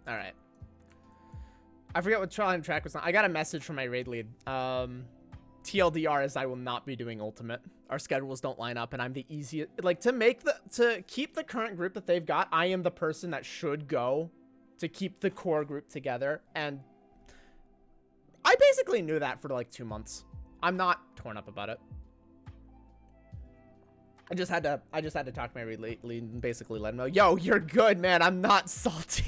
all right. I forget what trial and track was on. I got a message from my raid lead. TLDR is I will not be doing ultimate. Our schedules don't line up, and I'm the easiest. Like, to keep the current group that they've got, I am the person that should go to keep the core group together. And I basically knew that for like 2 months. I'm not torn up about it. I just had to talk to my raid lead and basically let him know, yo, you're good, man. I'm not salty.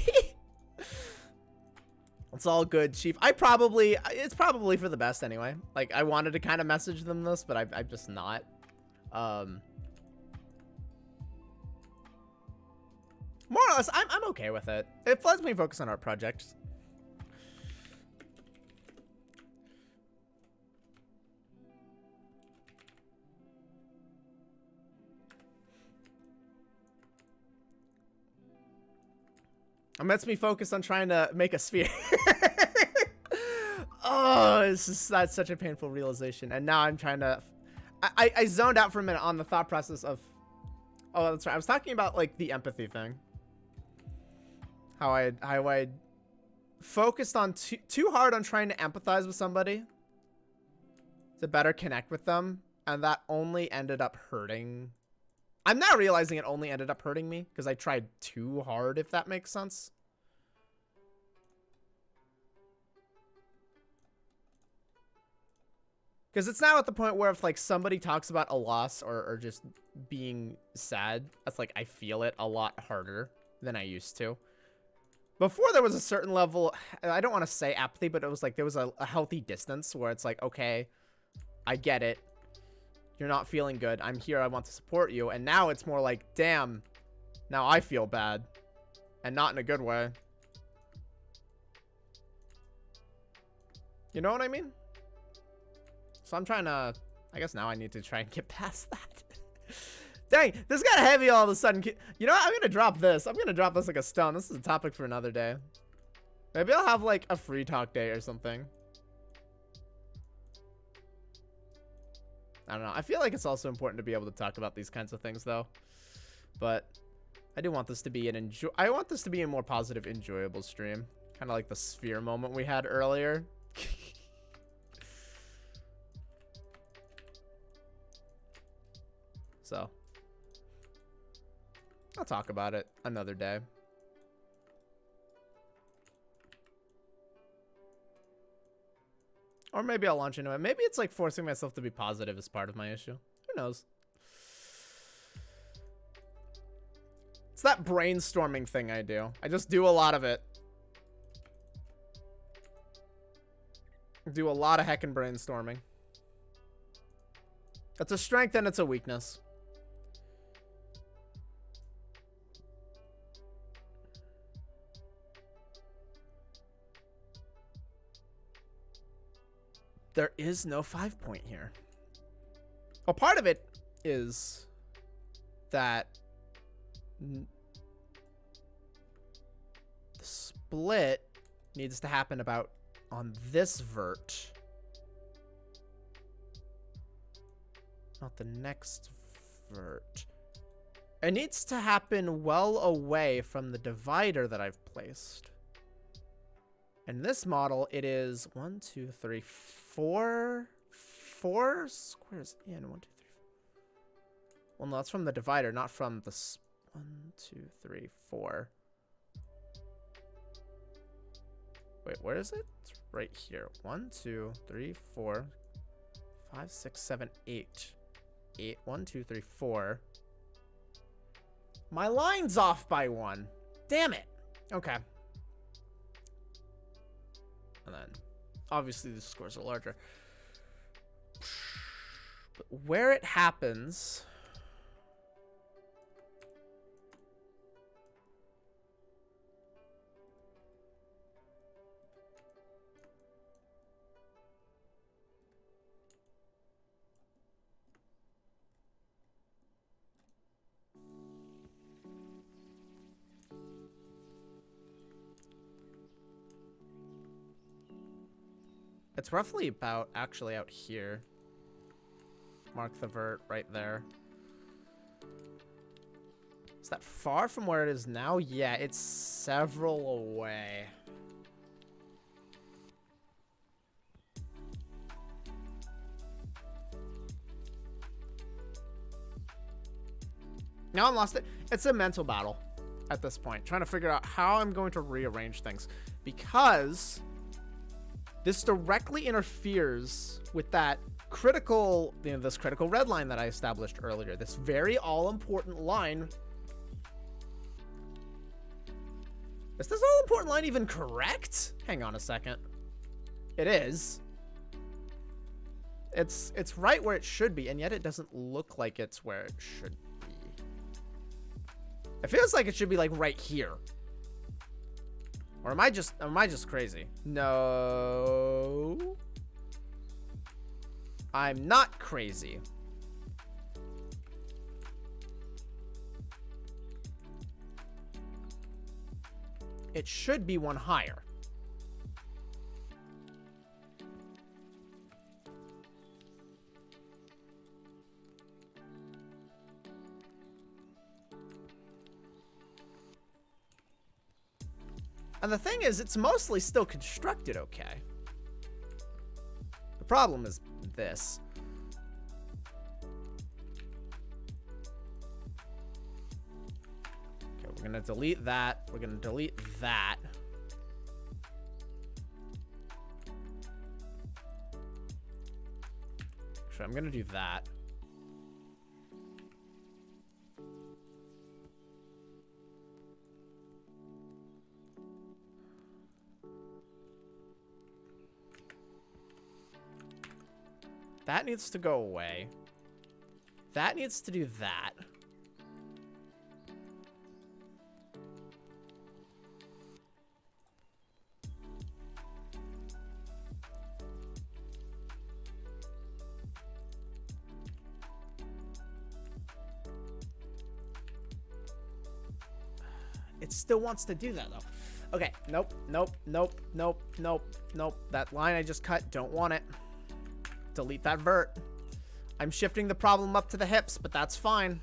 It's all good, Chief. It's probably for the best anyway. Like, I wanted to kind of message them this, but I'm just not. More or less, I'm okay with it. It lets me focus on our projects. It lets me focus on trying to make a sphere. Oh, that's such a painful realization. And now I'm trying to... I zoned out for a minute on the thought process of... Oh, that's right. I was talking about, like, the empathy thing. How I focused on too hard on trying to empathize with somebody to better connect with them. And that only ended up hurting... I'm now realizing it only ended up hurting me because I tried too hard, if that makes sense. Because it's now at the point where if like somebody talks about a loss or just being sad, that's like I feel it a lot harder than I used to. Before there was a certain level, I don't want to say apathy, but it was like there was a healthy distance where it's like, okay, I get it. You're not feeling good. I'm here. I want to support you. And now it's more like, damn, now I feel bad. And not in a good way. You know what I mean? So I'm trying to... I guess now I need to try and get past that. Dang, this got heavy all of a sudden. You know what? I'm going to drop this. I'm going to drop this like a stone. This is a topic for another day. Maybe I'll have like a free talk day or something. I don't know. I feel like it's also important to be able to talk about these kinds of things, though. But I do want this to be I want this to be a more positive, enjoyable stream. Kind of like the sphere moment we had earlier. So, I'll talk about it another day. Or maybe I'll launch into it. Maybe it's like forcing myself to be positive is part of my issue. Who knows? It's that brainstorming thing I do. I just do a lot of it. Do a lot of heckin' brainstorming. It's a strength and it's a weakness. There is no 5-point here. Well, part of it is that the split needs to happen about on this vert. Not the next vert. It needs to happen well away from the divider that I've placed. In this model, it is 1, 2, 3, 4 squares in 1, 2, 3. Well, no, that's from the divider, not from the 1, 2, 3, 4. Wait, where is it? It's right here. 1, 2, 3, 4, 5, 6, 7, 8. 8. 1, 2, 3, 4. My line's off by 1. Damn it. Okay. And then, obviously, the scores are larger. But where it happens... It's roughly about actually out here. Mark the vert right there. Is that far from where it is now? Yeah, it's several away. Now I'm lost. It's a mental battle at this point, trying to figure out how I'm going to rearrange things, because this directly interferes with that critical, this critical red line that I established earlier. This very all-important line. Is this all-important line even correct? Hang on a second. It is. It's right where it should be, and yet it doesn't look like it's where it should be. It feels like it should be like right here. Or am I just crazy? No. I'm not crazy. It should be one higher. And the thing is, it's mostly still constructed okay. The problem is this. Okay, we're gonna delete that. We're gonna delete that. Actually, I'm gonna do that. That needs to go away. That needs to do that. It still wants to do that, though. Okay, nope, nope, nope, nope, nope, nope. That line I just cut, don't want it. Delete that vert. I'm shifting the problem up to the hips, but that's fine.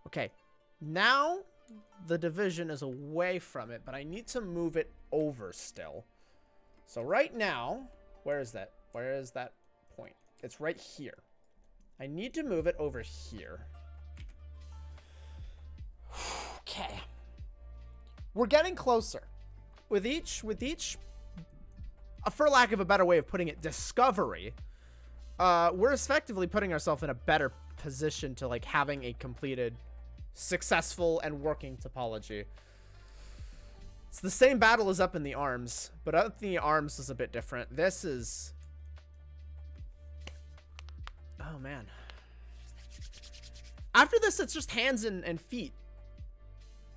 Okay, now the division is away from it, but I need to move it over still. So right now, where is that? Where is that point? It's right here. I need to move it over here. Okay. We're getting closer. With each, for lack of a better way of putting it, discovery, we're effectively putting ourselves in a better position to like having a completed, successful, and working topology. It's the same battle as up in the arms, but up in the arms is a bit different. This is... Oh, man. After this, it's just hands and feet.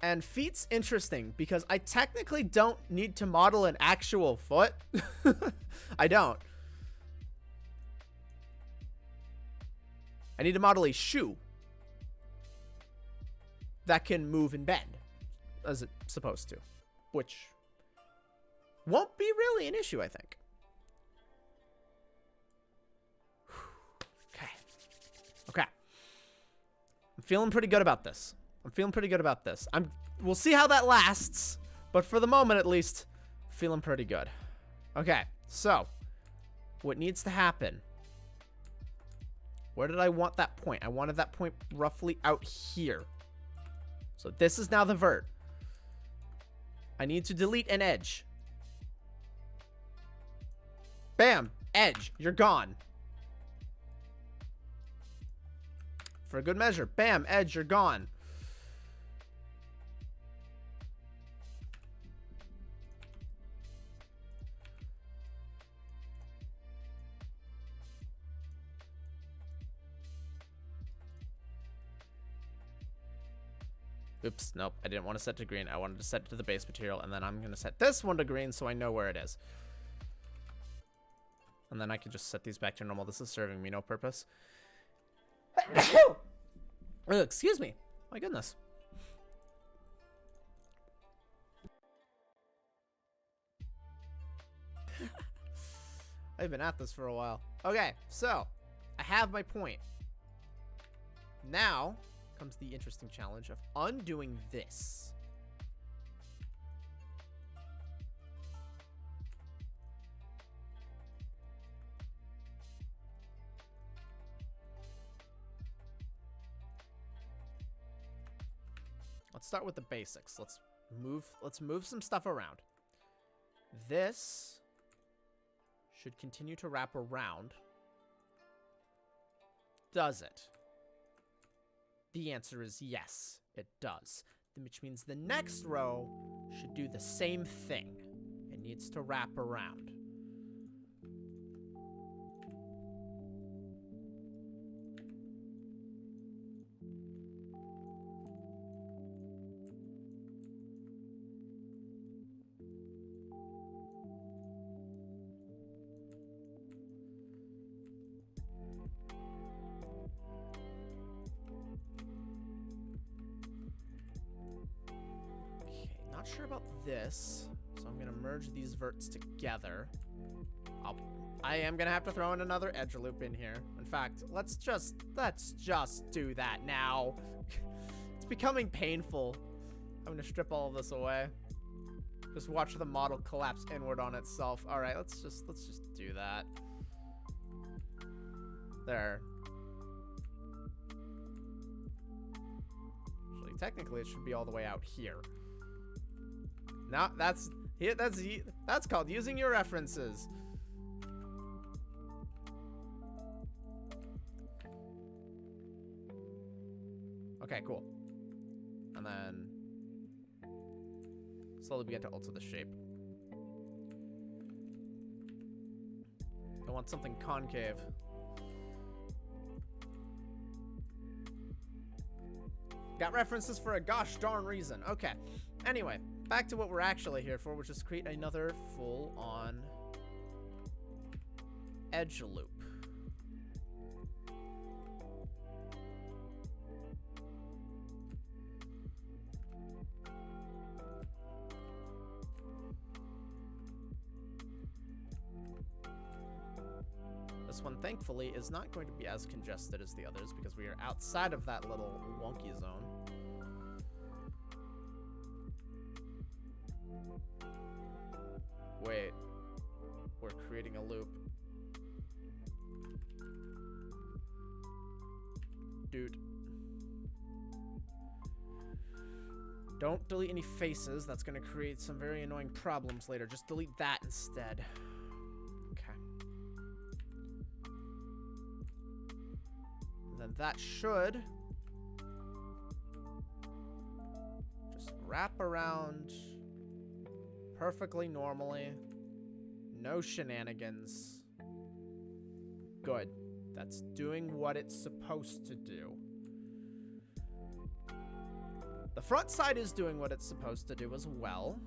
And feet's interesting because I technically don't need to model an actual foot. I don't. I need to model a shoe that can move and bend as it's supposed to, which won't be really an issue, I think. Okay. Okay. I'm feeling pretty good about this. We'll see how that lasts, but for the moment, at least, feeling pretty good. Okay, so what needs to happen? Where did I want that point? I wanted that point roughly out here. So this is now the vert. I need to delete an edge. Bam, edge, you're gone. For a good measure, bam, edge, you're gone. Oops, nope, I didn't want to set to green. I wanted to set it to the base material, and then I'm going to set this one to green so I know where it is. And then I can just set these back to normal. This is serving me no purpose. Excuse me. My goodness. I've been at this for a while. Okay, so I have my point. Now comes the interesting challenge of undoing this. Let's start with the basics. Let's move some stuff around. This should continue to wrap around. Does it? The answer is yes, it does. Which means the next row should do the same thing. It needs to wrap around. Not sure about this, so I'm gonna merge these verts together. I am gonna have to throw in another edge loop in here. In fact, let's just do that now. It's becoming painful. I'm gonna strip all of this away. Just watch the model collapse inward on itself. All right, let's just do that. There. Actually, technically, it should be all the way out here. Now that's called using your references. Okay, cool. And then slowly begin to alter the shape. I want something concave. Got references for a gosh darn reason. Okay. Anyway, back to what we're actually here for, which is create another full-on edge loop. This one, thankfully, is not going to be as congested as the others because we are outside of that little wonky zone. Wait. We're creating a loop. Dude. Don't delete any faces. That's going to create some very annoying problems later. Just delete that instead. Then that should just wrap around perfectly normally. No shenanigans. Good. That's doing what it's supposed to do. The front side is doing what it's supposed to do as well.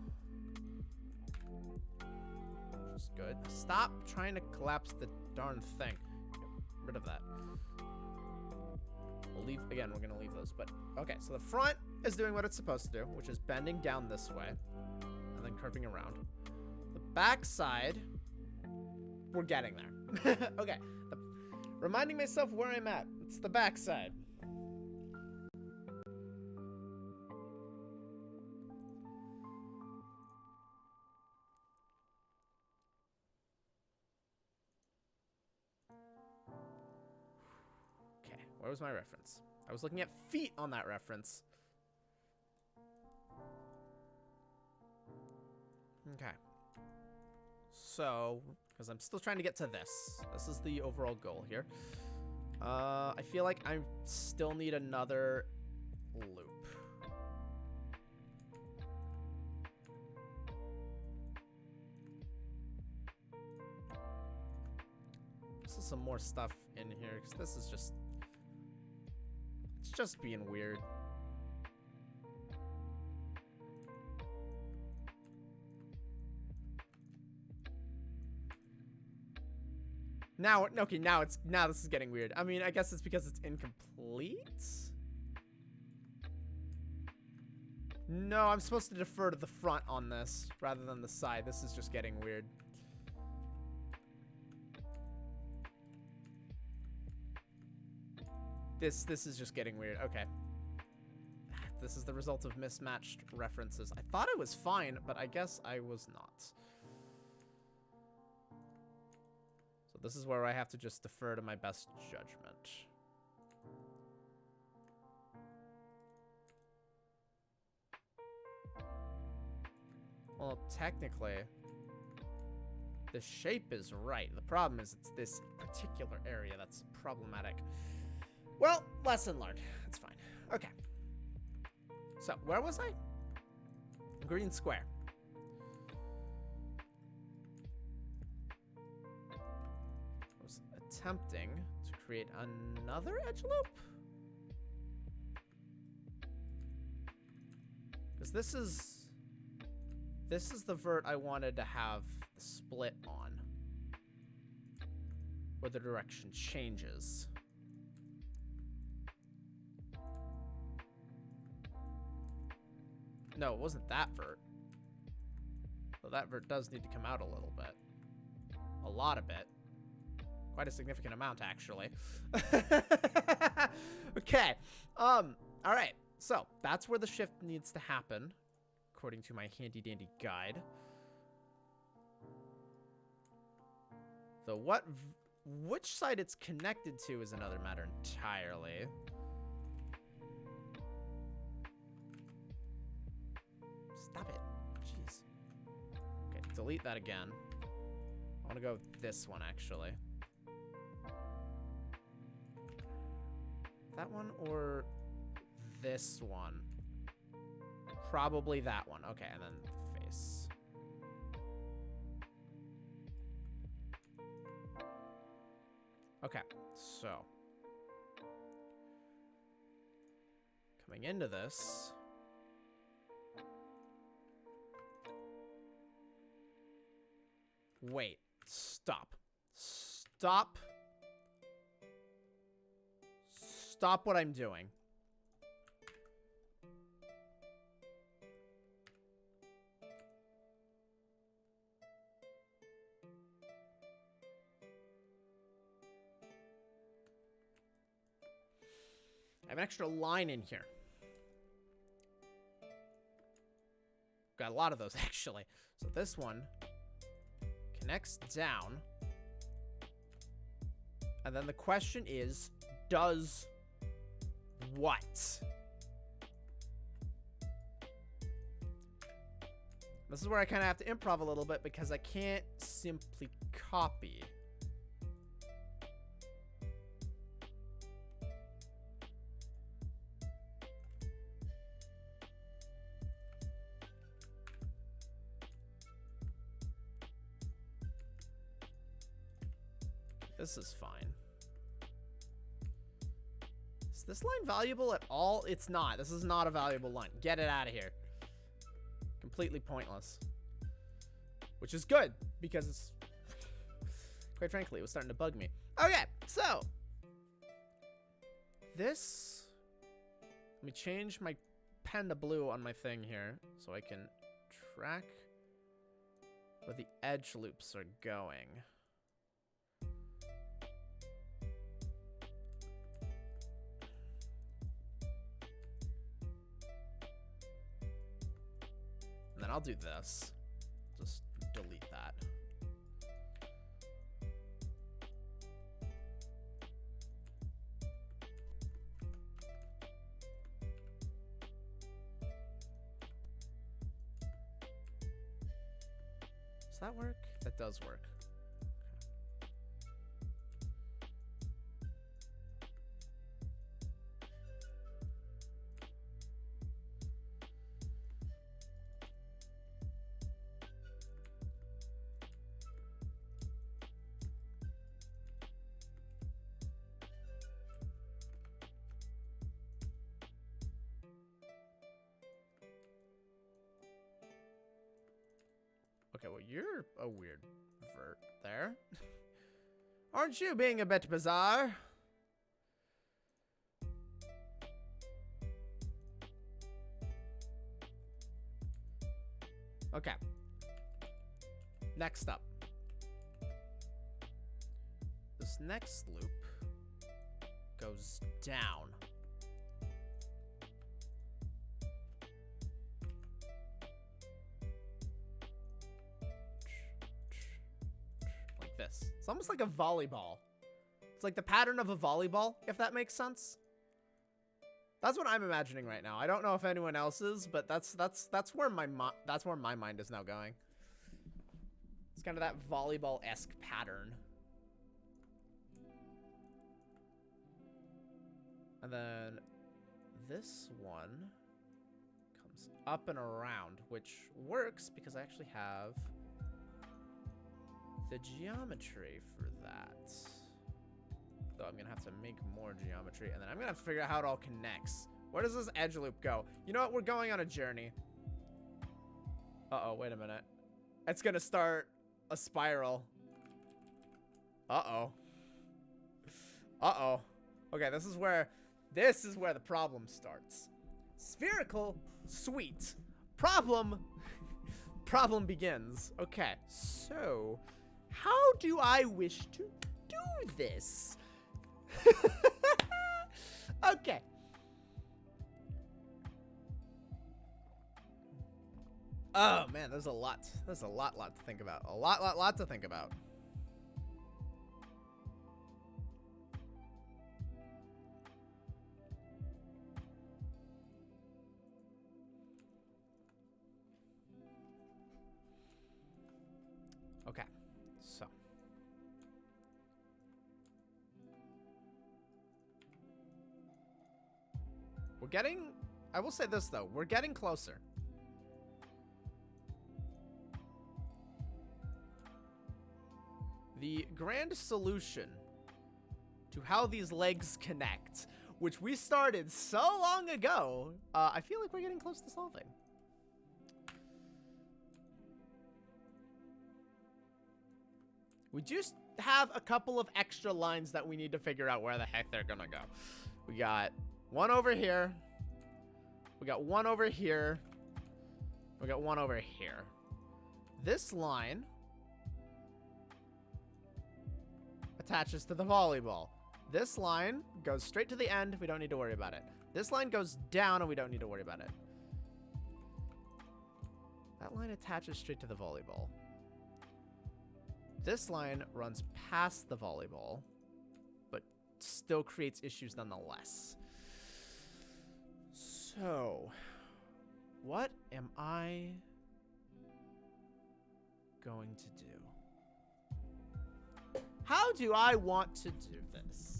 Which is good. Stop trying to collapse the darn thing. Get rid of that. We'll leave, again, we're gonna leave those, but okay, so the front is doing what it's supposed to do, which is bending down this way and then curving around. The back side, we're getting there. Okay, reminding myself where I'm at. It's the back side. Where was my reference? I was looking at feet on that reference. Okay. So, because I'm still trying to get to this. This is the overall goal here. I feel like I still need another loop. This is some more stuff in here, because this is just... It's just being weird. Now, okay, now this is getting weird. I mean, I guess it's because it's incomplete? No, I'm supposed to defer to the front on this rather than the side. This is just getting weird. This is just getting weird. Okay. This is the result of mismatched references. I thought it was fine, but I guess I was not. So this is where I have to just defer to my best judgment. Well, technically, the shape is right. The problem is it's this particular area that's problematic. Well, lesson learned. It's fine. Okay. So, where was I? Green square. I was attempting to create another edge loop? Because this is the vert I wanted to have the split on. Where the direction changes. No, it wasn't that vert. So that vert does need to come out a little bit. A lot of it. Quite a significant amount, actually. Okay. Alright. So, that's where the shift needs to happen, according to my handy-dandy guide. So which side it's connected to is another matter entirely. Stop it. Jeez. Okay, delete that again. I want to go with this one, actually. That one or this one? Probably that one. Okay, and then face. Okay, so. Coming into this. Wait. Stop. Stop. Stop what I'm doing. I have an extra line in here. Got a lot of those, actually. So this one connects down. And then the question is, does what? This is where I kind of have to improv a little bit because I can't simply copy. This is fine. Is this line valuable at all? It's not. This is not a valuable line. Get it out of here. Completely pointless. Which is good, because it's... quite frankly, it was starting to bug me. Okay, so... this... let me change my pen to blue on my thing here, so I can track where the edge loops are going. Then I'll do this. Just delete that. Does that work? That does work. Okay, well, you're a weird vert there. Aren't you being a bit bizarre? Okay. Next up. This next loop goes down. This. It's almost like a volleyball. It's like the pattern of a volleyball, if that makes sense. That's what I'm imagining right now. I don't know if anyone else is, but that's where my mind is now going. It's kind of that volleyball-esque pattern. And then this one comes up and around, which works because I actually have the geometry for that. Though I'm gonna have to make more geometry, and then I'm gonna have to figure out how it all connects. Where does this edge loop go? You know what? We're going on a journey. Uh-oh, wait a minute. It's gonna start a spiral. Uh-oh. Uh-oh. Okay, this is where the problem starts. Spherical, sweet. Problem begins. Okay, so how do I wish to do this? Okay. Oh man, there's a lot to think about. A lot to think about. Okay, so we're getting, I will say this though, we're getting closer. The grand solution to how these legs connect which we started so long ago, I feel like we're getting close to solving. We just have a couple of extra lines that we need to figure out where the heck they're gonna go. We got one over here. We got one over here. We got one over here. This line attaches to the volleyball. This line goes straight to the end. We don't need to worry about it. This line goes down and we don't need to worry about it. That line attaches straight to the volleyball. This line runs past the volleyball, but still creates issues nonetheless. So, what am I going to do? How do I want to do this?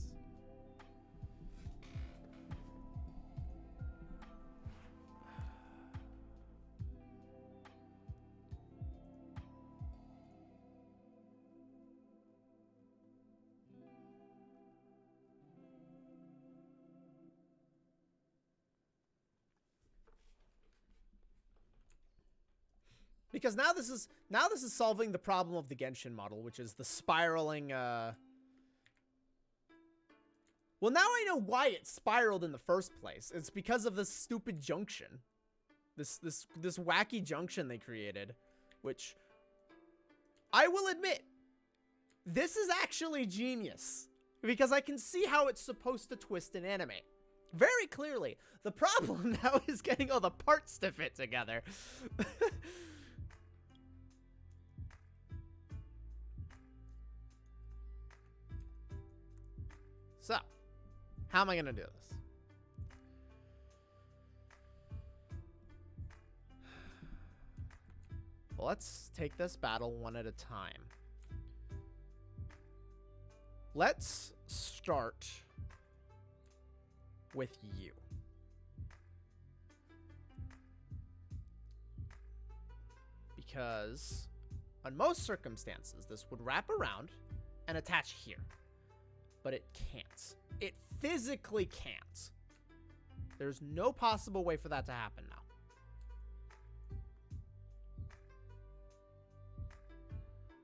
Because now this is solving the problem of the Genshin model, which is the spiraling. Well, now I know why it spiraled in the first place. It's because of this stupid junction, this wacky junction they created, which I will admit, this is actually genius because I can see how it's supposed to twist an anime very clearly. The problem now is getting all the parts to fit together. So, how am I going to do this? Well, let's take this battle one at a time. Let's start with you. Because on most circumstances, this would wrap around and attach here. But it can't. It physically can't. There's no possible way for that to happen now.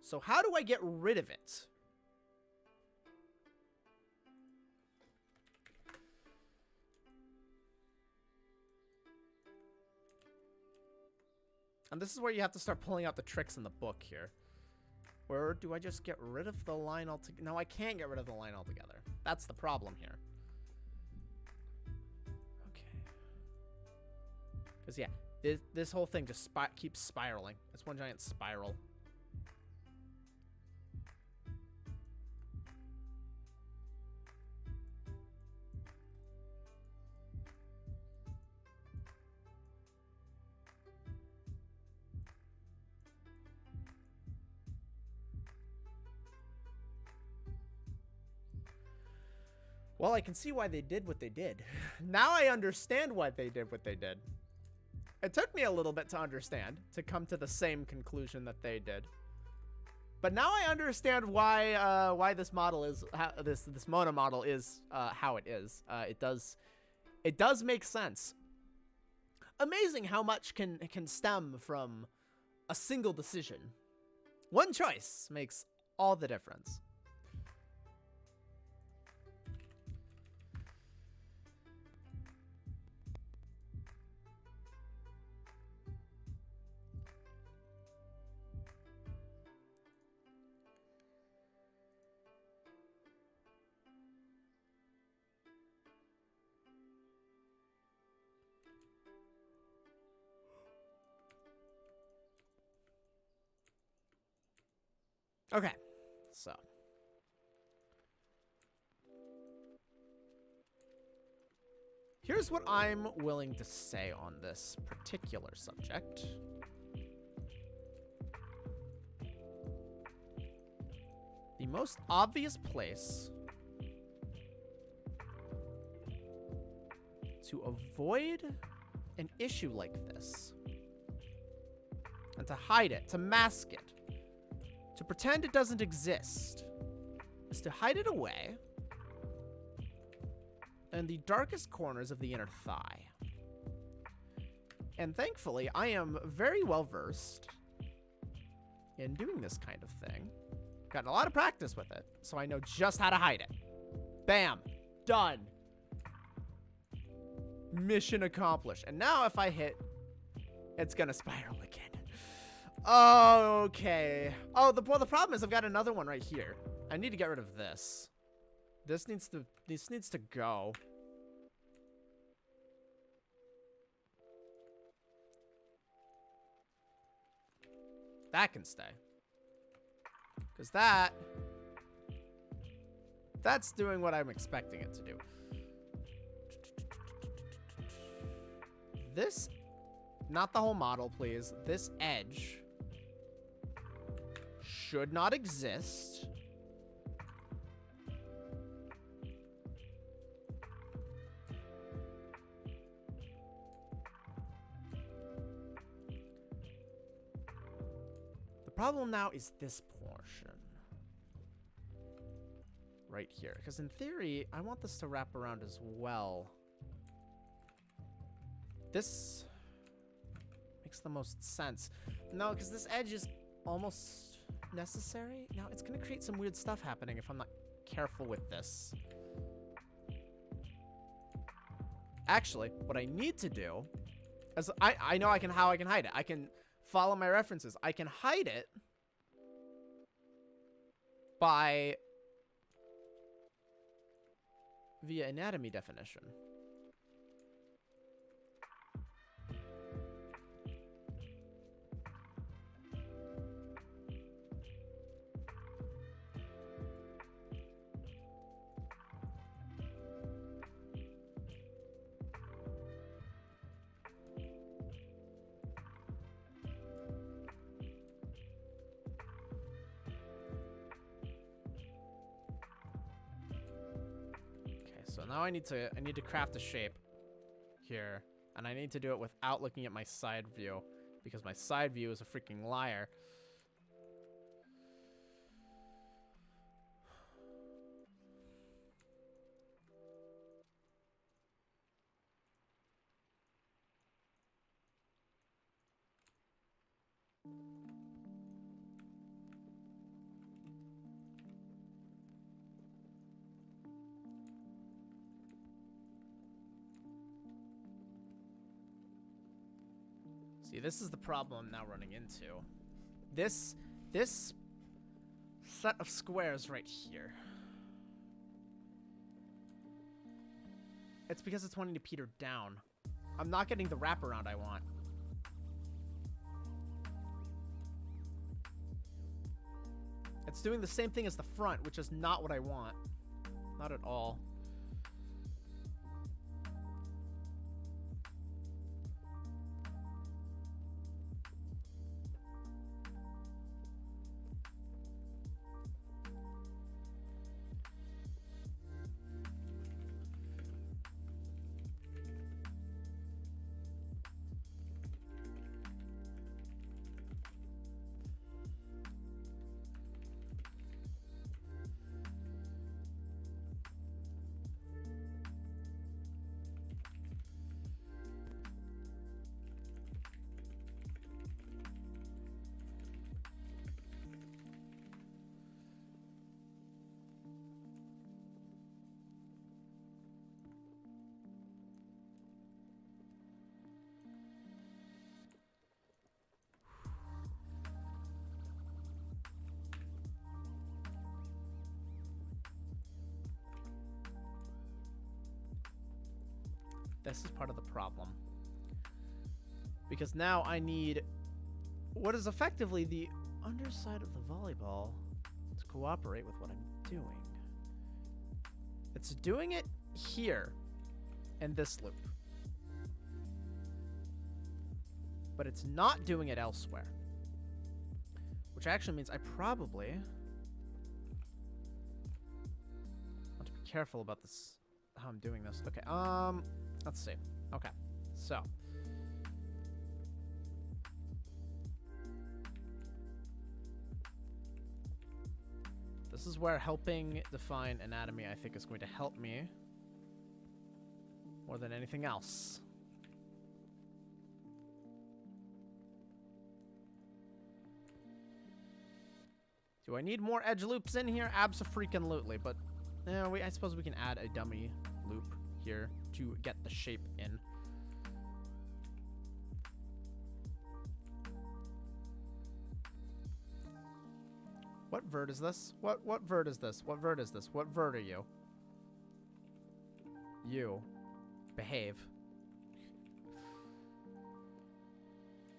So how do I get rid of it? And this is where you have to start pulling out the tricks in the book here. Or do I just get rid of the line altogether? No, I can't get rid of the line altogether. That's the problem here. Okay. Because, yeah, this whole thing just keeps spiraling. It's one giant spiral. Well, I can see why they did what they did. Now I understand why they did what they did. It took me a little bit to understand, to come to the same conclusion that they did. But now I understand why this model is this Mona model is how it is. It does make sense. Amazing how much can stem from a single decision. One choice makes all the difference. Okay, so. Here's what I'm willing to say on this particular subject. The most obvious place to avoid an issue like this, and to hide it, to mask it, to pretend it doesn't exist, is to hide it away and the darkest corners of the inner thigh. And thankfully, I am very well versed in doing this kind of thing. Gotten a lot of practice with it, so I know just how to hide it. Bam. Done. Mission accomplished. And now if I hit, it's gonna spiral again. Okay. Oh, well, the problem is I've got another one right here. I need to get rid of this. This needs to go. That can stay. Because that's doing what I'm expecting it to do. This, not the whole model, please. This edge should not exist. The problem now is this portion. Right here. Because in theory, I want this to wrap around as well. This makes the most sense. No, because this edge is almost necessary. Now, it's going to create some weird stuff happening if I'm not careful with this. Actually, what I need to do is I know how I can hide it. I can follow my references. I can hide it by via anatomy definition. So now I need to craft a shape here, and I need to do it without looking at my side view, because my side view is a freaking liar. See, this is the problem I'm now running into. This set of squares right here. It's because it's wanting to peter down. I'm not getting the wraparound I want. It's doing the same thing as the front, which is not what I want. Not at all. This is part of the problem. Because now I need what is effectively the underside of the volleyball to cooperate with what I'm doing. It's doing it here in this loop. But it's not doing it elsewhere. Which actually means I probably want to be careful about this, how I'm doing this. Okay, let's see. Okay, so this is where helping define anatomy, I think, is going to help me. more than anything else. Do I need more edge loops in here? Abso-freaking-lutely, but I suppose we can add a dummy loop here to get the shape in. What vert is this? What vert is this? What vert is this? What vert are you? You. Behave.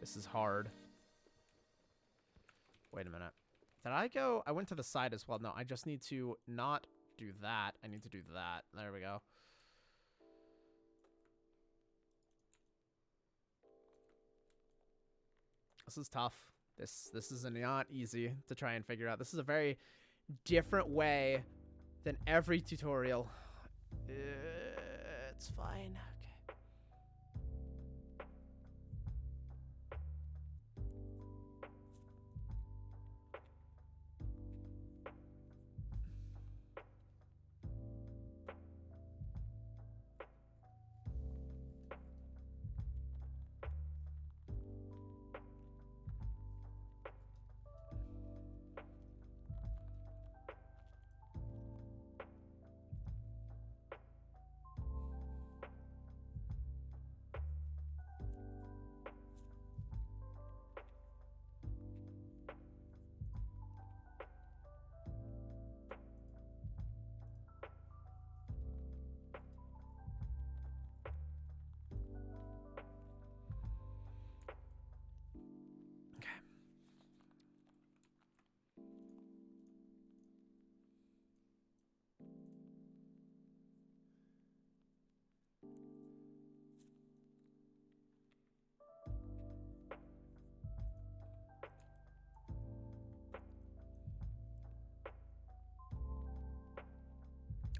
This is hard. Wait a minute. Did I go? I went to the side as well. No, I just need to not do that. I need to do that. There we go. This is tough. This is not easy to try and figure out. This is a very different way than every tutorial. It's fine. Okay.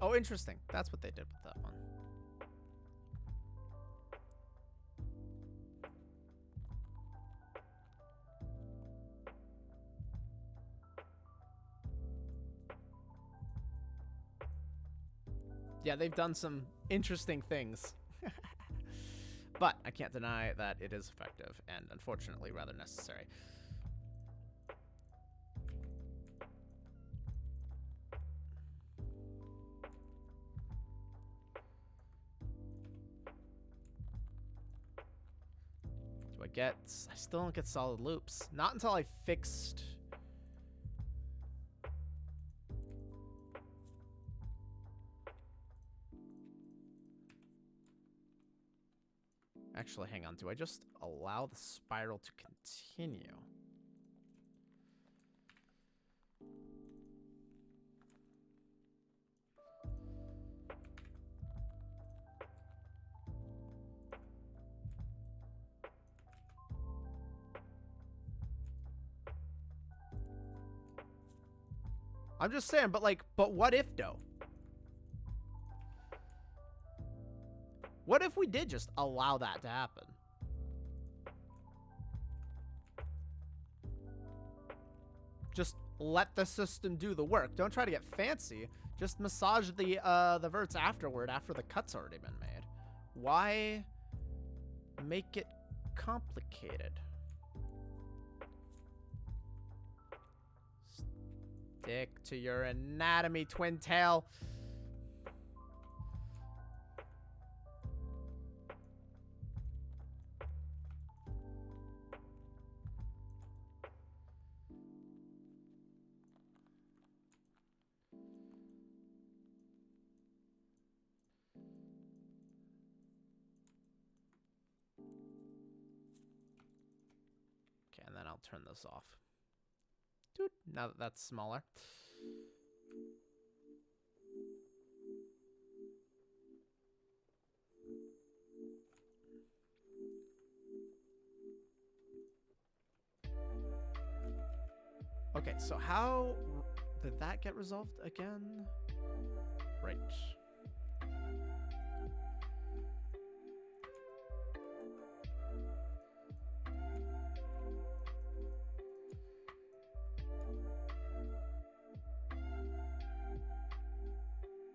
Oh, interesting. That's what they did with that one. Yeah, they've done some interesting things. But I can't deny that it is effective and unfortunately rather necessary. I still don't get solid loops. Not until I fixed... Actually, hang on. Do I just allow the spiral to continue? I'm just saying, but what if though? What if we did just allow that to happen? Just let the system do the work. Don't try to get fancy. Just massage the verts afterward after the cut's already been made. Why make it complicated? Stick to your anatomy, twin tail. Okay, and then I'll turn this off. Dude, now that that's smaller. Okay, so how did that get resolved again? Right.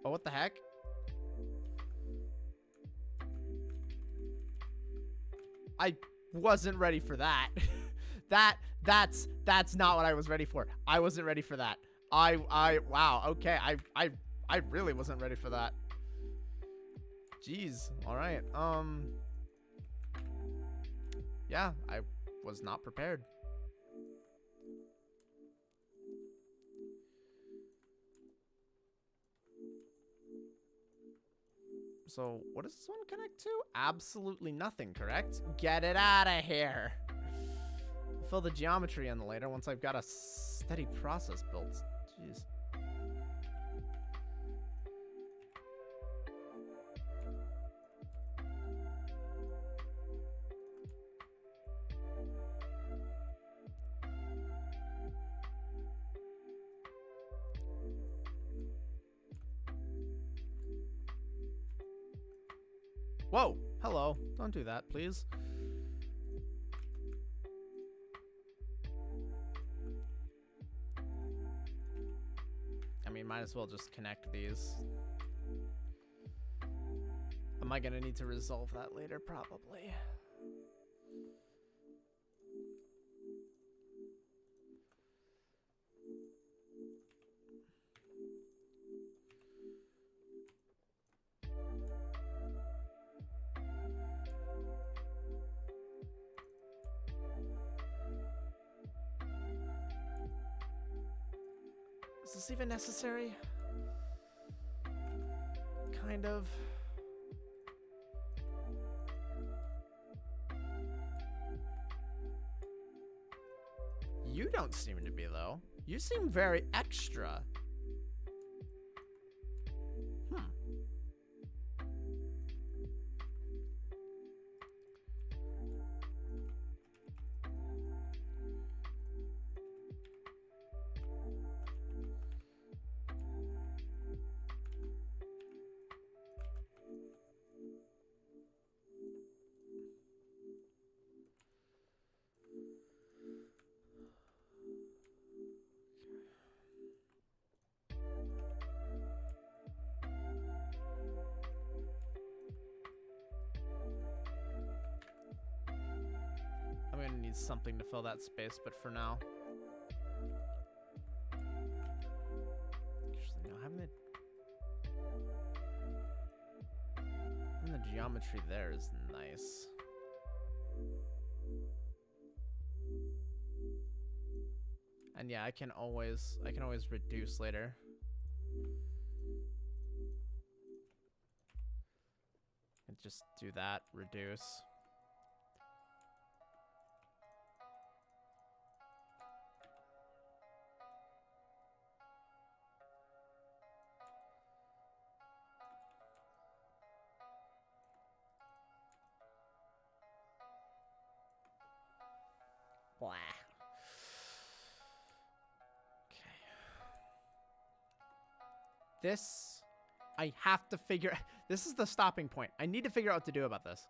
Oh, what the heck? I wasn't ready for that. That's not what I was ready for. I wasn't ready for that. Wow. Okay. I really wasn't ready for that. Jeez. All right. Yeah, I was not prepared. So, what does this one connect to? Absolutely nothing, correct? Get it out of here. I'll fill the geometry in later once I've got a steady process built. Jeez. Whoa, hello. Don't do that, please. I mean, might as well just connect these. Am I gonna need to resolve that later? Probably. Is this even necessary? Kind of. You don't seem to be, though. You seem very extra. I'm gonna need something to fill that space, but for now. Actually, no, having the geometry there is nice. And yeah, I can always reduce later. And just do that, reduce. Blah. Okay. This, I have to figure. This is the stopping point. I need to figure out what to do about this.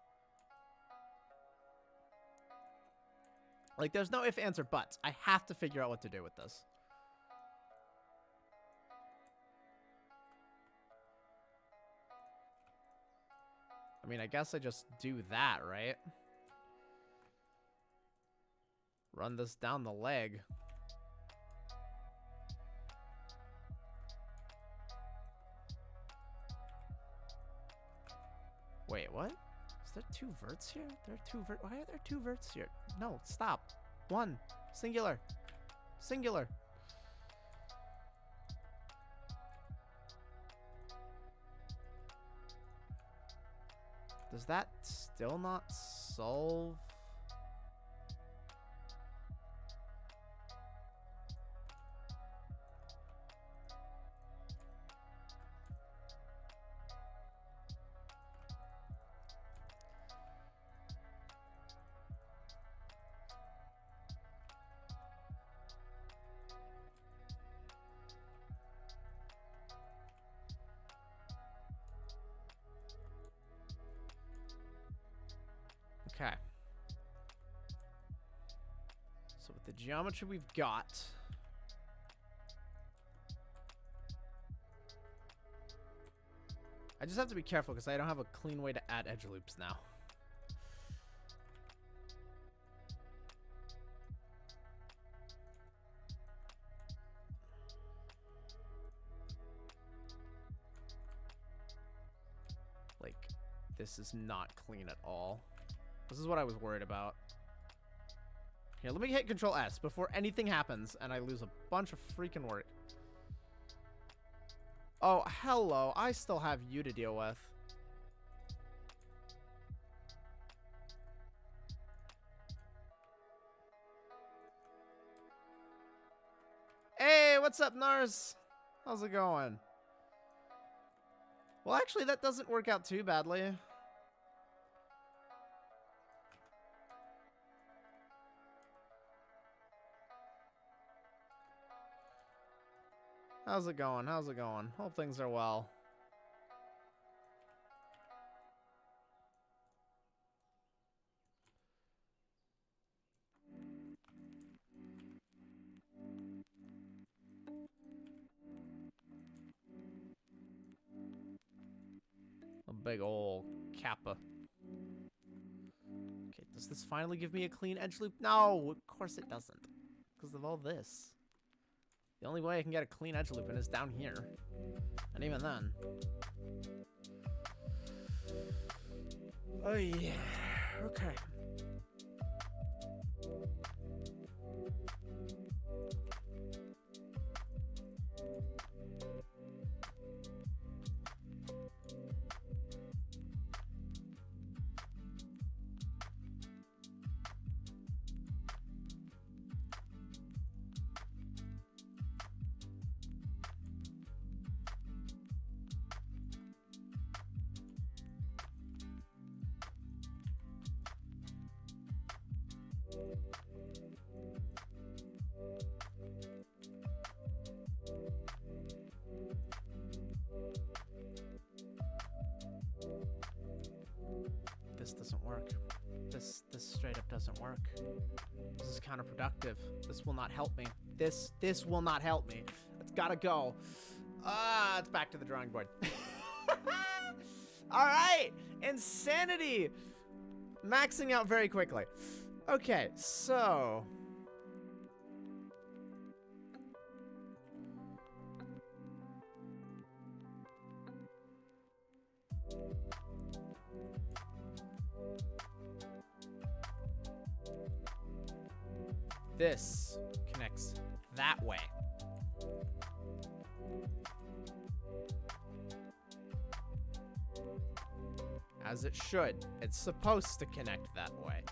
Like, there's no if, ands, or buts. I have to figure out what to do with this. I mean, I guess I just do that, right? Run this down the leg. Wait, what? Is there two verts here? There are two vert. Why are there two verts here? No, stop. One. Singular. Singular. Does that still not solve? Okay. So with the geometry we've got, I just have to be careful because I don't have a clean way to add edge loops now. This is not clean at all. This is what I was worried about. Here, let me hit Control S before anything happens and I lose a bunch of freaking work. Oh, hello. I still have you to deal with. Hey, what's up, Nars? How's it going? Well, actually, that doesn't work out too badly. How's it going? How's it going? Hope things are well. A big ol' kappa. Okay, does this finally give me a clean edge loop? No, of course it doesn't. Because of all this. The only way I can get a clean edge loop in is down here. And even then. Oh yeah. Okay. This doesn't work. This straight up doesn't work. This is counterproductive. This will not help me. This will not help me. It's gotta go. It's back to the drawing board. All right, insanity. Maxing out very quickly. Okay, so. This connects that way. As it should. It's supposed to connect that way.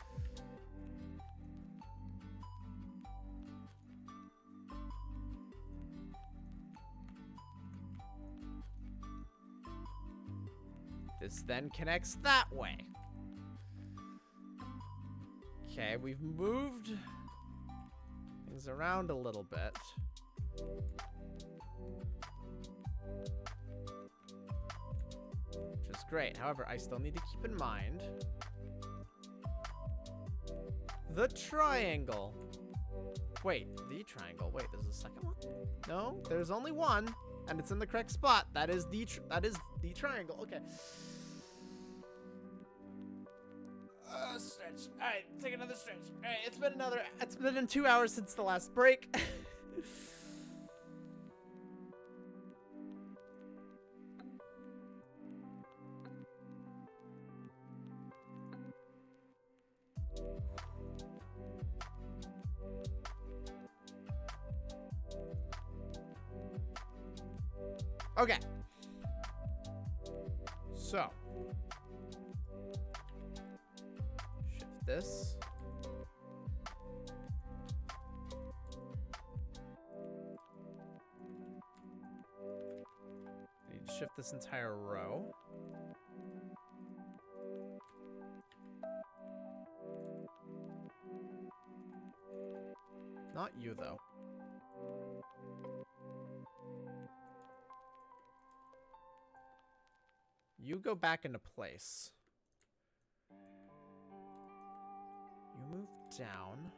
This then connects that way. Okay, we've moved things around a little bit. Which is great. However, I still need to keep in mind the triangle. Wait, the triangle. Wait, there's a second one? No, there's only one, and it's in the correct spot. That is the triangle. Okay. Stretch. All right, take another stretch. All right, it's been 2 hours since the last break. Okay. So. Shift this. I need to shift this entire row. Not you, though. You go back into place. You move down.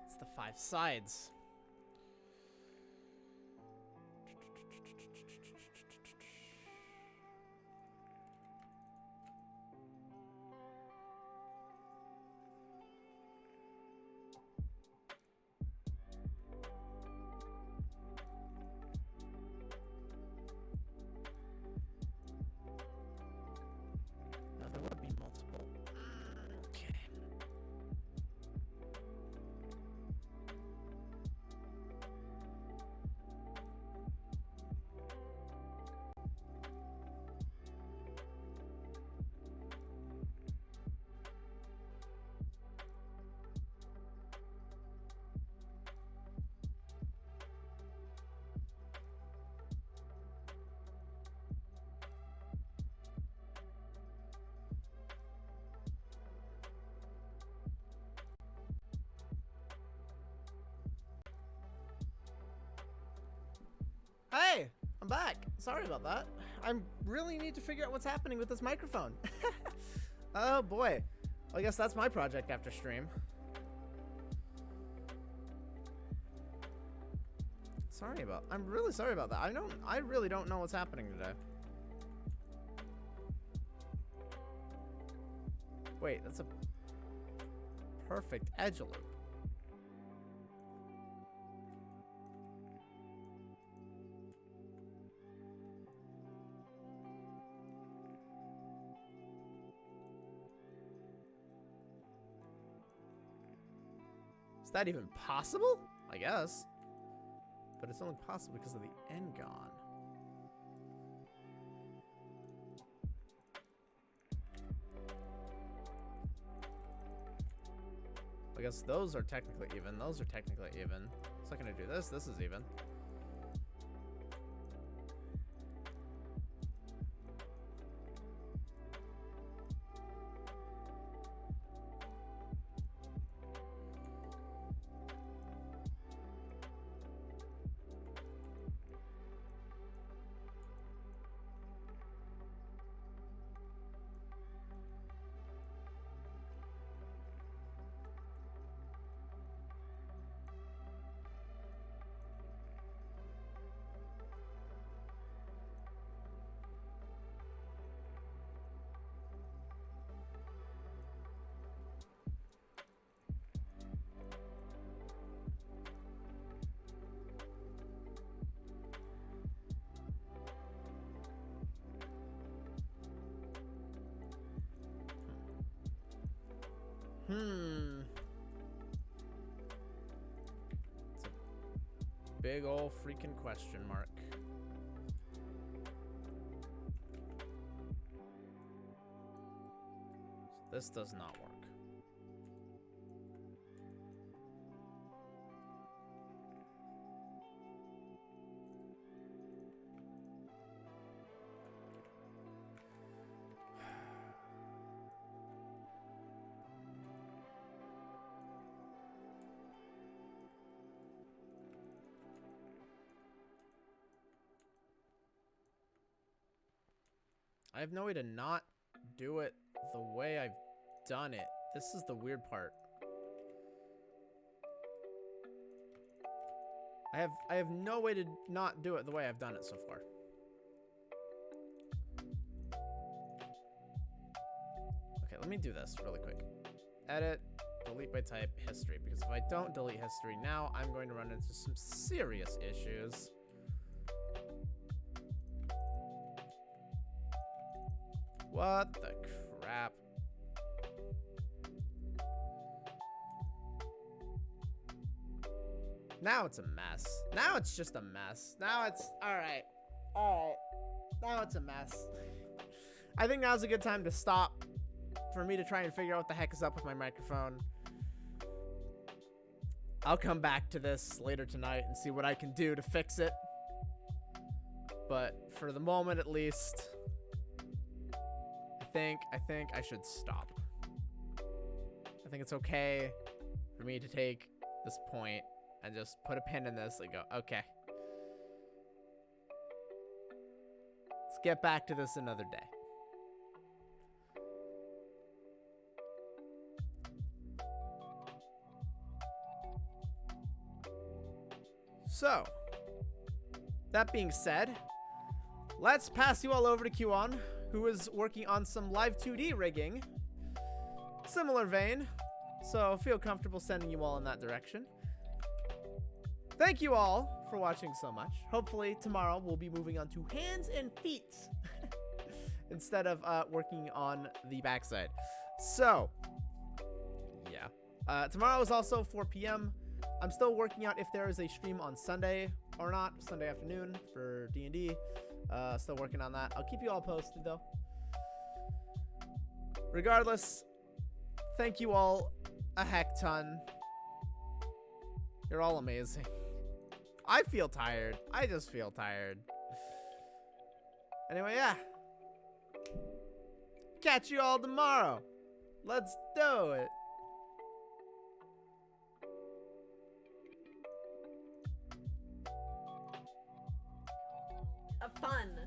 It's the 5 sides. Hey, I'm back. Sorry about that. I really need to figure out what's happening with this microphone. Oh boy. Well, I guess that's my project after stream. I'm really sorry about that. I really don't know what's happening today. Wait, that's a perfect edge loop. Is that even possible? I guess. But it's only possible because of the end gone. I guess those are technically even. Those are technically even. It's not gonna do this. This is even. It's a big ol' freaking question mark. So this does not work. I have no way to not do it the way I've done it. This is the weird part. I have no way to not do it the way I've done it so far. Okay, let me do this really quick. Edit, delete by type, history. Because if I don't delete history now, I'm going to run into some serious issues. What the crap? Now it's a mess. Now it's just a mess. Now it's alright. Alright. Now it's a mess. I think now's a good time to stop for me to try and figure out what the heck is up with my microphone. I'll come back to this later tonight and see what I can do to fix it. But for the moment at least, I think I should stop. I think it's okay for me to take this point and just put a pin in this and go, okay. Let's get back to this another day. So, that being said, let's pass you all over to Q1, who is working on some live 2D rigging. Similar vein, so feel comfortable sending you all in that direction. Thank you all for watching so much. Hopefully tomorrow we'll be moving on to hands and feet instead of working on the backside. So, yeah. Tomorrow is also 4 p.m. I'm still working out if there is a stream on Sunday or not, Sunday afternoon for D&D. Still working on that. I'll keep you all posted though. Regardless, thank you all a heck ton. You're all amazing. I feel tired. I just feel tired. Anyway, yeah. Catch you all tomorrow. Let's do it. fun.